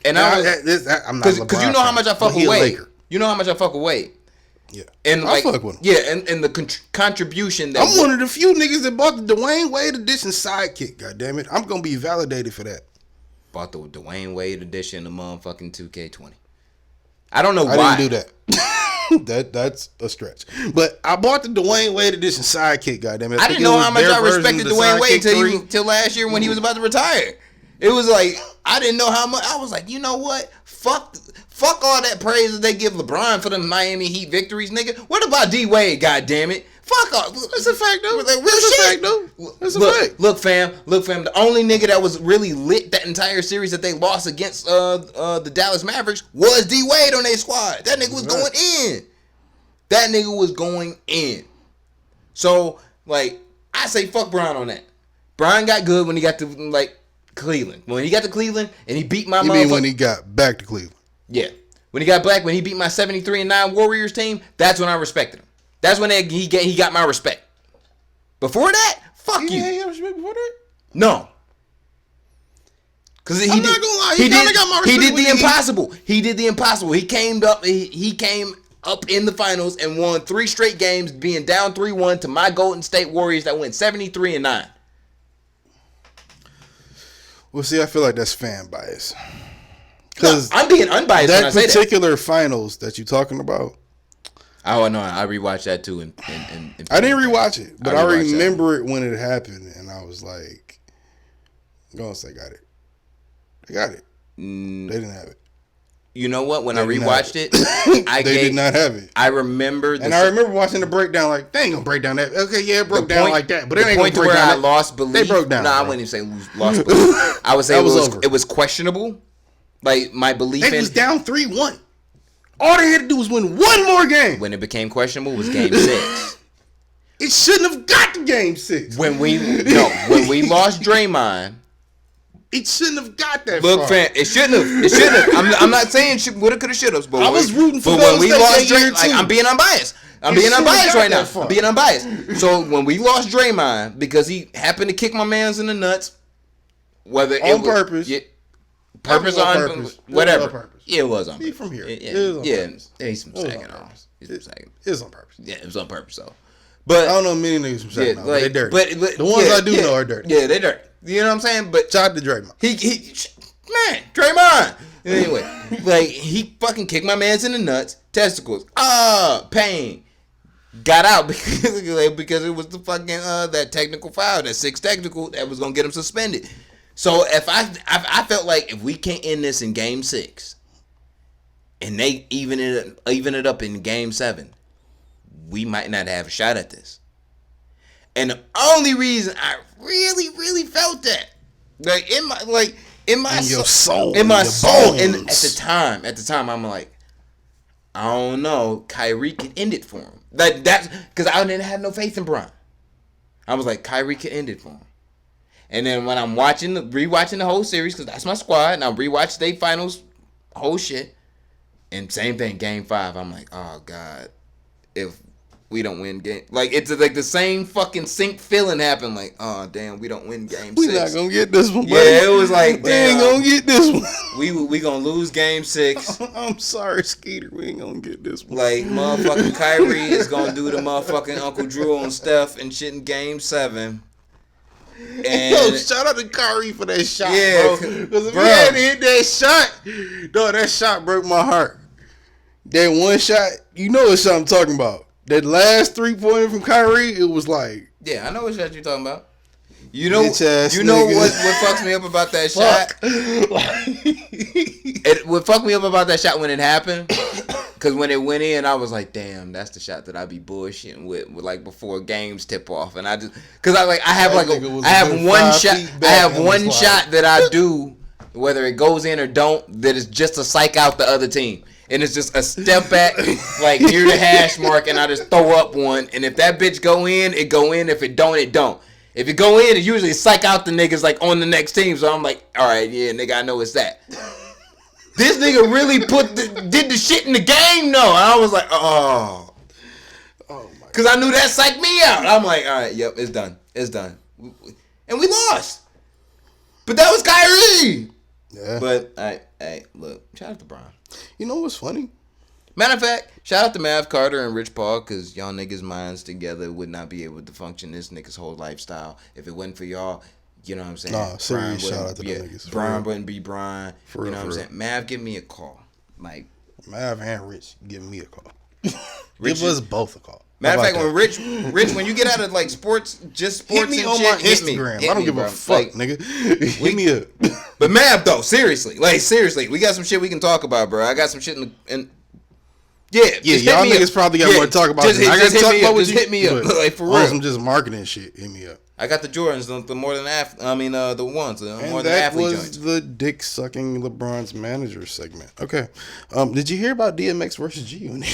S2: And I'm not because you know how much I fuck with Wade. You know how much I fuck with Wade.
S1: Yeah,
S2: and
S1: I fuck with him.
S2: Yeah, and the contribution that
S1: I'm one of the few niggas that bought the Dwayne Wade edition sidekick. God damn it, I'm gonna be validated for that.
S2: Bought the Dwayne Wade edition of motherfucking 2K20. I don't know why. I
S1: didn't do that. That's a stretch. But I bought the Dwayne Wade edition sidekick. God damn it,
S2: I didn't know how much I respected Dwayne Wade till last year when he was about to retire. It was I didn't know how much. I was like, you know what? Fuck all that praise that they give LeBron for the Miami Heat victories, nigga. What about D Wade? God damn it! Fuck off.
S1: That's a fact, though. That's a fact.
S2: Look, fam. The only nigga that was really lit that entire series that they lost against the Dallas Mavericks was D Wade on their squad. That nigga was going in. So I say fuck Bron on that. Bron got good when he got to Cleveland. When he got to Cleveland and he beat my
S1: You mean when he got back to Cleveland?
S2: Yeah. When he got back, when he beat my 73-9 Warriors team, that's when I respected him. That's when he got my respect. Before that, fuck you.
S1: Yeah, he had respect before that?
S2: No. Cause
S1: I'm not gonna lie, he kinda got my respect.
S2: He did the impossible. He did the impossible. He came up in the finals and won 3 straight games, being down 3-1 to my Golden State Warriors that went 73-9.
S1: Well, see, I feel like that's fan bias. Because
S2: I'm being unbiased when I say that.
S1: That particular finals that you're talking about.
S2: Oh, no, I rewatched that too.
S1: I didn't rewatch it, but I remember it when it happened, and I was like, Golden State got it. They got it. They didn't have it.
S2: You know what? When I rewatched it,
S1: they did not have it.
S2: I remember,
S1: I remember watching the breakdown. They ain't gonna break down that. Okay, yeah, it broke down like that, but it ain't gonna break down. The point to where I
S2: lost belief.
S1: They broke down.
S2: No, I wouldn't even say lost belief. I would say it was questionable. My belief.
S1: They was down 3-1. All they had to do was win one more game.
S2: When it became questionable was Game 6.
S1: It shouldn't have got to Game 6.
S2: When we lost Draymond.
S1: It shouldn't have got that
S2: Look,
S1: far.
S2: fam, it shouldn't have. I'm not saying woulda, coulda, shoulda. But
S1: I was rooting for
S2: when
S1: Golden
S2: we
S1: State
S2: lost
S1: that year,
S2: Draymond, like,
S1: too.
S2: I'm being unbiased. I'm
S1: It
S2: being
S1: shouldn't
S2: unbiased
S1: got
S2: right now.
S1: that far.
S2: I'm being unbiased. So when we lost Draymond because he happened to kick my man's in the nuts, whether it
S1: On
S2: was,
S1: purpose.
S2: yeah, purpose
S1: on
S2: on
S1: purpose.
S2: whatever.
S1: It was on purpose.
S2: Yeah, it was on
S1: He
S2: purpose.
S1: from here.
S2: Yeah,
S1: It was on
S2: yeah,
S1: purpose.
S2: he's from
S1: It was on
S2: Saginaw.
S1: purpose.
S2: He's from Saginaw.
S1: It was on purpose.
S2: Yeah, it was on purpose though. But
S1: I don't know many niggas from
S2: yeah,
S1: Saginaw. They dirty.
S2: But
S1: the ones I do know are dirty.
S2: Yeah, they dirty. You know what I'm saying? But
S1: Shout out to Draymond.
S2: Man, Draymond. Anyway, like he fucking kicked my man's in the nuts, testicles, pain. Got out because it was the fucking that technical foul, that 6 technical that was gonna get him suspended. So if I felt like if we can't end this in Game 6, and they even it up in Game 7, we might not have a shot at this. And the only reason I really felt that, in my soul, and at the time, I'm like, I don't know, Kyrie can end it for him. That's because I didn't have no faith in Bron. I was like, Kyrie can end it for him. And then when I'm rewatching the whole series, because that's my squad, and I rewatch state finals, whole shit, and same thing, Game 5, I'm like, oh God, if we don't win game, like it's like the same fucking sync feeling happened. Like, oh damn, we don't win Game 6.
S1: We not gonna get this one.
S2: Yeah,
S1: buddy.
S2: it was like,
S1: we ain't gonna get this one.
S2: We gonna lose Game 6.
S1: I'm sorry, Skeeter. We ain't gonna get this one.
S2: Like motherfucking Kyrie is gonna do the motherfucking Uncle Drew on Steph and shit in Game 7. And
S1: yo, shout out to Kyrie for that shot,
S2: Yeah,
S1: bro. Because if
S2: bro.
S1: he hadn't hit that shot, dog, that shot broke my heart. That one shot, you know what shot I'm talking about. That last 3-pointer from Kyrie, it was like,
S2: yeah, I know what shot you're talking about. You know,
S1: Bitch-ass
S2: you know
S1: nigga.
S2: what fucks me up about that shot? What fucked me up about that shot when it happened? Because when it went in, I was like, damn, that's the shot that I be bullshitting with like before games tip off. And I just, because I have
S1: That
S2: like
S1: nigga was
S2: I have
S1: a good
S2: one
S1: 5
S2: shot,
S1: feet
S2: I
S1: back
S2: have
S1: and
S2: one
S1: was
S2: shot
S1: like-
S2: that I do, whether it goes in or don't, that is just to psych out the other team. And it's just a step back, like near the hash mark, and I just throw up one. And if that bitch go in, it go in. If it don't, it don't. If it go in, it usually psych out the niggas like on the next team. So I'm like, all right, yeah, nigga, I know it's that. This nigga really did the shit in the game, though. And I was like, oh my. Because I knew that psyched me out. I'm like, all right, yep, it's done. It's done. And we lost. But that was Kyrie.
S1: yeah.
S2: But, hey, look, shout out to Bron.
S1: You know what's funny?
S2: Matter of fact, shout out to Mav Carter and Rich Paul, because y'all niggas' minds together would not be able to function this nigga's whole lifestyle. If it wasn't for y'all, you know what I'm saying?
S1: Nah, serious
S2: Brian
S1: shout out to
S2: wouldn't-
S1: them niggas. For
S2: Brian
S1: real.
S2: wouldn't be Brian.
S1: For
S2: You
S1: real,
S2: know what I'm
S1: for
S2: saying? Mav, give me a call. Like,
S1: Mav and Rich giving me a call.
S2: Rich
S1: Give us both a call.
S2: matter of
S1: How
S2: fact,
S1: about
S2: when Rich, when you get out of like sports, just sports
S1: hit me
S2: and
S1: on
S2: shit,
S1: my
S2: hit me.
S1: Instagram.
S2: Hit
S1: I don't
S2: me,
S1: give
S2: bro.
S1: a fuck,
S2: Like,
S1: nigga. Hit me up.
S2: But Mav though, seriously, we got some shit we can talk about, bro. I got some shit in. Yeah, just
S1: y'all
S2: hit me
S1: niggas
S2: up.
S1: probably got more to talk about.
S2: Just,
S1: than I got
S2: just
S1: to
S2: hit
S1: talk
S2: me
S1: about
S2: up.
S1: with
S2: Just
S1: you.
S2: hit me up,
S1: but
S2: like for
S1: on
S2: real.
S1: some just marketing shit. Hit me up.
S2: I got the Jordans, the more than the ones, the
S1: And
S2: more than
S1: that
S2: athlete
S1: was
S2: joints.
S1: the dick sucking LeBron's manager segment. Okay, did you hear about DMX versus G Unit?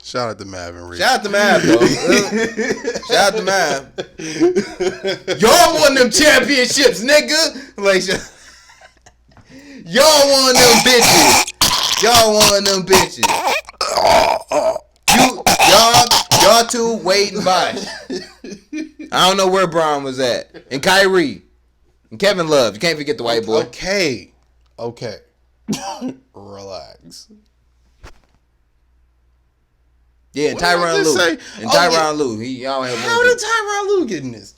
S1: Shout out to Mav and Rich.
S2: Shout out to Mav, though. Shout out to Mav. Y'all won them championships, nigga. Like, y'all won them bitches. Y'all won them bitches. Y'all two Wade and Bosh. I don't know where Braun was at. And Kyrie. And Kevin Love. You can't forget the white boy.
S1: Okay. Relax.
S2: Yeah, and
S1: What did I
S2: Tyronn
S1: just
S2: Lue.
S1: say?
S2: And
S1: Oh, yeah.
S2: Tyronn Lue. Y'all have
S1: How did Tyronn Lue get in this?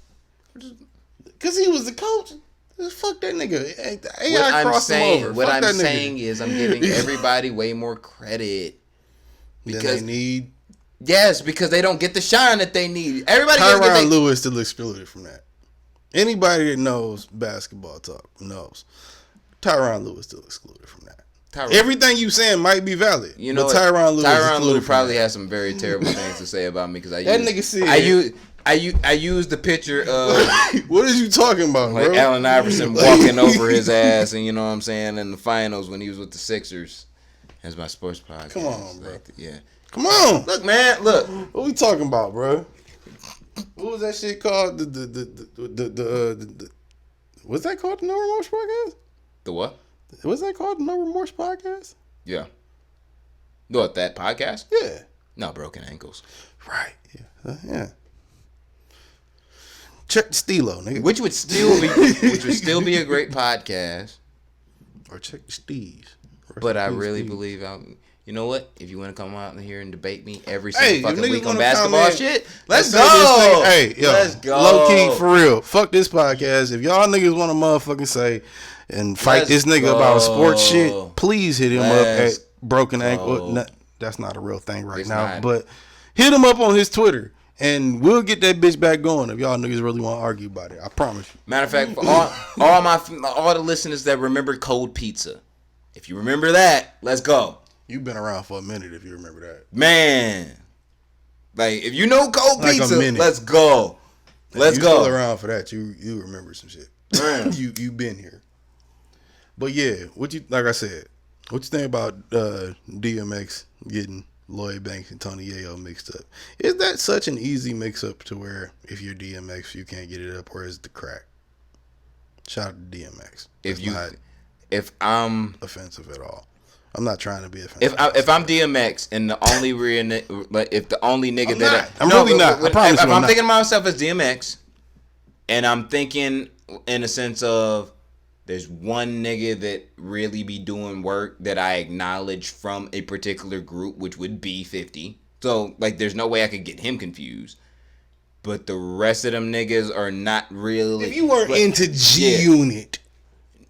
S1: Because he was the coach. Fuck that nigga. AI crossed him over.
S2: What
S1: Fuck
S2: I'm
S1: that nigga.
S2: saying is I'm giving everybody way more credit.
S1: Then
S2: Because
S1: they need
S2: yes, because they don't get the shine that they need. Everybody gets
S1: Tyronn
S2: get
S1: Lue is still excluded from that. Anybody that knows basketball talk knows Tyronn Lue is still excluded from that. Everything you saying might be valid.
S2: You know,
S1: but Tyronn Lue
S2: probably has some very terrible things to say about me because
S1: nigga said
S2: I used the picture of
S1: what is you talking about,
S2: like
S1: bro?
S2: Allen Iverson walking over his ass, and you know what I'm saying, in the finals when he was with the Sixers. That's my sports podcast.
S1: Come on, bro.
S2: Yeah.
S1: Come on.
S2: Look, man. Look.
S1: What we talking about, bro? What was that shit called? What's that called? The No Remorse Podcast?
S2: The what?
S1: Was that called the No Remorse Podcast?
S2: Yeah. What, that podcast?
S1: Yeah.
S2: No, Broken Ankles.
S1: Right. Yeah. Yeah. Check the Stilo, nigga.
S2: Which would still be a great podcast.
S1: Or check the Steves.
S2: But I really believe you know what? If you want to come out here and debate me every single fucking week on basketball shit, let's go.
S1: Hey, yo,
S2: let's go.
S1: Low key, for real. Fuck this podcast. If y'all niggas want to motherfucking say and fight this nigga about sports shit, please hit him up at Broken Ankle. No, that's not a real thing right now. But hit him up on his Twitter. And we'll get that bitch back going if y'all niggas really want to argue about it. I promise you.
S2: Matter of fact, for all the listeners that remember Cold Pizza, if you remember that, let's go.
S1: You've been around for a minute if you remember that.
S2: Man. Like, if you know Cold
S1: like
S2: Pizza, let's go. Let's go.
S1: You still around for that. You remember some shit. you been here. But yeah, like I said, what you think about DMX getting Lloyd Banks and Tony Yayo mixed up? Is that such an easy mix up to where if you're DMX you can't get it up, or is it the crack? Shout out to DMX.
S2: If I'm
S1: offensive at all. I'm not trying to be offensive.
S2: If I'm DMX and the only if the only nigga
S1: I'm really not. I promise
S2: if
S1: you
S2: I'm thinking of myself as DMX, and I'm thinking in a sense of there's one nigga that really be doing work that I acknowledge from a particular group, which would be 50. So like, there's no way I could get him confused. But the rest of them niggas are not really.
S1: If you weren't into G Unit.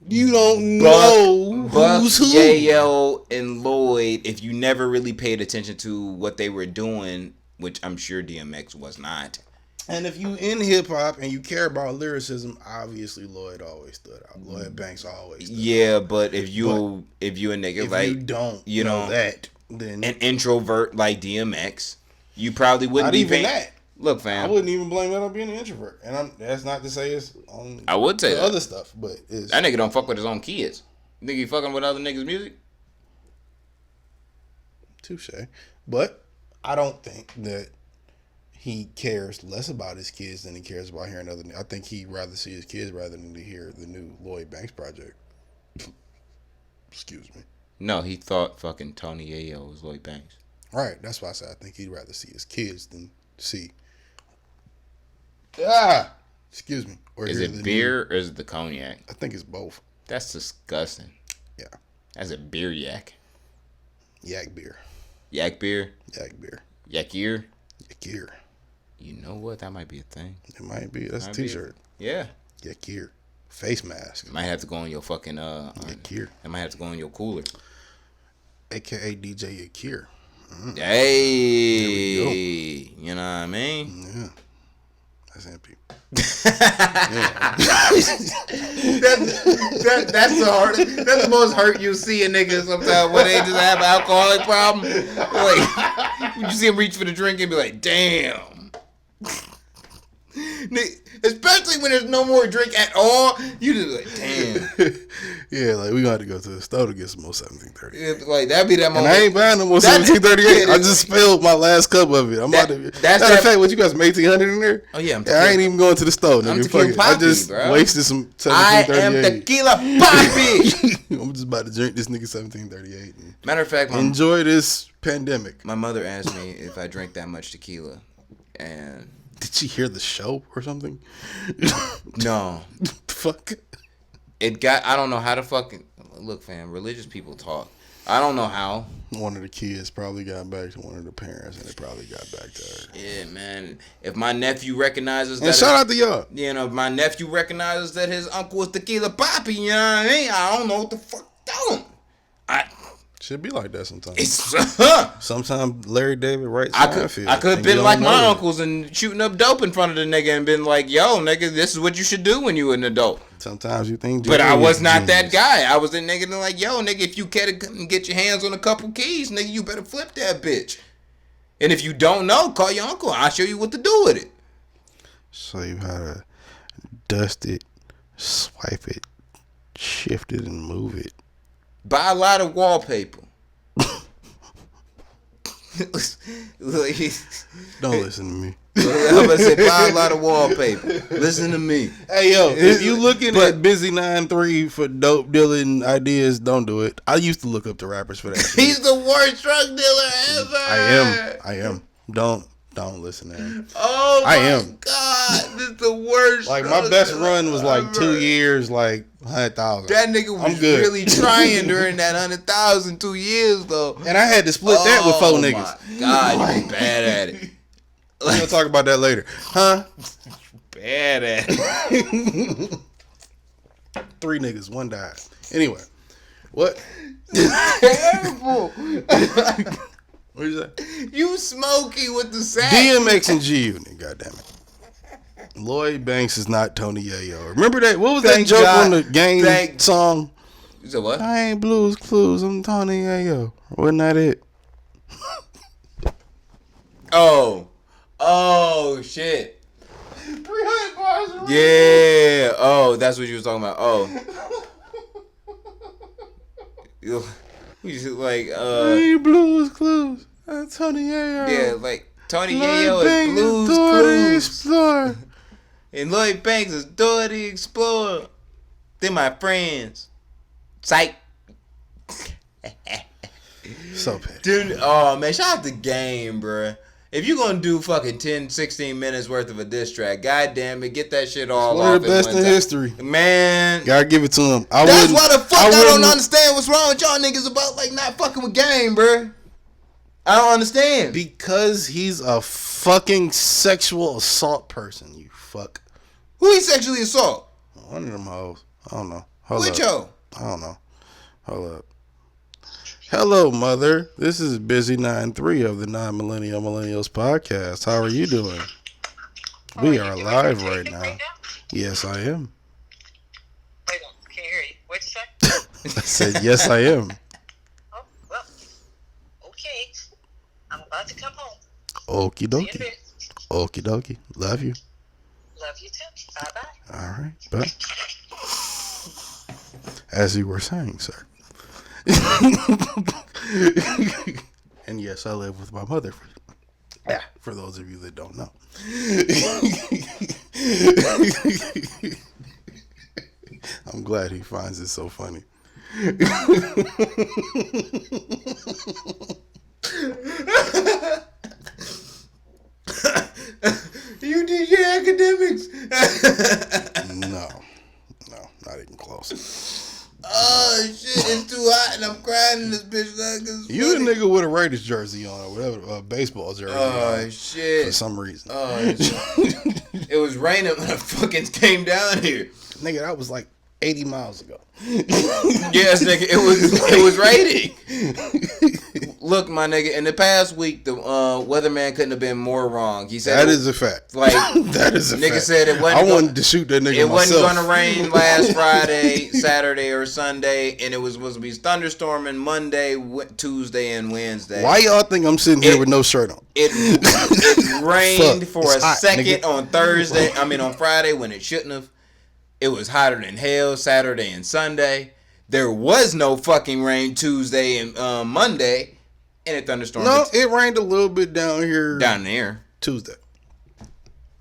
S1: You don't know who's who.
S2: Yayo and Lloyd, if you never really paid attention to what they were doing, which I'm sure DMX was not.
S1: And if you in hip hop and you care about lyricism, obviously Lloyd always stood out. Lloyd Banks always stood out.
S2: But if you a nigga
S1: if
S2: like
S1: you don't know that, then
S2: an introvert like DMX, you probably wouldn't
S1: not
S2: be
S1: even that.
S2: Look, fam,
S1: I wouldn't even blame that on being an introvert, and that's not to say it's on.
S2: I would say that
S1: other stuff, but it's,
S2: that nigga don't fuck with his own kids. Nigga, you fucking with other niggas' music?
S1: Touche. But I don't think that he cares less about his kids than he cares about hearing other. I think he'd rather see his kids rather than to hear the new Lloyd Banks project. Excuse me.
S2: No, he thought fucking Tony Yayo was Lloyd Banks.
S1: Right. That's why I said I think he'd rather see his kids than see. Excuse me.
S2: Or is it beer or is it the cognac?
S1: I think it's both.
S2: That's disgusting.
S1: Yeah.
S2: That's a beer yak.
S1: Yak beer.
S2: Yak beer?
S1: Yak beer.
S2: Yakir?
S1: Yakir.
S2: You know what? That might be a thing.
S1: It might be. That's a t-shirt.
S2: Yeah.
S1: Yakir. Face mask.
S2: It might have to go on your fucking
S1: Yakir.
S2: It might have to go on your cooler.
S1: AKA DJ Yakir.
S2: Hey, you know what I mean?
S1: Yeah, that's empty.
S2: That's the hard. That's the most hurt you see a nigga sometimes when they just have an alcoholic problem. Like, you see him reach for the drink and be like, "Damn." Especially when there's no more drink at all, you just like, damn.
S1: Yeah, like we got to go to the store to get some more 1738.
S2: Like that'd be that moment.
S1: And I ain't buying no more 1738. I just spilled my last cup of it. I'm about to. Matter of fact, what you got some 1800 in there?
S2: Oh yeah,
S1: I ain't even going to the store. Nigga.
S2: Tequila Poppy,
S1: I just
S2: bro.
S1: wasted some 1738.
S2: I am Tequila Poppy.
S1: I'm just about to drink this nigga 1738.
S2: Matter of fact,
S1: enjoy this pandemic.
S2: My mother asked me if I drank that much tequila, and.
S1: Did she hear the show or something?
S2: No.
S1: Fuck.
S2: It got. I don't know how to fucking look, fam. Religious people talk. I don't know how.
S1: One of the kids probably got back to one of the parents, and they probably got back to her.
S2: Yeah, man. If my nephew recognizes that,
S1: and shout out to y'all.
S2: You know, if my nephew recognizes that his uncle is Tequila Poppy, you know what I mean? I don't know what the fuck.
S1: Should be like that sometimes. Sometimes Larry David writes.
S2: I could have been like my uncles and shooting up dope in front of the nigga and been like, "Yo, nigga, this is what you should do when you an adult."
S1: Sometimes you think,
S2: But I
S1: Jerry
S2: was
S1: is
S2: not that
S1: genius.
S2: guy. I was the nigga that like, yo, nigga, if you can't get your hands on a couple keys, nigga, you better flip that bitch. And if you don't know, call your uncle. I'll show you what to do with it.
S1: So you how to dust it, swipe it, shift it, and move it.
S2: Buy a lot of wallpaper. Like,
S1: Don't listen to me.
S2: I'm gonna say buy a lot of wallpaper. Listen to me.
S1: Hey yo, if you looking at Busy 9-3 for dope dealing ideas, don't do it. I used to look up to rappers for that. Shit.
S2: He's the worst drug dealer ever.
S1: I am. Don't listen to him.
S2: Oh
S1: I
S2: my
S1: am.
S2: God, this is the worst.
S1: Like my
S2: drug
S1: best
S2: dealer
S1: run was like
S2: ever.
S1: 2 years, like 100,000.
S2: That nigga was really trying during that 100,000 2 years though.
S1: And I had to split that with 4 niggas.
S2: Oh my God, you bad at it.
S1: We're gonna talk about that later, huh?
S2: Bad at it.
S1: 3 niggas, 1 died. Anyway, what?
S2: Terrible.
S1: What you say?
S2: You smoky with the sack.
S1: DMX and G Unit, goddammit. Lloyd Banks is not Tony Yayo. Remember that? What was that joke on the game song?
S2: You said what?
S1: I ain't Blues Clues, I'm Tony Yayo. Wasn't that it?
S2: Oh shit. 300 bars. Yeah. Oh, that's what you was talking about. Oh. You just like
S1: I ain't Blues Clues, I'm Tony Yayo.
S2: yeah, like Tony
S1: Lloyd
S2: Yayo
S1: Banks
S2: is Blues
S1: Dora the
S2: Clues.
S1: Explorer.
S2: And Lloyd Banks is Dora the Explorer. They're my friends. Psych.
S1: So bad.
S2: Dude, oh man, shout out to Game, bruh. If you gonna do fucking 10, 16 minutes worth of a diss track, goddamn it, get that shit all
S1: One
S2: off.
S1: of the best
S2: at
S1: in
S2: one time.
S1: history.
S2: Man.
S1: Gotta give it to him.
S2: That's why the fuck I don't
S1: wouldn't-
S2: understand what's wrong with y'all niggas about like not fucking with Game, bruh. I don't understand.
S1: Because he's a fucking sexual assault person, you fuck.
S2: Who he sexually assault?
S1: One of them hoes. I don't know. Hold
S2: Which
S1: up.
S2: hoe?
S1: I don't know. Hold up. Hello, mother. This is Busy 9-3 of the Non-Millennial Millennials podcast. How are you doing? We are live right now. Yes, I am.
S5: Wait, I can't hear you. What'd you say?
S1: I said, yes, I am.
S5: Oh, well, okay. I'm about to come home.
S1: Okie
S5: See you in a
S1: dokie.
S5: bit.
S1: Okie dokie. Love you.
S5: Love you too. Bye-bye.
S1: All right. Bye. As you were saying, sir. And yes, I live with my mother. For those of you that don't know. I'm glad he finds it so funny.
S2: You did your academics.
S1: No, not even close.
S2: Oh shit, it's too hot and I'm crying in this bitch like it's
S1: You a
S2: funny.
S1: nigga with a Raiders jersey on or whatever, a baseball jersey
S2: Oh
S1: on
S2: shit.
S1: for some reason.
S2: Oh shit. It was raining when I fucking came down here.
S1: Nigga, that was like 80 miles ago.
S2: Yes, nigga, it was raining. Look, my nigga, in the past week, the weatherman couldn't have been more wrong. He said
S1: That is a fact.
S2: like
S1: That is a
S2: nigga
S1: fact.
S2: said it wasn't
S1: I
S2: gonna-
S1: wanted to shoot that nigga
S2: it
S1: myself.
S2: wasn't gonna rain last Friday, Saturday, or Sunday, and it was supposed to be thunderstorming Monday, Tuesday, and Wednesday.
S1: Why y'all think I'm sitting here
S2: It-
S1: with no shirt on?
S2: It rained
S1: Fuck,
S2: for
S1: it's
S2: a
S1: hot,
S2: second
S1: nigga.
S2: on Friday when it shouldn't have. It was hotter than hell Saturday and Sunday. There was no fucking rain Tuesday and Monday, and it thunderstormed
S1: No, it rained a little bit down here
S2: down there.
S1: Tuesday.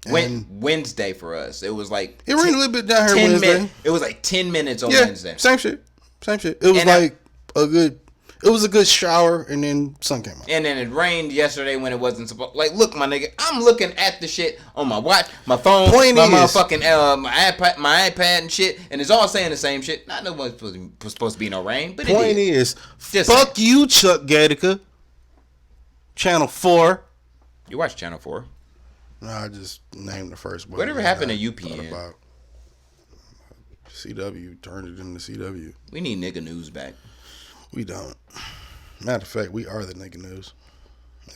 S1: And
S2: Wednesday for us. It was like
S1: it rained a little bit down here
S2: 10
S1: Wednesday.
S2: minutes. It was like 10 minutes on
S1: Yeah,
S2: Wednesday.
S1: same shit. It was
S2: And
S1: like it was a good shower, and then sun came out.
S2: And then it rained yesterday when it wasn't supposed. Like, look, my nigga, I'm looking at the shit on my watch, my phone,
S1: Point
S2: my
S1: is-
S2: motherfucking my iPad and shit, and it's all saying the same shit. Not no one's supposed to be no rain, but
S1: Point
S2: it is.
S1: is,
S2: Just
S1: fuck you, Chuck Gatica. Channel 4.
S2: You watch Channel 4?
S1: No, I just named the first one.
S2: Whatever happened to
S1: I
S2: UPN?
S1: thought about CW turned it into CW.
S2: We need nigga news back.
S1: We don't. Matter of fact, we are the nigga news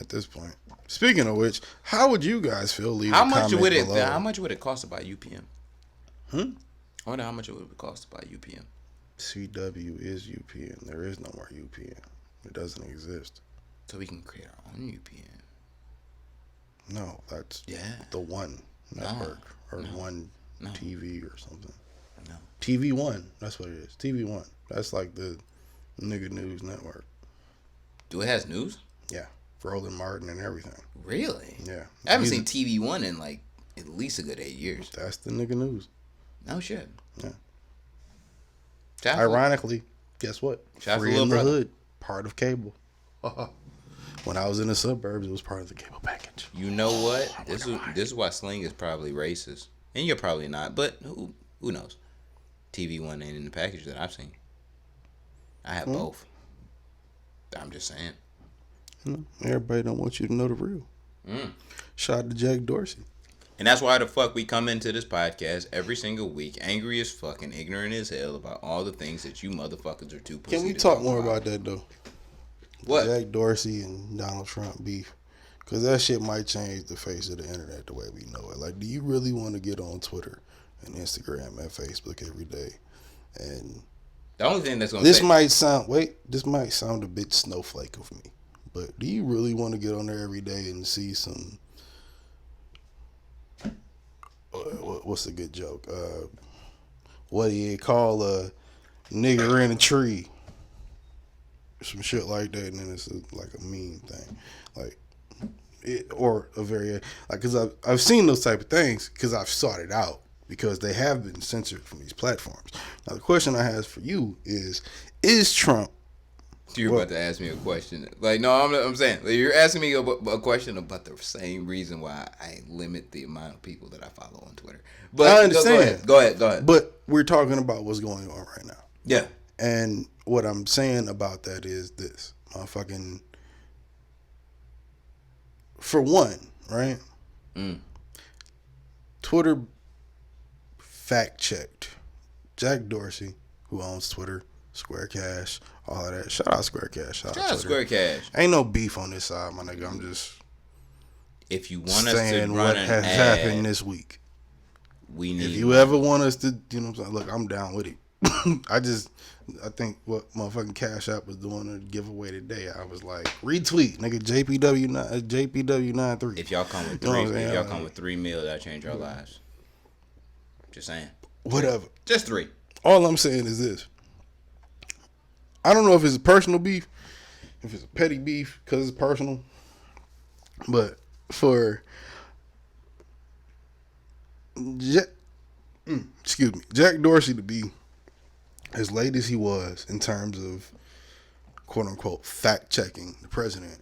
S1: at this point. Speaking of which, how would you guys feel? Leave
S2: How
S1: a
S2: much
S1: comment
S2: would it?
S1: below.
S2: How much would it cost to buy UPN? I wonder how much it would cost to buy UPN.
S1: CW is UPN. There is no more UPN. It doesn't exist.
S2: So we can create our own UPN.
S1: No, that's
S2: Yeah.
S1: the One network or One
S2: No.
S1: TV or something.
S2: No.
S1: TV One. That's what it is. TV One. That's like the nigga news network.
S2: Do it has news?
S1: Yeah, Roland Martin and everything.
S2: Really?
S1: Yeah,
S2: I haven't seen TV One in like at least a good 8 years.
S1: That's the nigga news.
S2: No shit.
S1: Yeah.
S2: Shout out
S1: Ironically, guess what?
S2: Shout out to
S1: Free
S2: Lil
S1: in the
S2: Brother.
S1: hood, part of cable. When I was in the suburbs, it was part of the cable package.
S2: You know what? This is why Sling is probably racist, and you're probably not. But who knows? TV One ain't in the package that I've seen. I have both. I'm just saying.
S1: Everybody don't want you to know the real. Shout out to Jack Dorsey.
S2: And that's why the fuck we come into this podcast every single week, angry as fuck and ignorant as hell about all the things that you motherfuckers are too pussy
S1: Can we
S2: to
S1: talk more about that though?
S2: What?
S1: Jack Dorsey and Donald Trump beef. Because that shit might change the face of the internet the way we know it. Like, do you really want to get on Twitter and Instagram and Facebook every day? And
S2: The only thing that's gonna
S1: this might sound a bit snowflake of me. But do you really want to get on there every day and see some what's a good joke? What do you call a nigger in a tree? Some shit like that, and then it's like a meme thing, like it, or a very like because I've seen those type of things because I've sought it out because they have been censored from these platforms. Now the question I have for you is Trump?
S2: You're about to ask me a question. Like, no, I'm saying like, you're asking me a question about the same reason why I limit the amount of people that I follow on Twitter. But
S1: I understand.
S2: Go ahead.
S1: But we're talking about what's going on right now.
S2: Yeah.
S1: And what I'm saying about that is this. Motherfucking, for one, right? Twitter fact checked Jack Dorsey, who owns Twitter, Square Cash, all of that. Shout out Square Cash. Shout out
S2: Square Cash.
S1: Ain't no beef on this side, my nigga. I'm just
S2: If you want us to
S1: saying
S2: run
S1: what
S2: an
S1: has
S2: ad,
S1: happened this week.
S2: we need.
S1: If you ever want us to, you know what I'm saying? Look, I'm down with it. I think what motherfucking Cash App was doing a giveaway today, I was like, retweet, nigga, JPW93.
S2: If y'all come with
S1: You know what I'm
S2: three,
S1: saying?
S2: if y'all come with 3 mil, that'll change our lives. Just saying.
S1: Whatever.
S2: Just 3.
S1: All I'm saying is this. I don't know if it's a personal beef, if it's a petty beef, because it's personal. But for Jack Dorsey to be as late as he was in terms of quote unquote fact checking the president,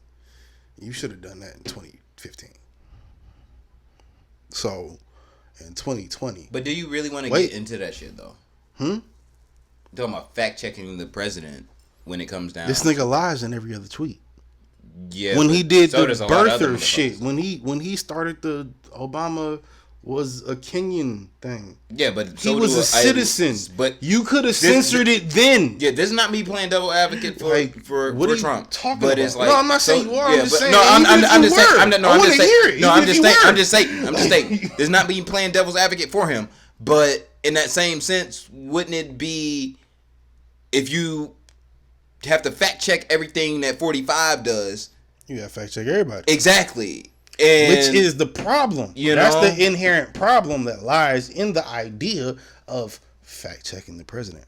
S1: you should have done that in 2015. So in 2020.
S2: But do you really want to get into that shit though? Talking about fact checking the president when it comes down.
S1: This nigga lies in every other tweet.
S2: Yeah.
S1: When he did
S2: so
S1: the
S2: does a lot of other
S1: birther shit,
S2: motherfuckers.
S1: when he started the Obama was a Kenyan thing.
S2: Yeah, but
S1: He was a citizen.
S2: But
S1: you could have censored it then.
S2: yeah, this is not me playing devil advocate for
S1: Like,
S2: for,
S1: what
S2: for
S1: are you
S2: Trump.
S1: talking
S2: but
S1: about?
S2: it's like
S1: No, I'm not saying you are. I'm just saying,
S2: no,
S1: even if
S2: I'm
S1: you
S2: just saying.
S1: were,
S2: I'm
S1: I wanna
S2: just
S1: hear
S2: saying.
S1: it,
S2: No,
S1: even
S2: I'm
S1: if
S2: just
S1: you
S2: saying.
S1: were.
S2: I'm just saying. I'm just saying. There's not me playing devil's advocate for him. But in that same sense, wouldn't it be if you have to fact check everything that 45 does?
S1: You gotta fact check everybody.
S2: Exactly. And
S1: Which is the problem. That's the inherent problem that lies in the idea of fact checking the president.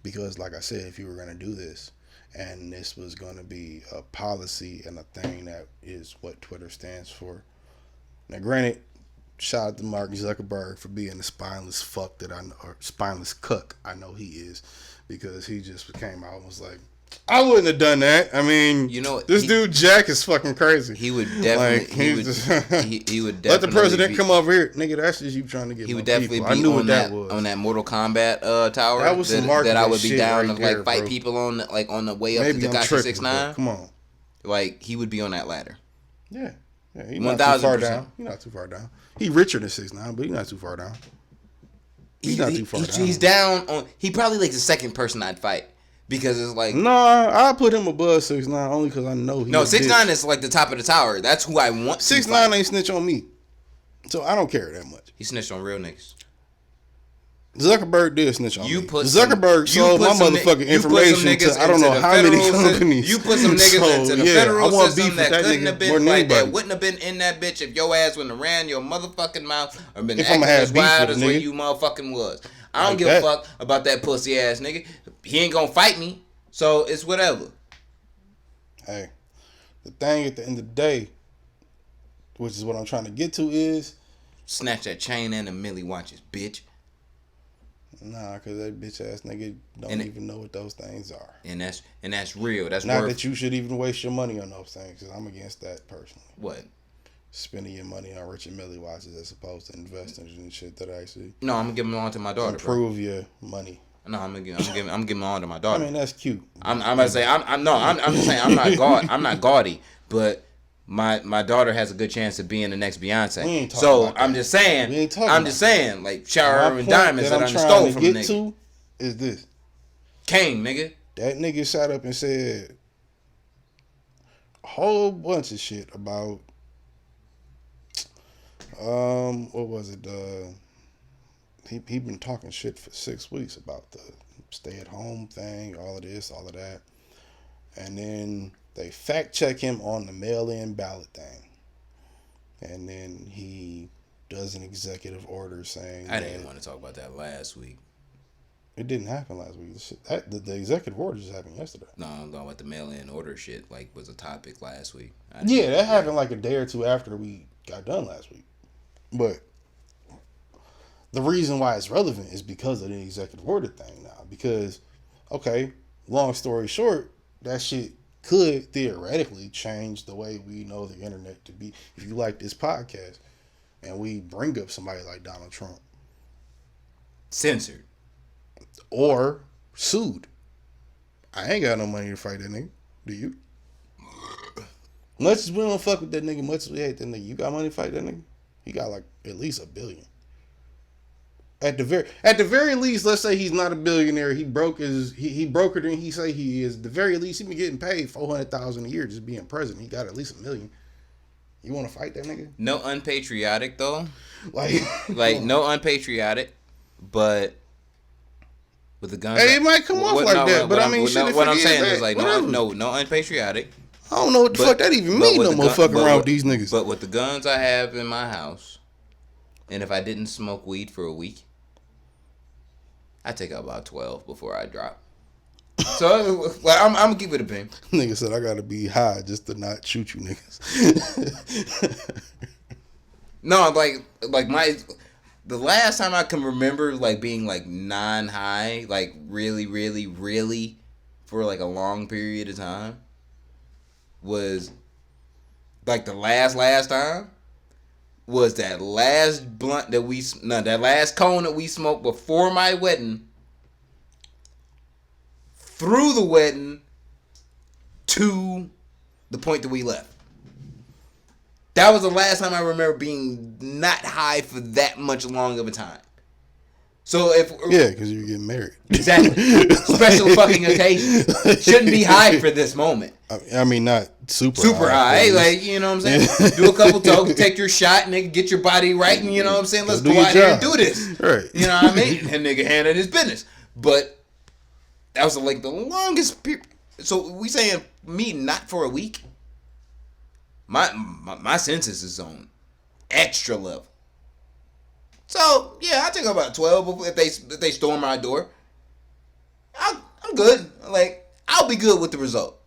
S1: Because like I said, if you were gonna do this and this was gonna be a policy and a thing that is what Twitter stands for. Now granted, shout out to Mark Zuckerberg for being the spineless fuck that I know, or spineless cuck I know he is, because he just came out and was like, I wouldn't have done that. I mean,
S2: You know,
S1: this dude Jack is fucking crazy.
S2: he would definitely.
S1: Like,
S2: he would definitely.
S1: let the president come over here, nigga. That's just you trying to get.
S2: He would
S1: my
S2: definitely
S1: people.
S2: be
S1: I knew
S2: on
S1: what
S2: that
S1: was.
S2: on that Mortal Kombat tower.
S1: That was some
S2: that
S1: marketing
S2: I would be
S1: shit
S2: down
S1: right
S2: to
S1: there,
S2: like fight
S1: bro.
S2: people on the way up
S1: Maybe
S2: to
S1: I'm
S2: Tekashi
S1: tripping,
S2: 6ix9ine.
S1: but come on.
S2: Like he would be on that ladder.
S1: Yeah, he's not too far
S2: 1000%.
S1: down. He's not too far down. He richer than 6ix9ine, but he's not too far down. He's not too far down.
S2: He's down on. He probably like the second person I'd fight because it's like
S1: No, I put him above 6ix9ine only because I know he.
S2: no 6ix9ine is like the top of the tower. That's who I want.
S1: 6ix9ine ain't snitch on me, so I don't care that much.
S2: He snitched on real niggas.
S1: Zuckerberg did snitch on
S2: You
S1: me.
S2: put
S1: Zuckerberg sold my motherfucking information to I don't know how many companies.
S2: You put some niggas into the federal system that couldn't have been like that,
S1: anybody.
S2: wouldn't have been in that bitch if your ass wouldn't have ran your motherfucking mouth or been
S1: If
S2: acting
S1: I'ma have
S2: as
S1: beef
S2: wild
S1: with
S2: as
S1: a
S2: where
S1: nigga.
S2: you motherfucking was. I don't
S1: Like
S2: give
S1: that.
S2: a fuck about that pussy ass nigga. He ain't gonna fight me, so it's whatever.
S1: Hey, the thing at the end of the day, which is what I'm trying to get to, is
S2: Snatch that chain and the Millie watches, bitch.
S1: nah, because that bitch ass nigga don't even know what those things are.
S2: And that's real. That's
S1: Not
S2: worth
S1: that you should even waste your money on those things, because I'm against that personally.
S2: what?
S1: Spending your money on Richard Mille watches as opposed to investing in shit that actually
S2: No, I'm gonna give them on to my daughter. Bro.
S1: improve your money.
S2: No, I'm giving on to my
S1: I
S2: daughter.
S1: mean, that's cute.
S2: I'm gonna say I'm just saying I'm not gaudy, but my daughter has a good chance of being the next
S1: We ain't
S2: Beyonce.
S1: talking
S2: So
S1: about
S2: I'm
S1: that.
S2: just saying
S1: We ain't talking
S2: I'm
S1: about
S2: just saying like shower
S1: My
S2: her in
S1: point
S2: diamonds that I
S1: I'm
S2: done
S1: trying
S2: stole
S1: to
S2: from the
S1: get
S2: nigga.
S1: to is this.
S2: King, nigga.
S1: That nigga sat up and said a whole bunch of shit about what was it? He been talking shit for 6 weeks about the stay at home thing, all of this, all of that. And then they fact check him on the mail in ballot thing. And then he does an executive order saying
S2: I didn't want to talk about that last week.
S1: it didn't happen last week. The executive order just happened yesterday.
S2: No, I'm going with the mail-in order shit. Like was a topic last week.
S1: Yeah, that happened like a day or two after we got done last week. But the reason why it's relevant is because of the executive order thing now. Because, okay, long story short, that shit could theoretically change the way we know the internet to be. If you like this podcast and we bring up somebody like Donald Trump
S2: Censored.
S1: or sued, I ain't got no money to fight that nigga. Do you? Much as we don't fuck with that nigga, much as we hate that nigga, you got money to fight that nigga? He got like at least $1 billion. At the very least, let's say he's not a billionaire. He broke he brokered and he say he is. At the very least, he been getting paid $400,000 a year just being president. He got at least $1 million. You want to fight that nigga?
S2: No unpatriotic though.
S1: Like
S2: no unpatriotic, but with the guns.
S1: Hey, it might come off like that, but I mean, shit.
S2: What I'm
S1: it
S2: saying
S1: is,
S2: is like
S1: whatever.
S2: no unpatriotic.
S1: I don't know what the fuck that even mean. No more fucking around with these niggas.
S2: But with the guns I have in my house, and if I didn't smoke weed for a week, I take out about 12 before I drop. So I'm gonna keep it a pin.
S1: Nigga said I gotta be high just to not shoot you niggas.
S2: No, like the last time I can remember like being like non-high, like really for like a long period of time was like the last time was that last blunt that that last cone that we smoked before my wedding, through the wedding to the point that we left. That was the last time I remember being not high for that much long of a time. So
S1: yeah, because you're getting married.
S2: Exactly. Special fucking occasion. Shouldn't be high for this moment.
S1: I mean, not super
S2: high. Like, you know what I'm saying? Do a couple tokes, take your shot, nigga, get your body right, and you know what I'm saying? Let's go out here and do this.
S1: Right.
S2: You know what I mean? And nigga handled his business. But that was like the longest period. So we saying me not for a week? My senses is on extra level. So yeah, I take about 12 if they storm my door. I'm good. Like I'll be good with the result.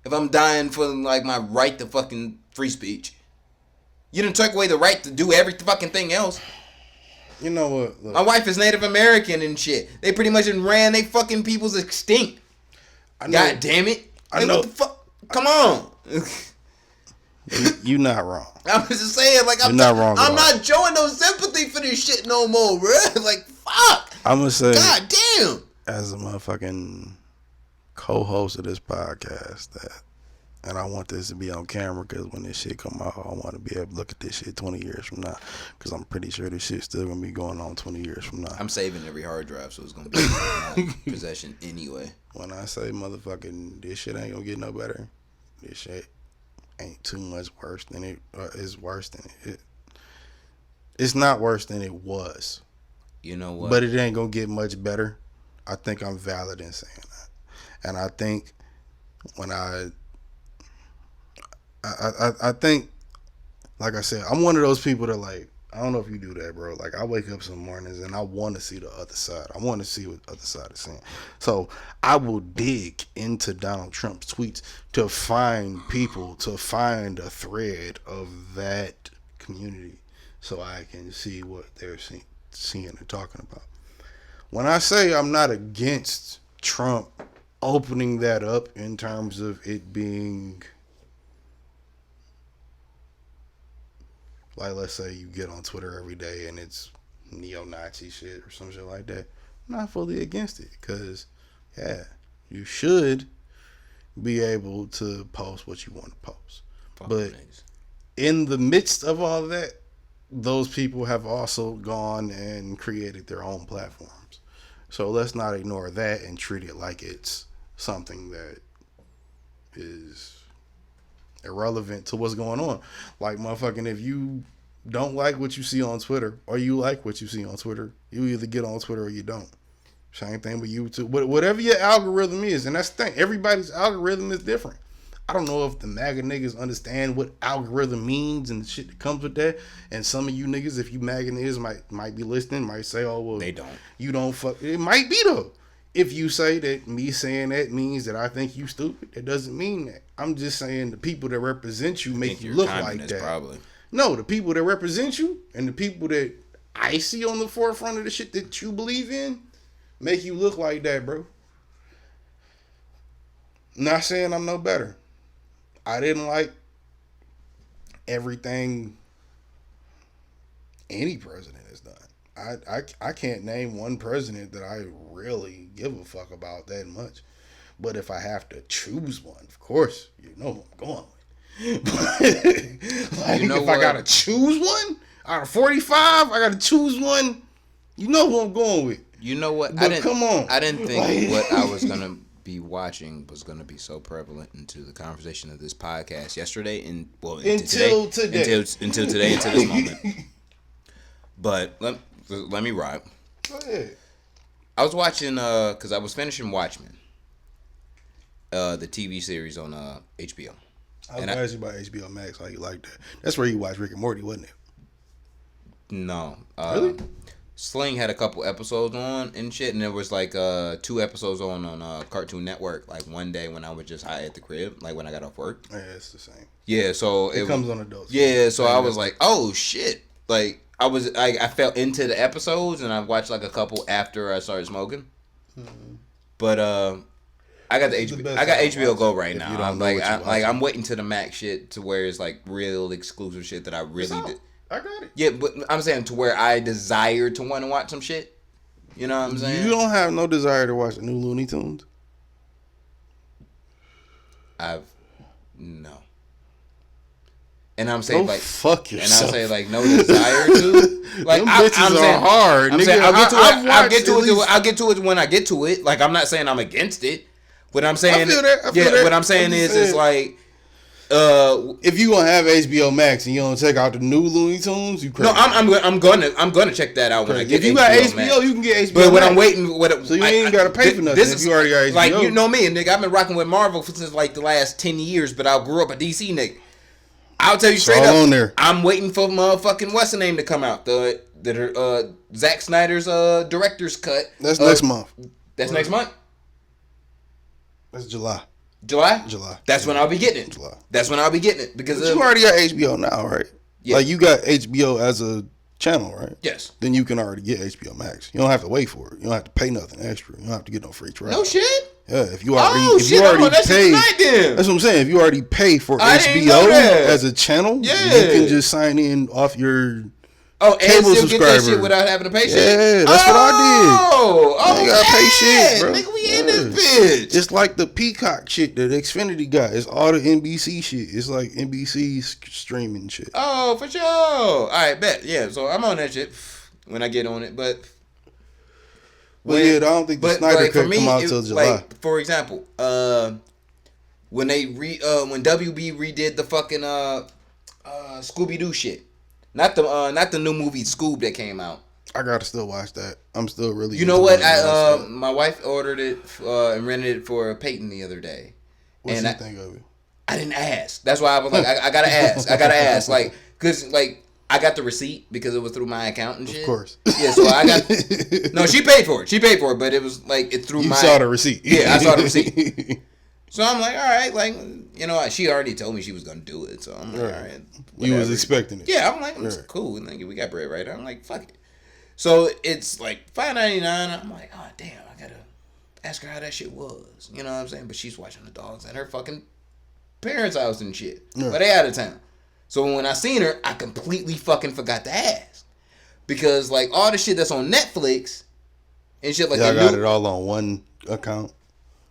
S2: If I'm dying for like my right to fucking free speech, you didn't take away the right to do every fucking thing else.
S1: You know what? Look,
S2: My wife is Native American and shit. They pretty much ran they fucking peoples extinct. God damn it!
S1: I know.
S2: What the fuck? Come on.
S1: You not wrong.
S2: I'm just saying, like, I'm
S1: not wrong at
S2: I'm
S1: all.
S2: not showing no sympathy for this shit no more, bro. Like, fuck.
S1: I'm gonna say,
S2: God damn.
S1: as a motherfucking co-host of this podcast, and I want this to be on camera because when this shit come out, I want to be able to look at this shit 20 years from now, because I'm pretty sure this shit's still gonna be going on 20 years from now.
S2: I'm saving every hard drive, so it's gonna be in my possession anyway.
S1: When I say motherfucking this shit ain't gonna get no better, this shit ain't too much worse than it is worse than it. It's not worse than it was.
S2: You know what?
S1: But it ain't gonna get much better. I think I'm valid in saying that, and I think when I think, like I said, I'm one of those people that like. I don't know if you do that, bro. Like I wake up some mornings and I want to see the other side. I want to see what the other side is saying. So I will dig into Donald Trump's tweets to find people, to find a thread of that community, so I can see what they're seeing and talking about. When I say I'm not against Trump opening that up in terms of it being, like, let's say you get on Twitter every day and it's neo-Nazi shit or some shit like that, I'm not fully against it, because, yeah, you should be able to post what you want to post. But in the midst of all that, those people have also gone and created their own platforms. So let's not ignore that and treat it like it's something that is irrelevant to what's going on. Like, motherfucking, if you don't like what you see on Twitter or you like what you see on Twitter, you either get on Twitter or you don't. Same thing with YouTube. Whatever your algorithm is, and that's the thing, everybody's algorithm is different. I don't know if the MAGA niggas understand what algorithm means and the shit that comes with that. And some of you niggas, if you MAGA niggas might be listening, might say, oh, well,
S2: they don't.
S1: You don't fuck. It might be, though. If you say that me saying that means that I think you stupid, it doesn't mean that. I'm just saying the people that represent you make you look like that.
S2: Probably.
S1: No, the people that represent you and the people that I see on the forefront of the shit that you believe in make you look like that, bro. Not saying I'm no better. I didn't like everything any president has done. I can't name one president that I really give a fuck about that much. But if I have to choose one, of course, you know who I'm going with. Like, if I gotta choose one out of 45, I gotta choose one. You know who I'm going with.
S2: You know what?
S1: But come on.
S2: I didn't think what I was gonna be watching was gonna be so prevalent into the conversation of this podcast yesterday, and until today, until this moment. But let me ride.
S1: Go ahead.
S2: I was watching because I was finishing Watchmen, the TV series on HBO.
S1: I was asking about HBO Max. How you like that? That's where you watched Rick and Morty, wasn't it?
S2: No.
S1: Really?
S2: Sling had a couple episodes on and shit, and there was like 2 episodes on Cartoon Network. Like one day when I was just high at the crib, like when I got off work.
S1: Yeah, it's the same.
S2: Yeah, so
S1: it comes on adults.
S2: Yeah, so I was like, oh shit, like. I fell into the episodes and I watched like a couple after I started smoking. Mm-hmm. But I got HBO Go right now. I'm waiting to the Max shit to where it's like real exclusive shit that I really did.
S1: I got it.
S2: Yeah, but I'm saying to where I desire to want to watch some shit. You know what I'm saying?
S1: You don't have no desire to watch the new Looney Tunes?
S2: No. And I'm saying like
S1: fuck yourself.
S2: And I say like no desire to. Like
S1: I'm saying hard.
S2: I'm
S1: nigga,
S2: saying I'll get to it when I get to it. Like I'm not saying I'm against it. What I'm saying,
S1: I feel that.
S2: What I'm saying is like,
S1: if you gonna have HBO Max and you don't check out the new Looney Tunes, you crazy.
S2: No, I'm gonna check that out when I get.
S1: If you got HBO, Max. You can get HBO.
S2: But when
S1: Max.
S2: I'm waiting,
S1: so you ain't gotta pay for nothing. If you already got HBO.
S2: Like you know me, nigga. I've been rocking with Marvel since like the last 10 years, but I grew up a DC nigga. I'll tell you straight up. On there. I'm waiting for motherfucking what's the name to come out. The Zack Snyder's director's cut.
S1: That's next month.
S2: That's next month.
S1: That's July.
S2: July. That's
S1: when
S2: I'll be getting it. July. That's when I'll be getting it because
S1: you already got HBO now, right? Yeah. Like you got HBO as a channel, right?
S2: Yes.
S1: Then you can already get HBO Max. You don't have to wait for it. You don't have to pay nothing extra. You don't have to get no free trial.
S2: No shit.
S1: Yeah, if you already pay, that's what I'm saying. If you already pay for HBO as a channel, you can just sign in off your cable subscriber. Get that shit
S2: without having to pay shit.
S1: Yeah, that's what I did. You gotta pay shit, bro.
S2: Nigga, we in this bitch.
S1: It's like the Peacock shit that Xfinity got. It's all the NBC shit. It's like NBC streaming shit.
S2: Oh, for sure. All right, bet. Yeah, so I'm on that shit when I get on it, but.
S1: I don't think the Snyder Cut come out till July.
S2: Like, for example, when they when WB redid the fucking Scooby Doo shit, not the new movie Scoob that came out.
S1: I gotta still watch that. I'm still really.
S2: You know what?
S1: enjoying it.
S2: My wife ordered it and rented it for Peyton the other day.
S1: What
S2: and
S1: you think of it?
S2: I didn't ask. That's why I was like, I gotta ask. I gotta ask. Like, cause like I got the receipt because it was through my account and shit.
S1: Of course.
S2: Yeah. So I got. No, she paid for it. She paid for it, but it was like it's through
S1: You
S2: my.
S1: saw the receipt.
S2: Yeah, I saw the receipt. So I'm like, all right, like she already told me she was gonna do it. So I'm like, all right.
S1: You was
S2: whatever.
S1: expecting it.
S2: Yeah, I'm like, it's cool. And like, we got bread right now. I'm like, fuck it. So it's like $5.99. I'm like, oh damn, I gotta ask her how that shit was. You know what I'm saying? But she's watching the dogs at her fucking parents' house and shit. But they out of town. So when I seen her, I completely fucking forgot to ask. Because like all the shit that's on Netflix and shit like
S1: I got it all on one account.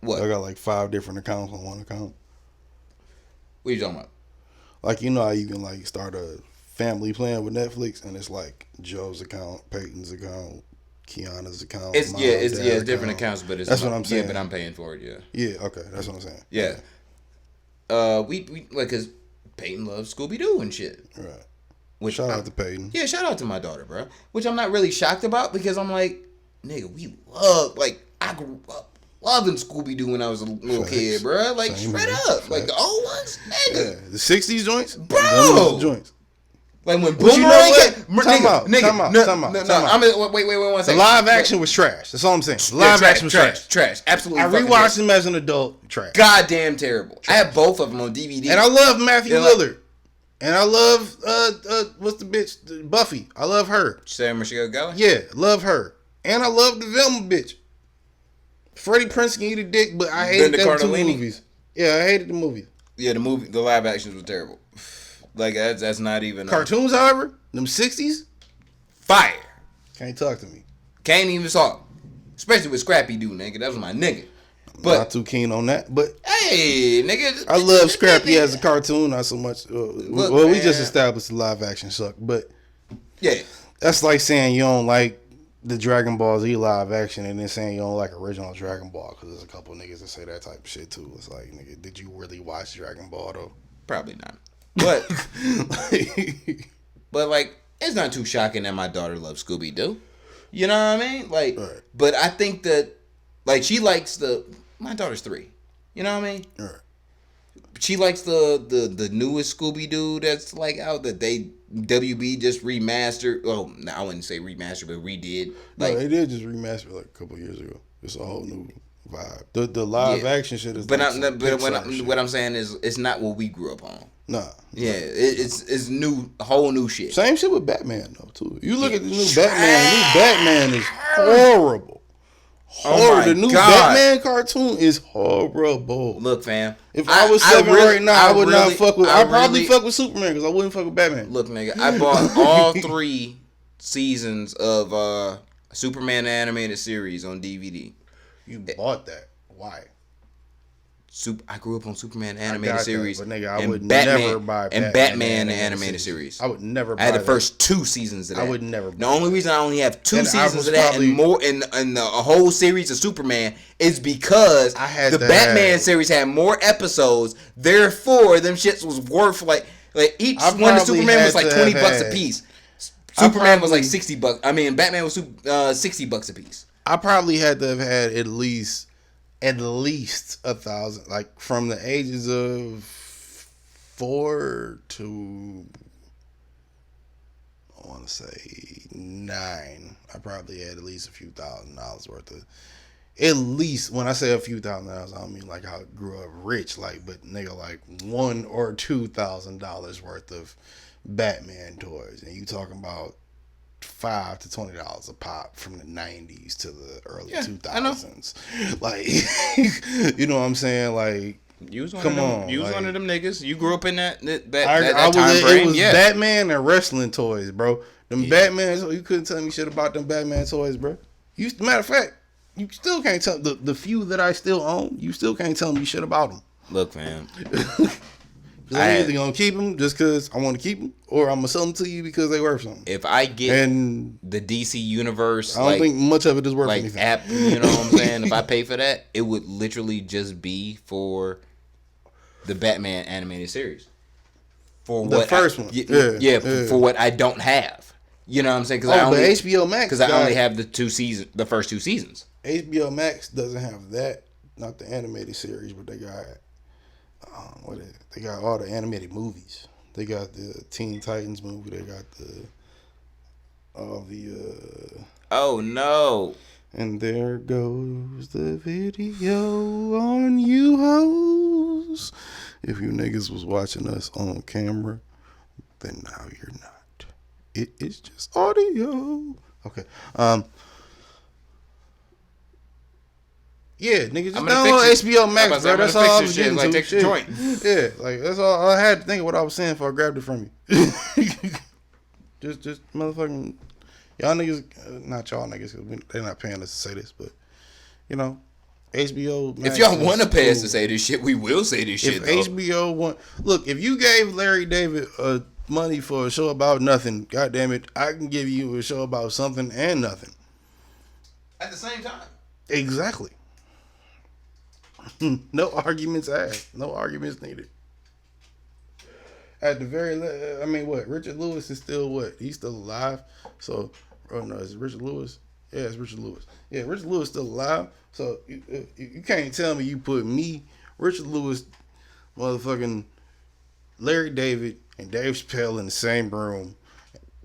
S2: What?
S1: I got like 5 different accounts on one account.
S2: What are you talking about?
S1: Like, you know how you can like start a family plan with Netflix and it's like Joe's account, Peyton's account, Kiana's account.
S2: It's
S1: Dad's
S2: different accounts, but it's
S1: that's what I'm saying.
S2: Yeah, but I'm paying for it.
S1: Yeah, okay, that's what I'm saying.
S2: Yeah. We like cause Peyton loves Scooby Doo and shit.
S1: Right. Shout out to Peyton.
S2: Yeah, shout out to my daughter, bro. Which I'm not really shocked about because I'm like, nigga, we love I grew up loving Scooby Doo when I was a little kid, bro. Like straight up, like the old ones, nigga.
S1: Yeah, the '60s joints,
S2: bro.
S1: Joints.
S2: Like when
S1: But you know
S2: Boomerang
S1: what?
S2: came,
S1: Time out.
S2: I'm wait, one
S1: The
S2: second.
S1: live action was trash. That's all I'm saying. The live action was trash.
S2: Absolutely.
S1: I rewatched them as an adult. Trash.
S2: Goddamn terrible. I have both of them on DVD.
S1: And I love Matthew Lillard. And I love what's the bitch? Buffy. I love her.
S2: Sarah Michelle Gellar?
S1: Yeah, love her. And I love the Velma bitch. Freddie Prinze can eat a dick, but I hated them 2 movies. Yeah, I hated the movie.
S2: Yeah, the live actions was terrible. Like that's not even
S1: cartoons. However, them '60s,
S2: fire.
S1: Can't talk to me.
S2: Can't even talk, especially with Scrappy Doo, nigga. That was my nigga. But
S1: not too keen on that. But
S2: hey, nigga,
S1: I love Scrappy as a cartoon, not so much. We just established the live action suck, but
S2: yeah,
S1: that's like saying you don't like the Dragon Ball Z live action and then saying you don't like original Dragon Ball because there's a couple niggas that say that type of shit too. It's like, nigga, did you really watch Dragon Ball though?
S2: Probably not. But but like it's not too shocking that my daughter loves Scooby Doo. You know what I mean? Like, right. But I think that like she likes my daughter's 3. You know what I mean?
S1: Right.
S2: She likes the newest Scooby Doo that's like out that they WB just remastered. Oh, no, I wouldn't say remastered, but redid. Like,
S1: no, they did just remaster like a couple years ago. It's a whole new vibe. The live action shit is.
S2: But what I'm saying is it's not what we grew up on.
S1: Nah.
S2: Yeah, it's new, whole new shit.
S1: Same shit with Batman though too. You look at the new Batman. The new Batman is horrible.
S2: Oh
S1: the new Batman cartoon is horrible.
S2: Look, fam.
S1: If I was 7 right now, I would not fuck with. I'd probably fuck with Superman because I wouldn't fuck with Batman.
S2: Look, nigga, I bought all 3 seasons of Superman animated series on DVD.
S1: You bought that? Why?
S2: I grew up on Superman animated series,
S1: but nigga, I would never buy
S2: Batman the animated series.
S1: I would never buy
S2: I had the first 2 seasons of that.
S1: I would never buy
S2: The only reason I only have 2 seasons of that and more in the whole series of Superman is because the Batman series had more episodes. Therefore, them shits was worth like each one of Superman was like $20 a piece. Superman was like $60. I mean, Batman was $60 a piece.
S1: I probably had to have had at least 1,000, like from the ages of 4 to I want to say 9. I probably had at least a few $1,000s worth of. At least when I say a few $1,000s, I don't mean like I grew up rich, like, but nigga, like $1,000 or $2,000 worth of Batman toys, and you talking about $5 to $20 a pop from the 90s to the early 2000s. Like, you know what I'm saying? Like,
S2: you was one of them niggas. You grew up in that time frame.
S1: It was Batman and wrestling toys, bro. Them Batman, you couldn't tell me shit about them Batman toys, bro. Matter of fact, you still can't tell the few that I still own. You still can't tell me shit about them.
S2: Look, fam.
S1: I'm either gonna keep them just because I want to keep them, or I'm gonna sell them to you because they worth something.
S2: If I get the DC universe,
S1: I don't think much of it is worth anything.
S2: App, you know what I'm saying? If I pay for that, it would literally just be for the Batman animated series. For
S1: the first one,
S2: for what I don't have. You know what I'm saying? Because
S1: but HBO Max
S2: because I only have the first 2 seasons.
S1: HBO Max doesn't have that, not the animated series, but they got they got all the animated movies. They got the Teen Titans movie. They got all the
S2: Oh no!
S1: and there goes the video on you hoes. If you niggas was watching us on camera, then now you're not. It is just audio. Okay. Yeah, nigga, just download HBO Max, bro. That's all I was getting to.
S2: Like, take the joint.
S1: Yeah, like that's all I had to think of what I was saying before I grabbed it from you. just motherfucking y'all niggas, not y'all niggas, cause they're not paying us to say this, but you know, HBO Max.
S2: If y'all want to pay us to say this shit, we will say this shit.
S1: If HBO want, look, if you gave Larry David money for a show about nothing, God damn it, I can give you a show about something and nothing
S2: at the same time.
S1: Exactly. No arguments asked. No arguments needed. At the very, I mean, what? Richard Lewis is still what? He's still alive. So, oh no, is it Richard Lewis? Yeah, it's Richard Lewis. Yeah, Richard Lewis still alive. So you can't tell me you put me, Richard Lewis, motherfucking Larry David, and Dave Chappelle in the same room.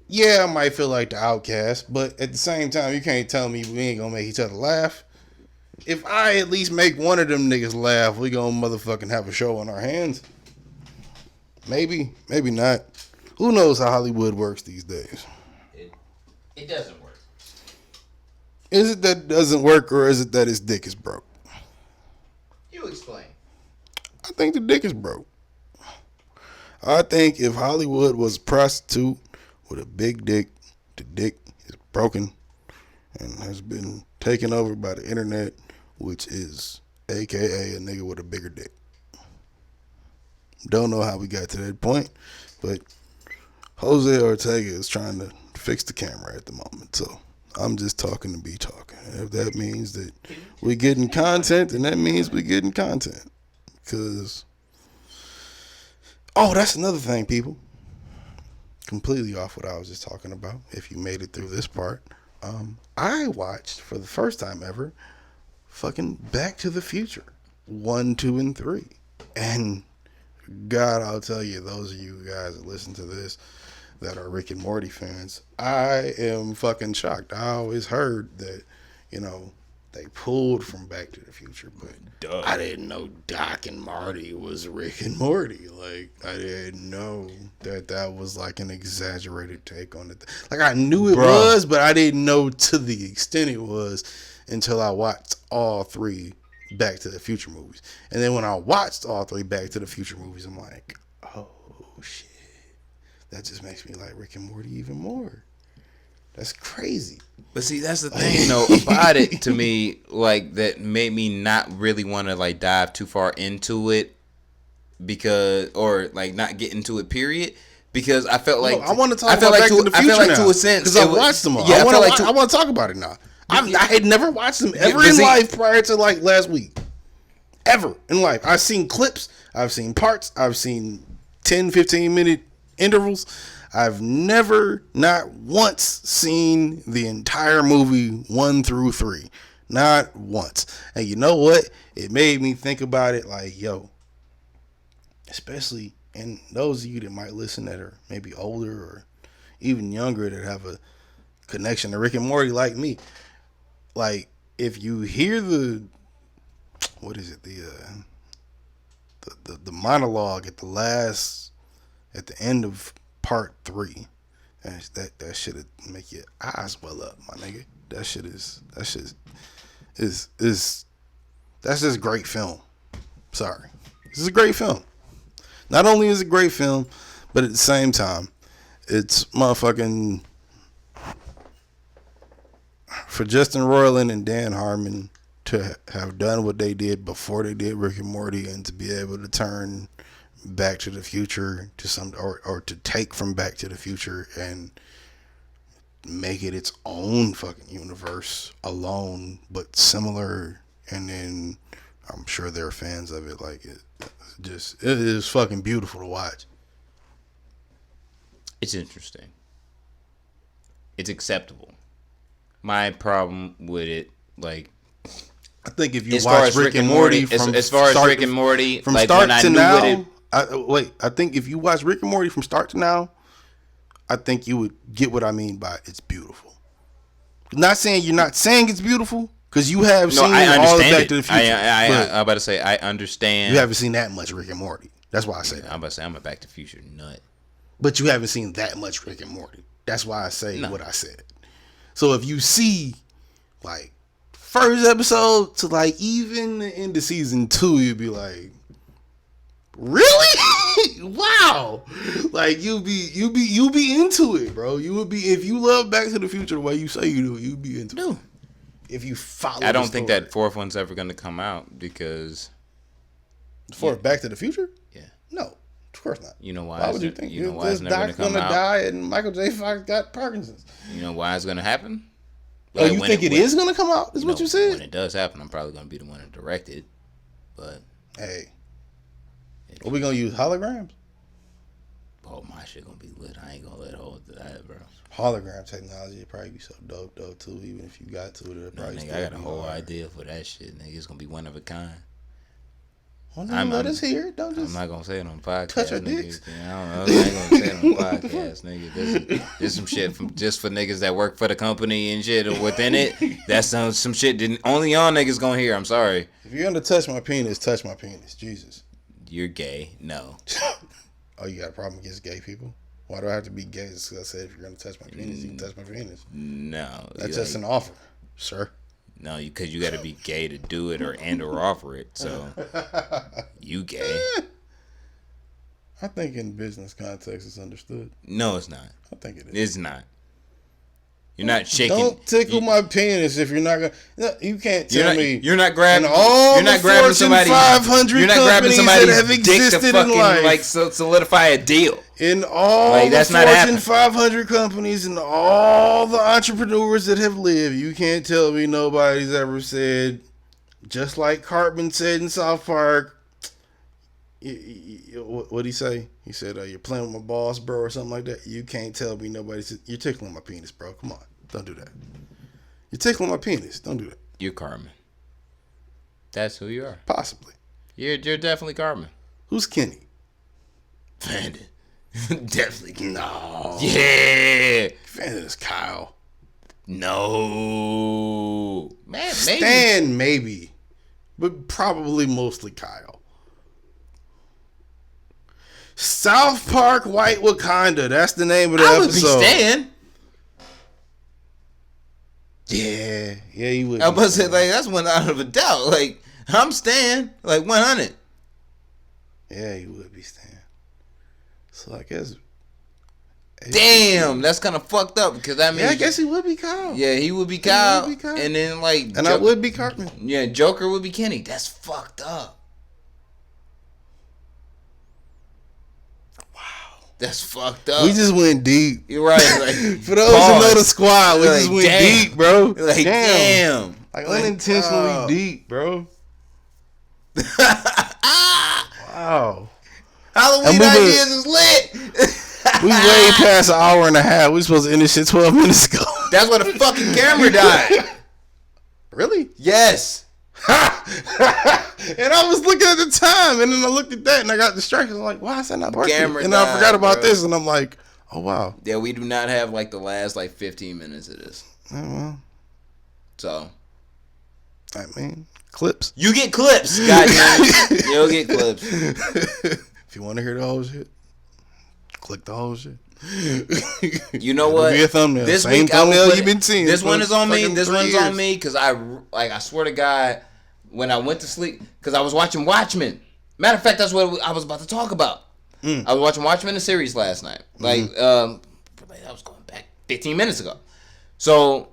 S1: Yeah, I might feel like the outcast, but at the same time, you can't tell me we ain't gonna make each other laugh. If I at least make one of them niggas laugh, we gonna motherfucking have a show on our hands. Maybe, maybe not. Who knows how Hollywood works these days?
S2: It doesn't work.
S1: Is it that it doesn't work, or is it that his dick is broke?
S2: You explain.
S1: I think the dick is broke. I think if Hollywood was a prostitute with a big dick, the dick is broken and has been taken over by the internet, which is AKA a nigga with a bigger dick. Don't know how we got to that point, but Jose Ortega is trying to fix the camera at the moment, so I'm just talking to be talking. If that means that we getting content, then that means we getting content. Because, oh, that's another thing, people. Completely off what I was just talking about, if you made it through this part. I watched, for the first time ever, fucking Back to the Future 1, 2, and 3. And God, I'll tell you, those of you guys that listen to this that are Rick and Morty fans, I am fucking shocked. I always heard that, you know, they pulled from Back to the Future, but I didn't know Doc and Marty was Rick and Morty. Like, I didn't know that was like an exaggerated take on it. Like, I knew it was, but I didn't know to the extent it was until I watched all 3 Back to the Future movies. And then when I watched all 3 Back to the Future movies, I'm like, oh shit, that just makes me like Rick and Morty even more. That's crazy.
S2: But see, that's the thing though about it to me, like that made me not really want to like dive too far into it because, or like not get into it. Period. Because I felt like
S1: I want to talk about Back to the Future now. I feel like to a sense because I watched them all. Yeah, I want to talk about it now. I had never watched them ever in life prior to like last week. Ever in life. I've seen clips. I've seen parts. I've seen 10, 15-minute intervals. I've never, not once, seen the entire movie 1 through 3. Not once. And you know what? It made me think about it like, yo, especially, and those of you that might listen that are maybe older or even younger that have a connection to Rick and Morty like me. Like, if you hear the monologue at the end of part 3, that shit make your eyes well up, my nigga. That's just great film. Sorry, this is a great film. Not only is it a great film, but at the same time, it's motherfucking for Justin Roiland and Dan Harmon to have done what they did before they did Rick and Morty, and to be able to turn Back to the Future to some, or to take from Back to the Future and make it its own fucking universe alone, but similar. And then I'm sure they're fans of it. Like, it is fucking beautiful to watch.
S2: It's interesting. it's acceptable. My problem with it, like,
S1: I think if you
S2: as far
S1: watch
S2: as
S1: Rick and Morty,
S2: as far as Rick and Morty,
S1: from
S2: like,
S1: start
S2: when I
S1: to
S2: knew
S1: now,
S2: what it,
S1: I think if you watch Rick and Morty from start to now, I think you would get what I mean by it's beautiful. Not saying you're not saying it's beautiful, because you have seen all the Back to the Future.
S2: I'm about to say I understand.
S1: You haven't seen that much Rick and Morty. That's why I say that.
S2: I'm about to say I'm a Back to the Future nut.
S1: But you haven't seen that much Rick and Morty. That's why I say what I said. So if you see, like, first episode to, like, even the end of season 2, you'd be like, really? Wow. Like, you'll be into it, bro. You would be, if you love Back to the Future the way you say you do, you'd be into it. If you follow
S2: I don't think that fourth one's ever going to come out because...
S1: For Back to the Future?
S2: Yeah.
S1: No, of course not.
S2: You know why?
S1: Why would you think?
S2: You know why
S1: this
S2: it's never going
S1: Doc's
S2: to come
S1: gonna
S2: out?
S1: die and Michael J. Fox got Parkinson's.
S2: You know why it's going to happen?
S1: Oh, you think it is going to come out? Is what you said?
S2: When it does happen, I'm probably going to be the one to direct it. But...
S1: Hey. What we going to use? Holograms?
S2: Oh, my shit going to be lit. I ain't going to let hold that, bro.
S1: Hologram technology would probably be so dope, though, too. Even if you got to it, it'd
S2: No,
S1: probably
S2: nigga,
S1: still
S2: I got a
S1: be
S2: whole
S1: hard.
S2: idea for that shit, nigga. It's going to be one of a kind.
S1: Well, then let us hear it. Don't just...
S2: I'm not gonna say it on podcast.
S1: touch our
S2: nigga.
S1: dicks.
S2: I don't know. I ain't gonna say it on podcast, nigga. There's some shit from just for niggas that work for the company and shit or within it. That's some shit that only y'all niggas gonna hear. I'm sorry.
S1: If you're going to touch my penis, touch my penis. Jesus.
S2: You're gay. No.
S1: Oh, you got a problem against gay people? Why do I have to be gay? Just 'cause I said if you're going to touch my penis, you can touch my penis.
S2: No.
S1: That's just an offer, sir.
S2: No, because you got to be gay to do it or offer it. So you gay?
S1: I think in business context it's understood.
S2: No, it's not.
S1: I think it is.
S2: It's not. You're not shaking.
S1: Don't tickle my penis if you're not gonna. No, you can't tell me.
S2: You're not grabbing.
S1: All
S2: You're not
S1: the
S2: grabbing
S1: Fortune
S2: somebody's.
S1: 500
S2: You're not grabbing
S1: companies
S2: somebody's
S1: that have
S2: dick to
S1: existed in
S2: fucking
S1: life.
S2: like solidify a deal.
S1: In all
S2: Like,
S1: the
S2: that's not
S1: Fortune
S2: happening.
S1: 500 companies and all the entrepreneurs that have lived, you can't tell me nobody's ever said, just like Cartman said in South Park. What'd he say? He said, "You're playing with my balls, bro," or something like that. You can't tell me nobody said, "You're tickling my penis, bro." Come on, don't do that. You're tickling my penis. Don't do that.
S2: You're Carmen. That's who you are.
S1: Possibly.
S2: You're definitely Carmen.
S1: Who's Kenny?
S2: Vandon. Definitely Kenny.
S1: No.
S2: Yeah.
S1: Vandon is Kyle.
S2: No. Man, maybe.
S1: Stan, maybe. But probably mostly Kyle. South Park White Wakanda. That's the name of the
S2: I would
S1: episode.
S2: be Stan.
S1: Yeah, you would.
S2: I was say like that's one out of a doubt. Like I'm Stan, like 100.
S1: Yeah, you would be Stan. So I guess.
S2: Damn, that's kind of fucked up because I mean,
S1: Yeah, I guess he would be Kyle.
S2: yeah, he would be Kyle,
S1: would be Kyle.
S2: and then like,
S1: And I would be Cartman.
S2: yeah, Joker would be Kenny. That's fucked up. That's fucked up.
S1: We just went deep.
S2: You're right. Like,
S1: For those who know the squad, we
S2: Like,
S1: just went
S2: damn.
S1: deep, bro.
S2: Like damn.
S1: Like unintentionally deep, bro. Wow.
S2: Halloween
S1: And we were-
S2: ideas is lit.
S1: We way past an hour and a half. We supposed to end this shit 12 minutes ago.
S2: That's when the fucking camera died.
S1: Really?
S2: Yes.
S1: And I was looking at the time, and then I looked at that, and I got distracted. I'm like, why is that not working?
S2: Camera
S1: And I
S2: died,
S1: forgot about
S2: bro.
S1: this, and I'm like, oh, wow.
S2: Yeah, we do not have like the last like 15 minutes of this.
S1: Oh, well,
S2: So
S1: I mean, clips.
S2: you get clips, goddamn. You'll get clips.
S1: If you want to hear the whole shit, click the whole shit.
S2: You know what?
S1: Be a thumbnail.
S2: This
S1: Same
S2: week I will
S1: thumbnail
S2: put
S1: you've been seeing.
S2: This one is on me.
S1: fucking
S2: This
S1: 3
S2: one's
S1: years.
S2: on me because I swear to God, when I went to sleep, because I was watching Watchmen. Matter of fact, that's what I was about to talk about. I was watching Watchmen the series last night. Like, that was going back 15 minutes ago. So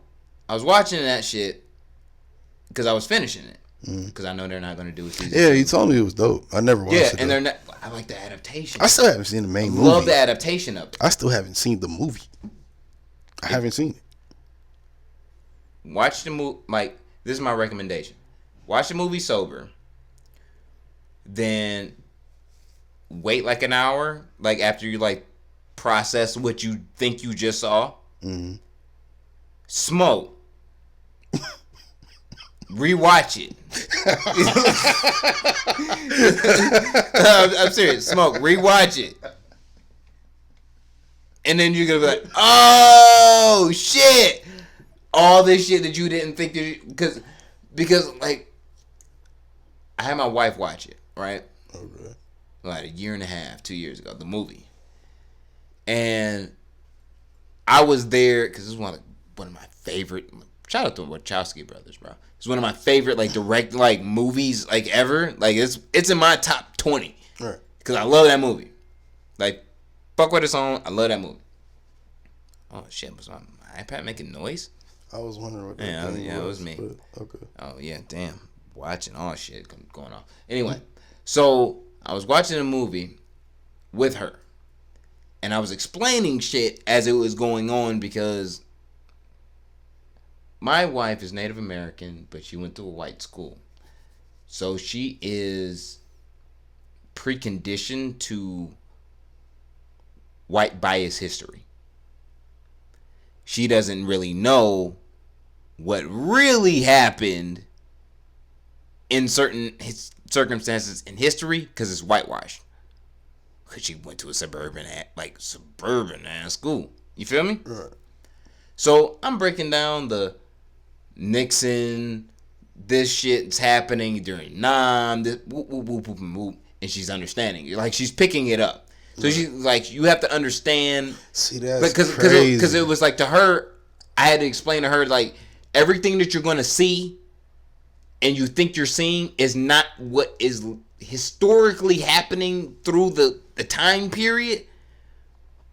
S2: I was watching that shit because I was finishing it. Because I know they're not going to do a season.
S1: Yeah, you told me it was dope. I never watched it.
S2: And
S1: though.
S2: they're not. I like the adaptation.
S1: I still haven't seen the main movie.
S2: Love the adaptation of it.
S1: I still haven't seen the movie. I haven't seen it.
S2: Watch the movie. Like, this is my recommendation. Watch the movie sober. Then wait like an hour, like after you like process what you think you just saw. Smoke. Rewatch it. I'm serious. Smoke. Rewatch it. And then you're gonna be like, oh shit! All this shit that you didn't think that because like I had my wife watch it, right?
S1: Okay.
S2: Like a year and a half, 2 years ago, the movie. And I was there because this is one of my favorite. Shout out to the Wachowski brothers, bro. It's one of my favorite like direct like movies like ever. Like it's in my top 20.
S1: Right.
S2: Because I love that movie. Like, fuck what it's on. I love that movie. Oh shit, was my iPad making noise?
S1: I was wondering what that thing
S2: it was me.
S1: But, okay.
S2: Oh yeah, damn. Watching all shit going on. Anyway, so I was watching a movie with her. And I was explaining shit as it was going on because my wife is Native American, but she went to a white school. So she is preconditioned to white bias history. She doesn't really know what really happened in certain circumstances in history because it's whitewashed. Because she went to a suburban ass school. You feel me?
S1: Right.
S2: So I'm breaking down the Nixon, this shit's happening during Nam, this whoop, whoop, whoop, whoop, whoop, and she's understanding. Like she's picking it up. So she's like, you have to understand.
S1: See, that's crazy.
S2: Because it was like to her, I had to explain to her like everything that you're gonna see, and you think you're seeing is not what is historically happening through the time period,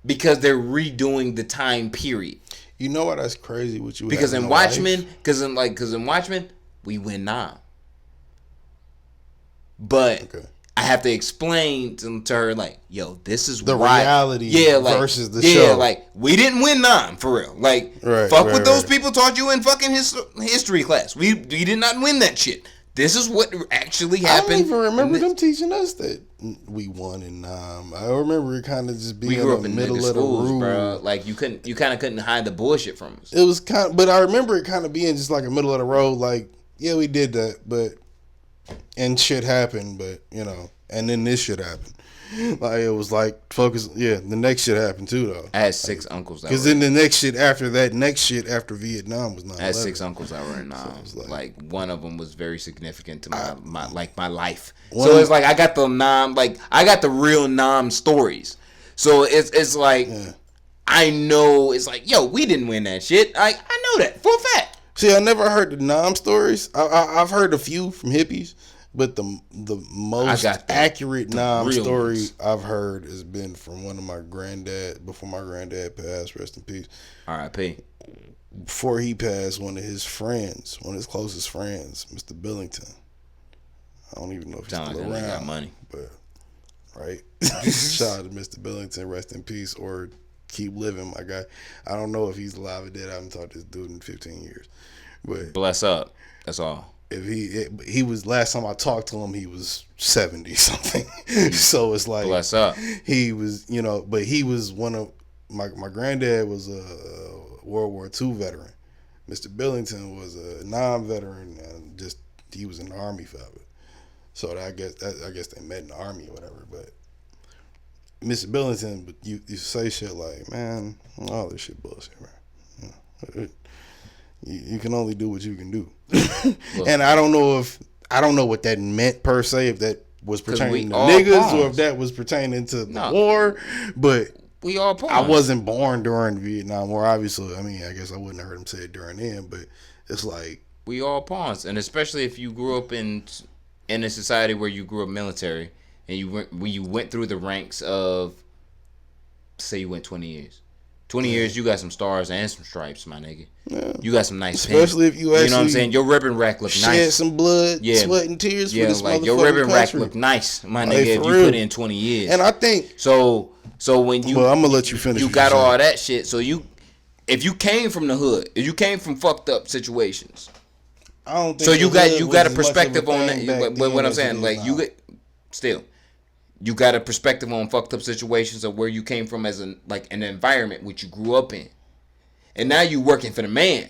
S2: because they're redoing the time period.
S1: You know what? That's crazy. What you
S2: because in Watchmen, because in Watchmen, we win now. But
S1: okay.
S2: I have to explain to her like, yo, this is
S1: the
S2: why,
S1: reality versus the show.
S2: Yeah, like we didn't win Nam for real. Like fuck what those people taught you in fucking history class. We did not win that shit. This is what actually happened.
S1: I don't even remember them teaching us that we won in Nam. I remember it kind of just being
S2: we grew up
S1: in
S2: in
S1: the middle
S2: nigga
S1: of the
S2: schools,
S1: room.
S2: bro. Like you kind of couldn't hide the bullshit from us.
S1: It was kind of, but I remember it kind of being just like a middle of the road. Like, yeah, we did that, but and shit happened, but you know, and then this shit happened. Like it was like focus. Yeah, the next shit happened too, though.
S2: I had six uncles that
S1: because then the next shit after that, next shit after Vietnam was 9/11.
S2: I had six uncles that were in Nam.
S1: So
S2: like one of them was very significant to my life.
S1: One
S2: So it's like I got the Nam, like I got the real Nam stories. So it's like I know it's like, yo, we didn't win that shit. I know that for a fact.
S1: See, I never heard the Nam stories. I've heard a few from hippies. But the most accurate Nam story I've heard has been from one of my granddad, before my granddad passed, rest in peace.
S2: R.I.P.
S1: Before he passed, one of his friends, one of his closest friends, Mr. Billington. I don't even know if he's still around.
S2: Got money.
S1: But, right? Shout out to Mr. Billington, rest in peace, or keep living, my guy. I don't know if he's alive or dead. I haven't talked to this dude in 15 years. But
S2: bless up. That's all.
S1: If he was, last time I talked to him, he was 70 something. So it's like,
S2: bless up.
S1: He was, you know, but he was one of my granddad was a World War II veteran. Mr. Billington was a non-veteran, and just he was in the Army forever. So I guess they met in the Army or whatever. But Mr. Billington, but you say shit like, man, all this shit bullshit, man. You know, you can only do what you can do. And I don't know what that meant per se, if that was pertaining to niggas or if that was pertaining to the war. But
S2: we all pawns.
S1: I wasn't born during the Vietnam War, obviously. I mean, I guess I wouldn't have heard him say it during then, but it's like
S2: we all pawns. And especially if you grew up in a society where you grew up military and you went through the ranks of, say you went 20 years. 20 years, you got some stars and some stripes, my nigga. Yeah. You got some nice
S1: especially
S2: pins.
S1: If you actually,
S2: you know what I'm saying? Your ribbon rack look nice.
S1: Shed some blood, sweat, and tears for this
S2: like
S1: motherfucking
S2: your ribbon
S1: country.
S2: rack look nice, my nigga, if you put in 20 years.
S1: And I think
S2: so when you,
S1: well, I'm gonna let you finish.
S2: You got all that shit. So if you came from the hood, if you came from fucked up situations,
S1: I don't think
S2: so you got a perspective on that. What I'm saying, like you get still. You got a perspective on fucked up situations of where you came from as an environment which you grew up in. And now you working for the man.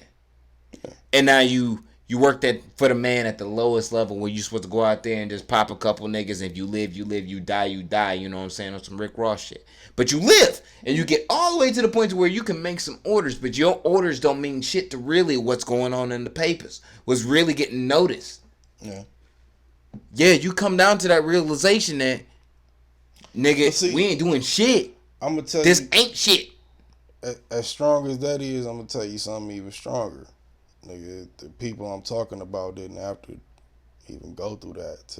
S2: And now you work that for the man at the lowest level where you supposed to go out there and just pop a couple niggas. If you live, you live. You die, you die. You know what I'm saying? On some Rick Ross shit. But you live. And you get all the way to the point to where you can make some orders. But your orders don't mean shit to really what's going on in the papers. What's really getting noticed.
S1: Yeah.
S2: Yeah, you come down to that realization that, nigga, see, we ain't doing shit.
S1: I'm going to tell
S2: this
S1: you.
S2: This ain't shit.
S1: As strong as that is, I'm going to tell you something even stronger. Nigga, the people I'm talking about didn't have to even go through that.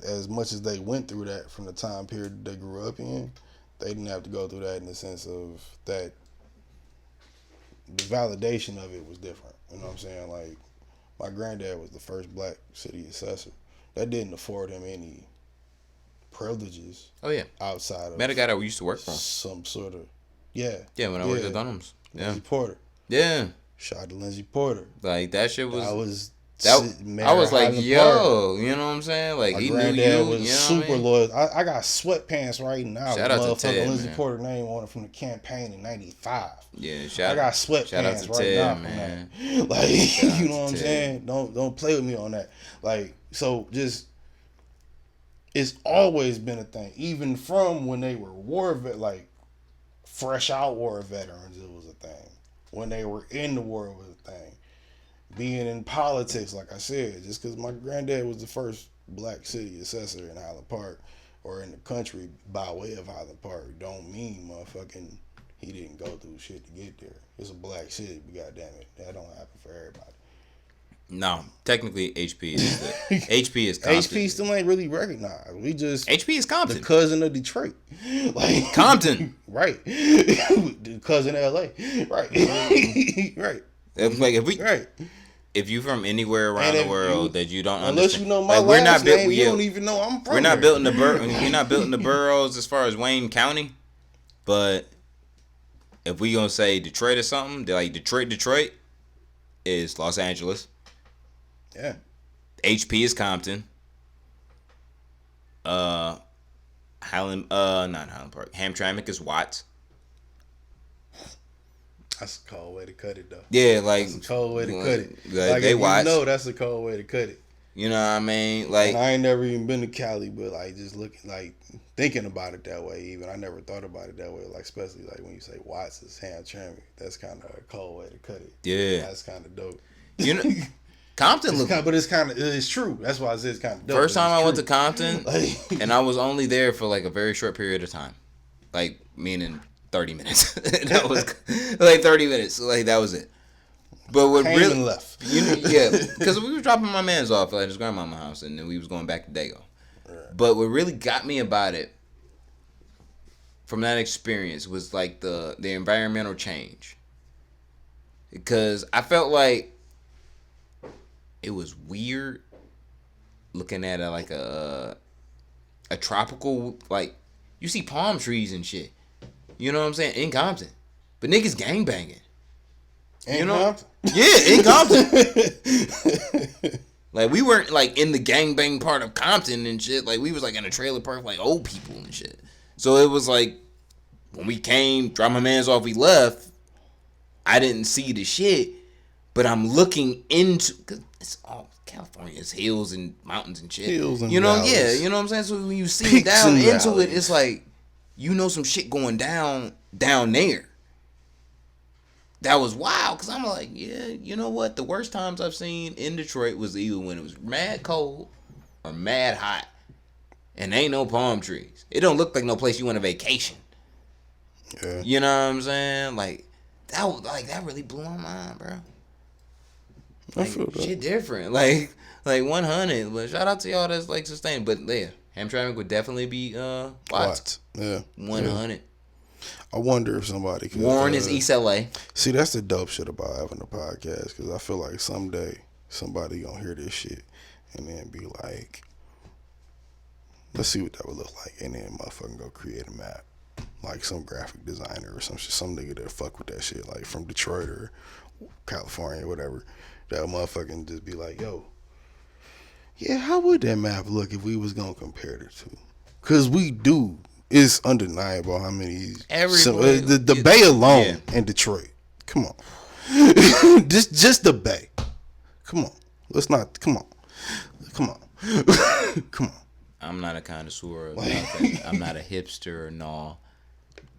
S1: As much as they went through that from the time period they grew up in, they didn't have to go through that in the sense of that the validation of it was different. You know what I'm saying? Like, my granddad was the first black city assessor. That didn't afford him any privileges.
S2: Oh, yeah.
S1: Outside of...
S2: Met a guy that we used to work for.
S1: Some sort of... Yeah.
S2: Yeah, when I worked at Dunham's. Yeah.
S1: Lindsey Porter.
S2: Yeah.
S1: Shout out to Lindsey Porter.
S2: Like, that shit was...
S1: I
S2: was like, yo, you know what I'm saying? Like, he knew you.
S1: Was
S2: you know
S1: super
S2: what I mean?
S1: loyal. I got sweatpants right now.
S2: Shout out to Ted,
S1: Lindsey
S2: man.
S1: Porter name on it from the campaign in '95.
S2: Yeah,
S1: I got sweatpants right
S2: Ted,
S1: now,
S2: man.
S1: Like, you know what I'm saying? Don't play with me on that. Like, so just it's always been a thing, even from when they were like fresh out war veterans. It was a thing. When they were in the war, it was a thing. Being in politics, like I said, just because my granddad was the first black city assessor in Highland Park or in the country by way of Highland Park, don't mean motherfucking he didn't go through shit to get there. It's a black city, but goddamn it, that don't happen for everybody.
S2: No, technically HP is HP is Compton.
S1: HP still ain't really recognized. We just
S2: HP is Compton,
S1: the cousin of Detroit, like
S2: Compton,
S1: right? The cousin of LA, right? Right.
S2: Like if you from anywhere around the world that you don't understand, unless you know my last name, you don't even know I'm from. We're not built in the we're not built in the boroughs as far as Wayne County, but if we gonna say Detroit or something, like Detroit is Los Angeles.
S1: Yeah.
S2: HP is Compton. Not Highland Park. Hamtramck is Watts.
S1: That's a cold way to cut it, though.
S2: Yeah, like
S1: that's a cold way to cut it.
S2: Like they Watts.
S1: You know, that's a cold way to cut it.
S2: You know what I mean? Like,
S1: and I ain't never even been to Cali, but like just looking, like thinking about it that way. Even I never thought about it that way. Like especially like when you say Watts is Hamtramck, that's kind of a cold way to cut it.
S2: Yeah,
S1: that's kind of dope.
S2: You know. Compton look,
S1: but it's true. That's why I said it's kind of dope.
S2: First time I went to Compton, and I was only there for like a very short period of time, like meaning 30 minutes. That was like 30 minutes. Like that was it. But what
S1: Came
S2: really
S1: and left,
S2: yeah, because we were dropping my man's off at his grandmama's house, and then we was going back to Dago. Right. But what really got me about it from that experience was like the environmental change, because I felt like it was weird looking at it like a tropical, like you see palm trees and shit. You know what I'm saying? In Compton. But niggas gangbanging.
S1: In Compton?
S2: Yeah, in Compton. Like we weren't like in the gangbang part of Compton and shit. Like we was like in a trailer park with like old people and shit. So it was like when we came, dropped my mans off, we left. I didn't see the shit. But I'm looking into, cause it's all California's hills and mountains and shit.
S1: Hills and
S2: valleys.
S1: Yeah,
S2: you know what I'm saying. So when you see down into it, it's like you know some shit going down there. That was wild, cause I'm like, yeah, you know what? The worst times I've seen in Detroit was either when it was mad cold or mad hot, and ain't no palm trees. It don't look like no place you want a vacation.
S1: Yeah.
S2: You know what I'm saying? Like that really blew my mind, bro. Like, I feel that. Shit different. Like 100. But shout out to y'all that's like sustained. But yeah, Hamtramck would definitely be Watts.
S1: Yeah.
S2: 100.
S1: Yeah. I wonder if somebody could.
S2: Warren is East LA.
S1: See, that's the dope shit about having a podcast, because I feel like someday somebody gonna hear this shit and then be like, let's see what that would look like, and then motherfucking go create a map. Like some graphic designer or some shit, some nigga that fuck with that shit, like from Detroit or California or whatever. That motherfucking just be like, yo, yeah, how would that map look if we was gonna compare the two? Cause we do it's undeniable how many.
S2: Everybody-
S1: The Bay alone
S2: Yeah.
S1: in Detroit. Come on, just the Bay. Come on, let's not. Come on. Come on.
S2: I'm not a connoisseur of nothing. I'm not a hipster and all,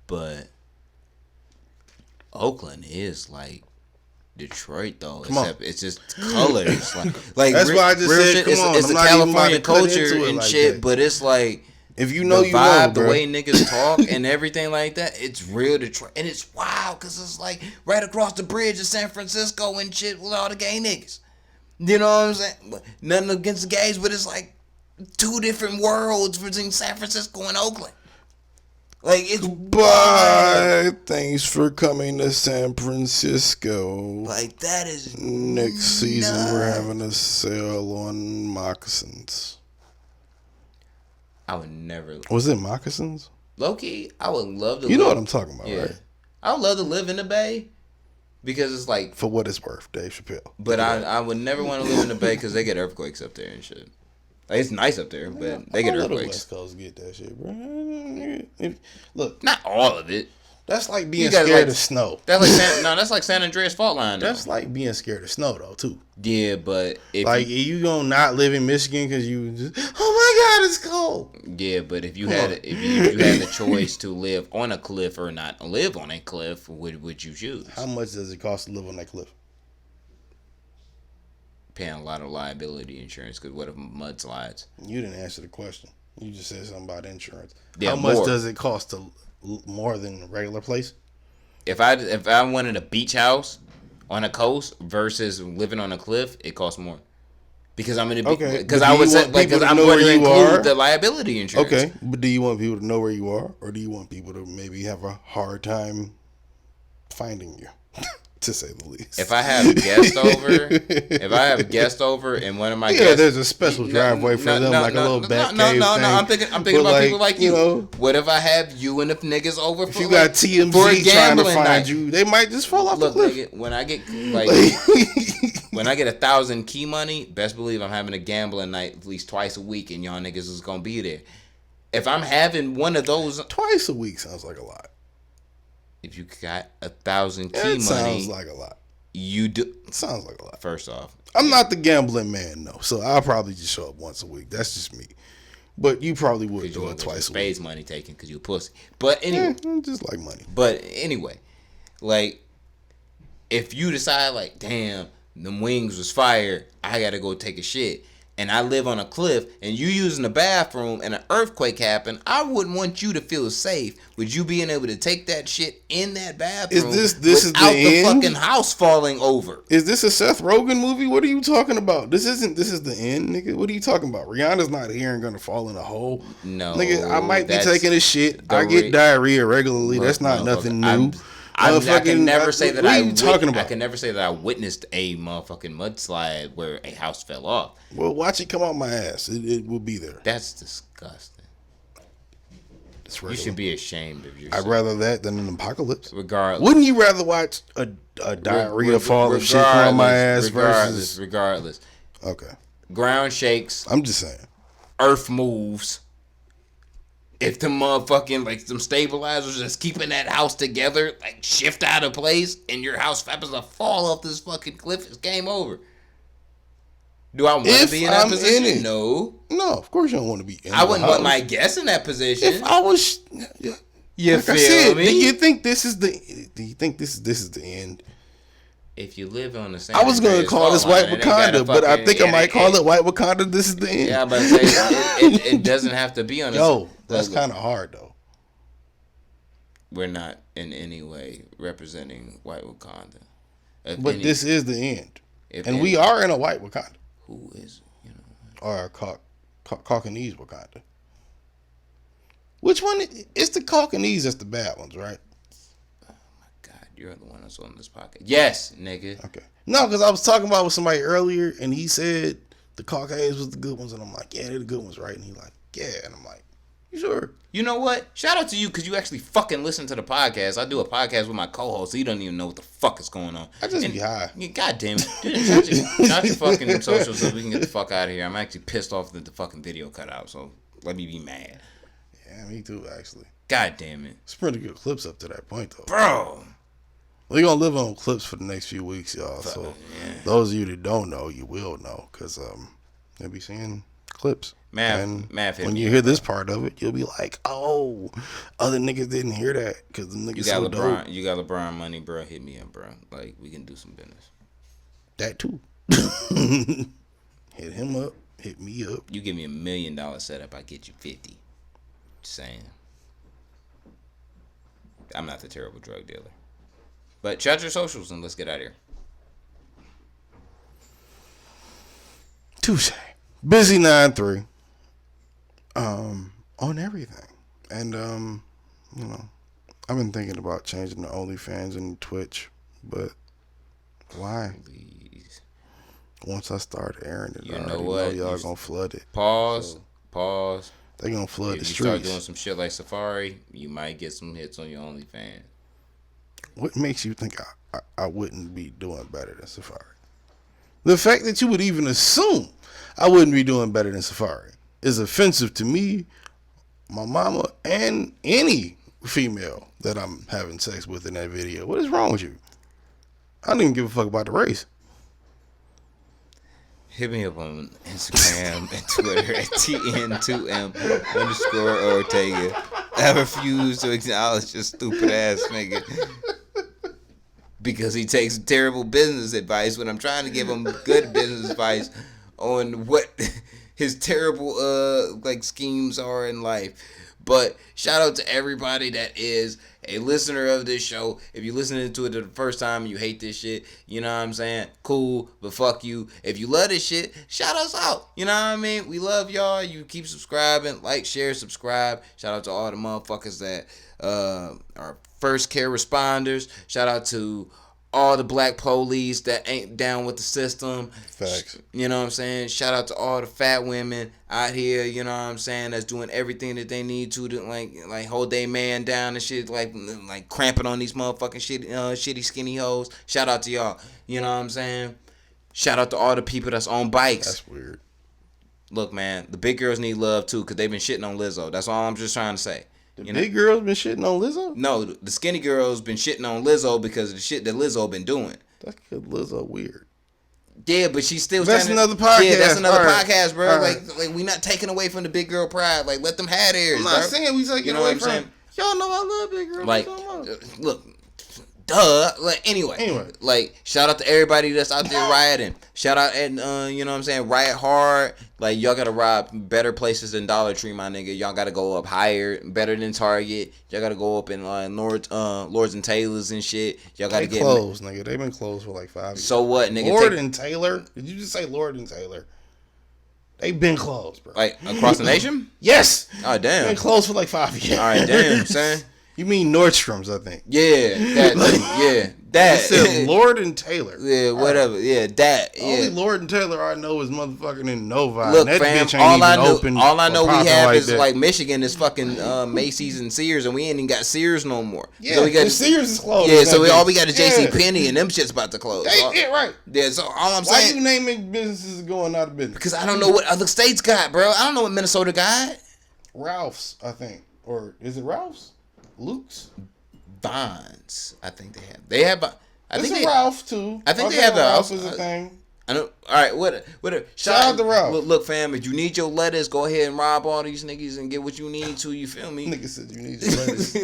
S2: but Oakland is like Detroit though.
S1: Come on.
S2: Except it's just colors. like
S1: That's why I just
S2: real
S1: said,
S2: shit.
S1: come
S2: It's,
S1: on,
S2: it's
S1: I'm
S2: the
S1: not even about
S2: California
S1: to cut
S2: culture
S1: into it
S2: and
S1: like
S2: shit,
S1: that.
S2: but it's like
S1: If you know,
S2: the
S1: you
S2: vibe,
S1: know,
S2: the
S1: bro.
S2: way niggas talk and everything like that, it's real Detroit. And it's wild because it's like right across the bridge in San Francisco and shit with all the gay niggas. You know what I'm saying? Nothing against the gays, but it's like two different worlds between San Francisco and Oakland. Like, it's wild.
S1: Bye. Thanks for coming to San Francisco.
S2: Like, that is
S1: Next season,
S2: nuts.
S1: we're having a sale on moccasins.
S2: I would never.
S1: Was it moccasins?
S2: Low-key, I would love to
S1: You know
S2: live-
S1: what I'm talking about,
S2: Yeah.
S1: right?
S2: I would love to live in the Bay because it's like,
S1: For what it's worth, Dave Chappelle.
S2: but I would never want to live in the Bay because they get earthquakes up there and shit. Like, it's nice up there, but they get
S1: All of the
S2: earthquakes.
S1: West Coast get that shit, bro. Look,
S2: Not all of it.
S1: that's like being
S2: You guys
S1: scared
S2: like-
S1: of snow.
S2: That's like that's like San Andreas fault line. Though.
S1: That's like being scared of snow, though, too.
S2: Yeah, but if
S1: Like, you gonna not live in Michigan because you just, oh my God, it's cold.
S2: yeah, but if you
S1: Come
S2: had
S1: on.
S2: if you had the choice to live on a cliff or not live on a cliff, would you choose?
S1: How much does it cost to live on that cliff?
S2: Paying a lot of liability insurance because what if mudslides?
S1: You didn't answer the question. You just said something about insurance.
S2: Yeah,
S1: How much
S2: more.
S1: does it cost to more than a regular place?
S2: If I wanted a beach house on a coast versus living on a cliff, it costs more. Because I'm in a
S1: Okay,
S2: because
S1: but
S2: I
S1: do
S2: would
S1: you
S2: say
S1: want
S2: like
S1: people
S2: because
S1: to
S2: I'm
S1: know
S2: going to
S1: where you
S2: include
S1: are?
S2: the liability insurance.
S1: Okay, but do you want people to know where you are, or do you want people to maybe have a hard time finding you, to say the least?
S2: If I have guests over, and one of my
S1: yeah,
S2: guests,
S1: there's a special driveway for them, like a little back cave thing.
S2: I'm thinking
S1: But,
S2: about people like you.
S1: know,
S2: What if I have you and the niggas over?
S1: if
S2: for,
S1: you
S2: like,
S1: got TMZ
S2: for a
S1: trying to
S2: gambling
S1: find
S2: night?
S1: you, they might just fall off
S2: Look,
S1: the cliff.
S2: nigga, when I get like when I get 1,000 key money, best believe I'm having a gambling night at least twice a week, and y'all niggas is gonna be there. If I'm having one of those,
S1: Twice a week sounds like a lot.
S2: if you got 1,000 key
S1: It
S2: money,
S1: sounds like a lot.
S2: you do.
S1: It sounds like a lot.
S2: First off,
S1: I'm not the gambling man, though, so I'll probably just show up once a week. That's just me. But you probably would
S2: because you
S1: do
S2: want
S1: it twice a week.
S2: spades money taken because you a pussy. But anyway,
S1: I just like money.
S2: But anyway, like, if you decide, like, damn, them wings was fire, I gotta go take a shit, and I live on a cliff, and you using the bathroom, and an earthquake happened, I wouldn't want you to feel safe with you being able to take that shit in that bathroom
S1: this is the
S2: without the
S1: end?
S2: fucking house falling over.
S1: Is this a Seth Rogen movie? What are you talking about? This is the end, nigga. What are you talking about? Rihanna's not here and gonna fall in a hole.
S2: No,
S1: Nigga, I might be
S2: that's
S1: taking a shit.
S2: the
S1: I get diarrhea regularly. That's not
S2: Motherfucker,
S1: nothing
S2: I'm-
S1: new.
S2: I
S1: Motherfucking-
S2: can never say that
S1: what are you talking about?
S2: I can never say that I witnessed a motherfucking mudslide where a house fell off.
S1: Well, watch it come out my ass. It will be there.
S2: That's disgusting.
S1: It's
S2: You
S1: regular.
S2: should be ashamed of yourself.
S1: I'd rather that than an apocalypse.
S2: Regardless.
S1: Wouldn't you rather watch a diarrhea fall of shit come on my ass versus?
S2: Regardless.
S1: Okay,
S2: Ground shakes,
S1: I'm just saying.
S2: earth moves. If the motherfucking, like, some stabilizers just keeping that house together, like, shift out of place, and your house happens to fall off this fucking cliff, it's game over. Do I want to
S1: If
S2: be in that
S1: I'm
S2: position?
S1: in it.
S2: No.
S1: No, of course you don't want to be in
S2: I wouldn't
S1: the
S2: want
S1: house.
S2: my guests in that position.
S1: If I was,
S2: You
S1: like I
S2: feel
S1: said,
S2: me?
S1: do you think this is the? Do you think this is the end?
S2: If you live on the same,
S1: I was gonna call this White Wakanda, but I think I might call it White Wakanda. This is the end.
S2: Yeah, but say it doesn't have to be on.
S1: Yo, that's
S2: Look,
S1: kind of hard though.
S2: We're not in any way representing White Wakanda.
S1: But this is the end,
S2: if
S1: and
S2: any-
S1: we are in a White Wakanda
S2: who is, you know,
S1: or a Caucanese Wakanda. Which one? It's the Caucanese that's the bad ones, right?
S2: God, you're the one that's on this podcast. Yes, nigga.
S1: Okay. No, because I was talking about with somebody earlier, and he said the Caucasians was the good ones, and I'm like, yeah, they're the good ones, right? And he's like, yeah, and I'm like, you sure?
S2: You know what? Shout out to you because you actually fucking listen to the podcast. I do a podcast with my co-host, so you don't even know what the fuck is going on.
S1: I just be high.
S2: Yeah, God damn it. Dude, shut your fucking socials so we can get the fuck out of here. I'm actually pissed off that the fucking video cut out, so let me be mad.
S1: Yeah, me too, actually.
S2: God damn it.
S1: It's pretty good clips up to that point, though.
S2: Bro.
S1: We're going to live on clips for the next few weeks, y'all.
S2: Fuck,
S1: So
S2: yeah.
S1: those of you that don't know, you will know. Because you'll be seeing clips.
S2: Math hit
S1: when
S2: me
S1: you
S2: up,
S1: hear
S2: bro.
S1: this part of it, you'll be like, oh, other niggas didn't hear that. Because the niggas
S2: You got
S1: so
S2: LeBron.
S1: dope.
S2: You got LeBron money, bro. Hit me up, bro. Like, we can do some business.
S1: That too. Hit him up. Hit me up.
S2: You give me $1 million setup, I get you 50. Just saying. I'm not the terrible drug dealer. But shout out your socials and let's get out of here.
S1: Touche. Busy 9-3. On everything. And, you know, I've been thinking about changing the OnlyFans and Twitch, but why?
S2: Please.
S1: Once I start airing it,
S2: You
S1: I
S2: know
S1: already
S2: what?
S1: know y'all gonna flood it.
S2: Pause.
S1: They gonna flood
S2: If
S1: the
S2: you start doing
S1: streets.
S2: some shit like Safari, you might get some hits on your OnlyFans.
S1: What makes you think I wouldn't be doing better than Safari? The fact that you would even assume I wouldn't be doing better than Safari is offensive to me, my mama, and any female that I'm having sex with in that video. What is wrong with you? I don't even give a fuck about the race.
S2: Hit me up on Instagram and Twitter at TN2M_Ortega. I refuse to acknowledge your stupid ass nigga. Because he takes terrible business advice when I'm trying to give him good business advice on what his terrible schemes are in life. But shout out to everybody that is a listener of this show. If you're listening to it the first time and you hate this shit, you know what I'm saying? Cool, but fuck you. If you love this shit, shout us out. You know what I mean? We love y'all. You keep subscribing, like, share, subscribe. Shout out to all the motherfuckers that are first care responders. Shout out to all the black police that ain't down with the system.
S1: Facts.
S2: You know what I'm saying? Shout out to all the fat women out here, you know what I'm saying, that's doing everything that they need to like hold their man down and shit, like cramping on these motherfucking shitty skinny hoes. Shout out to y'all. You know what I'm saying? Shout out to all the people that's on bikes.
S1: That's weird.
S2: Look, man, the big girls need love too, because they've been shitting on Lizzo. That's all I'm just trying to say.
S1: The big girls been shitting on Lizzo?
S2: No, the skinny girls been shitting on Lizzo because of the shit that Lizzo been doing.
S1: That's because Lizzo weird.
S2: Yeah, but she's still.
S1: That's another podcast.
S2: Yeah, that's another
S1: All right.
S2: podcast, bro.
S1: All right.
S2: Like we not taking away from the big girl pride. Like, let them have theirs.
S1: I'm not saying we taking
S2: You know
S1: away
S2: what I'm
S1: from.
S2: saying?
S1: Y'all know I love big girls.
S2: Like,
S1: What you talking about?
S2: look, duh. Like, anyway, like, shout out to everybody that's out there rioting. Shout out and you know what I'm saying, riot hard. Like, y'all gotta rob better places than Dollar Tree, my nigga. Y'all gotta go up higher, better than Target. Y'all gotta go up in Lords and Taylors and shit. Y'all gotta
S1: They
S2: get
S1: closed, nigga. They've been closed for like 5 years.
S2: So what, nigga?
S1: Lord and Taylor? Did you just say Lord and Taylor? They've been closed, bro.
S2: Like across the nation?
S1: Yes.
S2: Oh damn.
S1: Been closed for like 5 years.
S2: All right, damn, son.
S1: You mean Nordstrom's, I think.
S2: Yeah, that.
S1: It said Lord and Taylor.
S2: Yeah, whatever. Right. Yeah, that. Yeah.
S1: Only Lord and Taylor I know is motherfucking in Novi.
S2: Look,
S1: that
S2: fam,
S1: bitch ain't
S2: all I know we have
S1: like
S2: is
S1: that.
S2: like Michigan is fucking Macy's and Sears, and we ain't even got Sears no more.
S1: Yeah,
S2: so we got
S1: Sears is closed.
S2: Yeah, so all we got is JC Penney, and them shit's about to close.
S1: Yeah, right.
S2: Yeah, so all I'm
S1: Why
S2: saying.
S1: you naming businesses going out of business?
S2: Because I don't know what other states got, bro. I don't know what Minnesota got.
S1: Ralph's, I think, or is it Ralph's? Luke's.
S2: Bonds, I think they have. They have. I think
S1: Ralph too.
S2: I think they have
S1: Ralph is a thing.
S2: I know. All right, whatever.
S1: Shout out to Ralph.
S2: Look, fam. If you need your lettuce, go ahead and rob all these niggas and get what you need to. You feel me?
S1: Nigga said you need your lettuce.
S2: You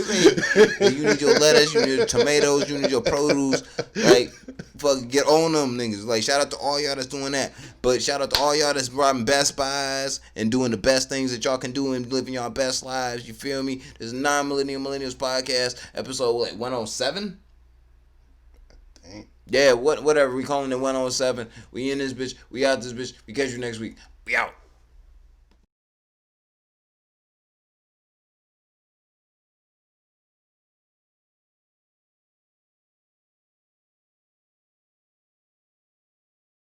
S2: need your lettuce. You need your tomatoes. You need your produce. Like, fuck, get on them niggas. Like, shout out to all y'all that's doing that. But shout out to all y'all that's robbing Best Buys and doing the best things that y'all can do and living y'all best lives. You feel me? This is Millennials Podcast, episode 107. Yeah, whatever. We calling it 107. We in this bitch. We out this bitch. We catch you next week. We out.